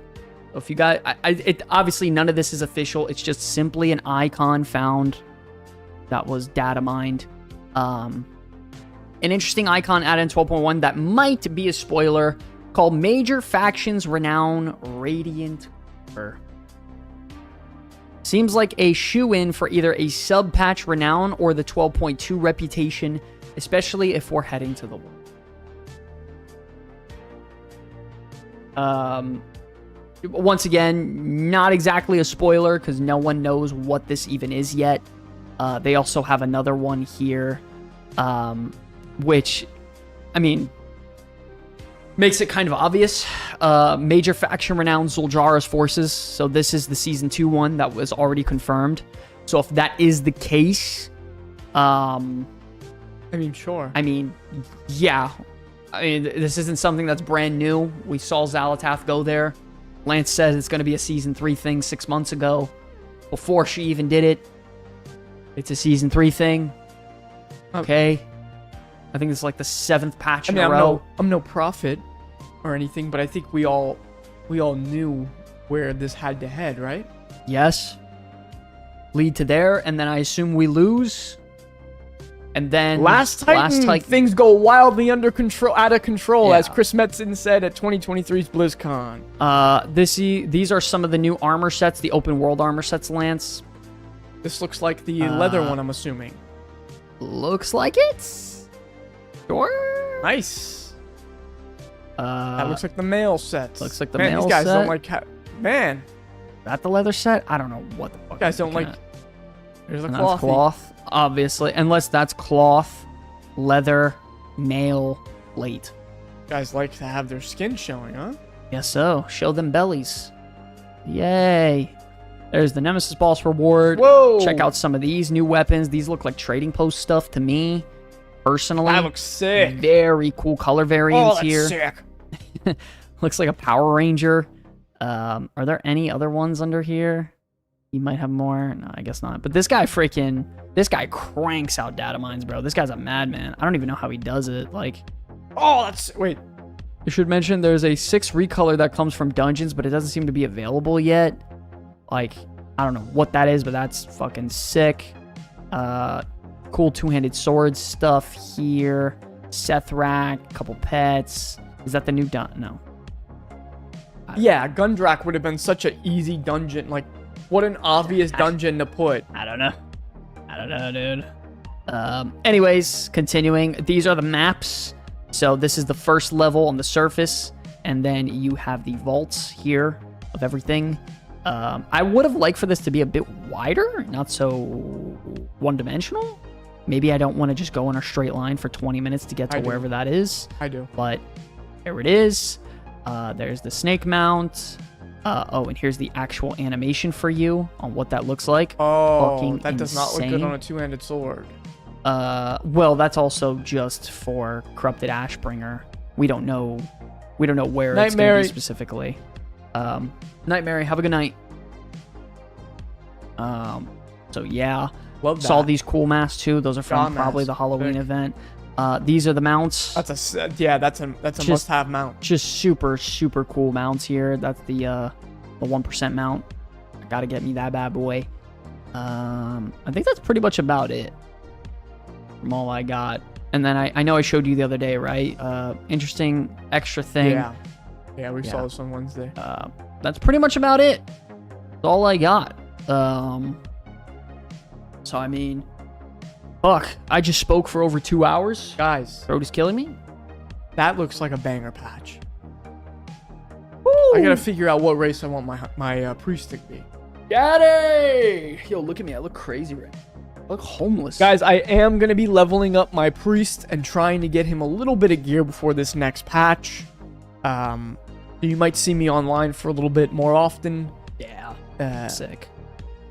So if you guys... obviously, none of this is official. It's just simply an icon found that was data mined. An interesting icon added in 12.1 that might be a spoiler called Major Factions Renown Radiant Core. Seems like a shoe-in for either a sub-patch Renown or the 12.2 reputation, especially if we're heading to the war. Once again, not exactly a spoiler because no one knows what this even is yet. They also have another one here, which, I mean, makes it kind of obvious. Major faction renowned Zul'Jara's forces. So this is the season 2 one that was already confirmed. So if that is the case, I mean, sure. I mean, yeah. I mean, this isn't something that's brand new. We saw Xalatath go there. Lance says it's going to be a season 3 thing 6 months ago, before she even did it. It's a season 3 thing. Okay. I think it's like the 7th patch in a row. I'm no prophet or anything, but I think we all knew where this had to head, right? Yes. Lead to there, and then I assume we lose. And then Last Titan, things go wildly out of control, as Chris Metzen said at 2023's BlizzCon. These are some of the new armor sets, the open world armor sets, Lance. This looks like the leather one, I'm assuming. Looks like it. Sure. Nice. That looks like the male set. Looks like the man, male these guys set. don't like man. That the leather set? I don't know what the fuck. You guys don't like. There's a cloth. Cloth, obviously, unless that's cloth, leather, mail, plate. Guys like to have their skin showing, huh? Yes, so show them bellies. Yay! There's the Nemesis Boss reward. Whoa! Check out some of these new weapons. These look like trading post stuff to me. Personally, that looks sick. Very cool color variants here. Sick. Looks like a Power Ranger. Are there any other ones under here? You might have more. No, I guess not. But this guy cranks out data mines, bro. This guy's a madman. I don't even know how he does it. Like, oh, that's wait. I should mention there's a 6 recolor that comes from dungeons, but it doesn't seem to be available yet. Like, I don't know what that is, but that's fucking sick. Cool two-handed sword stuff here. Sethrak, couple pets. Is that the new No. Yeah, Gundrak would have been such an easy dungeon. Like, what an obvious dungeon to put. I don't know, dude. Anyways, continuing. These are the maps. So this is the first level on the surface, and then you have the vaults here of everything. I would have liked for this to be a bit wider, not so one-dimensional. Maybe I don't want to just go in a straight line for 20 minutes to get to wherever that is. I do. But there it is. There's the snake mount. Oh, and here's the actual animation for you on what that looks like. Oh, Fucking that does not look insane. good on a two-handed sword. Well, that's also just for Corrupted Ashbringer. We don't know where it's going to be specifically. Night Mary, have a good night. So yeah. Love that. Saw these cool masks too. Those are from probably the Halloween event. These are the mounts. That's a must-have mount. Just super cool mounts here. That's the 1% mount. I gotta get me that bad boy. I think that's pretty much about it from all I got. And then I know I showed you the other day, right? Interesting extra thing. Yeah, we saw this on Wednesday. That's pretty much about it. That's all I got. So I mean, fuck, I just spoke for over 2 hours. Guys, Throat is killing me. that looks like a banger patch. Woo! I gotta figure out what race I want my priest to be. Daddy! Yo, look at me. I look crazy right now. I look homeless. Guys, I am gonna be leveling up my priest and trying to get him a little bit of gear before this next patch. You might see me online for a little bit more often. Yeah. Sick.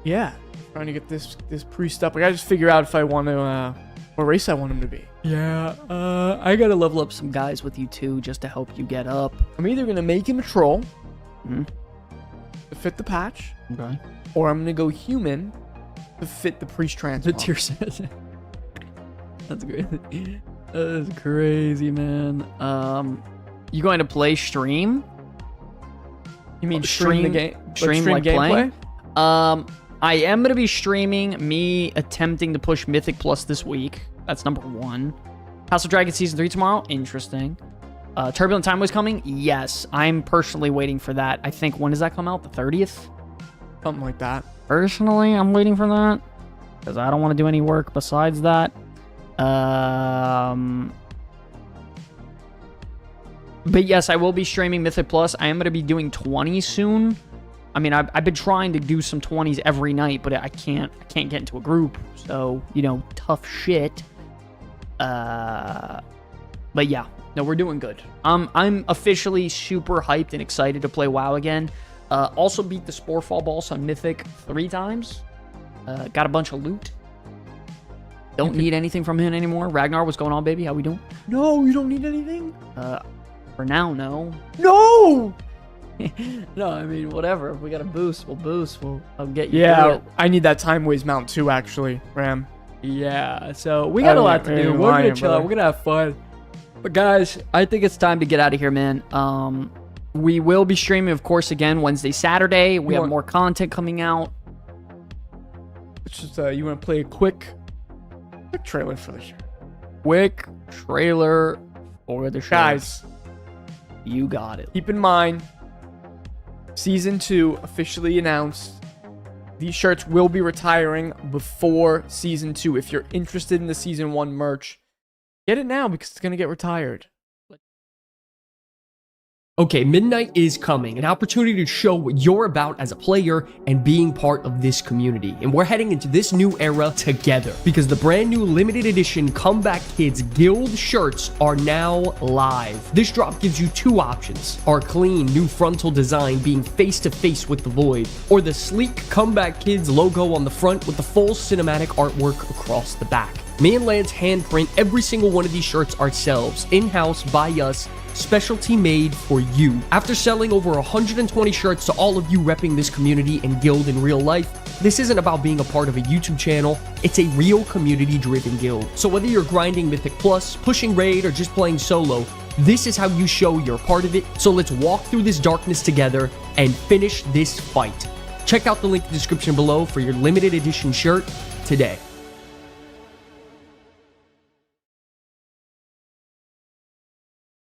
Yeah. Trying to get this priest up. I gotta just figure out if I want to what race I want him to be. Yeah. I gotta level up some guys with you too, just to help you get up. I'm either gonna make him a troll to fit the patch, okay, or I'm gonna go human to fit the priest transform. That's great. That is crazy, man. You going to play stream? You mean stream the game? Stream like gameplay? Playing? I am going to be streaming me attempting to push Mythic Plus this week. That's number 1. House of Dragon Season 3 tomorrow. Interesting. Turbulent Time was coming? Yes. I'm personally waiting for that. I think, when does that come out? The 30th? Something like that. Personally, I'm waiting for that. Because I don't want to do any work besides that. But yes, I will be streaming Mythic Plus. I am going to be doing 20 soon. I mean, I've been trying to do some 20s every night, but I can't get into a group. So, tough shit. But yeah, no, we're doing good. I'm officially super hyped and excited to play WoW again. Also beat the Sporefall boss on Mythic 3 times. Got a bunch of loot. Don't need anything from him anymore. Ragnar, what's going on, baby? How we doing? No, you don't need anything? For now, no. No! No, I mean, whatever. If we got a boost, we'll boost. I'll get you. Yeah, I need that time ways mount too, actually, Ram. Yeah, so we got a lot to do. We're gonna chill out. We're gonna have fun. But guys, I think it's time to get out of here, man. We will be streaming, of course, again Wednesday, Saturday. We have more content coming out. It's just you want to play a quick trailer for the show. Quick trailer for the show. Guys, you got it. Keep in mind, Season 2 officially announced. These shirts will be retiring before Season 2. If you're interested in the Season 1 merch, get it now because it's going to get retired. Okay, midnight is coming, an opportunity to show what you're about as a player and being part of this community. And we're heading into this new era together because the brand new limited edition Comeback Kids Guild shirts are now live. This drop gives you 2 options: our clean new frontal design being face to face with the void, or the sleek Comeback Kids logo on the front with the full cinematic artwork across the back. Me and Lance handprint every single one of these shirts ourselves, in-house by us, specialty made for you. After selling over 120 shirts to all of you repping this community and guild in real life, this isn't about being a part of a YouTube channel, it's a real community driven guild. So whether you're grinding Mythic Plus, pushing raid, or just playing solo, This is how you show you're part of it. So let's walk through this darkness together and finish this fight. Check out the link in the description below for your limited edition shirt today.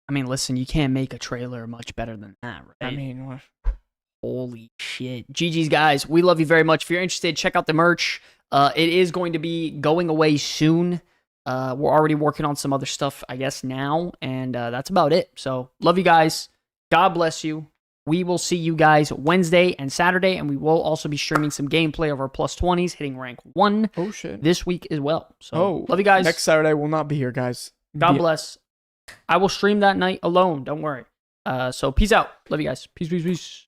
I mean, listen, you can't make a trailer much better than that, right? I mean, what? Holy shit. GG's, guys. We love you very much. If you're interested, check out the merch. It is going to be going away soon. We're already working on some other stuff, I guess, now. And that's about it. So, love you guys. God bless you. We will see you guys Wednesday and Saturday. And we will also be streaming some gameplay of our plus 20s, hitting rank 1 this week as well. So, love you guys. Next Saturday will not be here, guys. God bless. I will stream that night alone. Don't worry. So, peace out. Love you guys. Peace, peace, peace.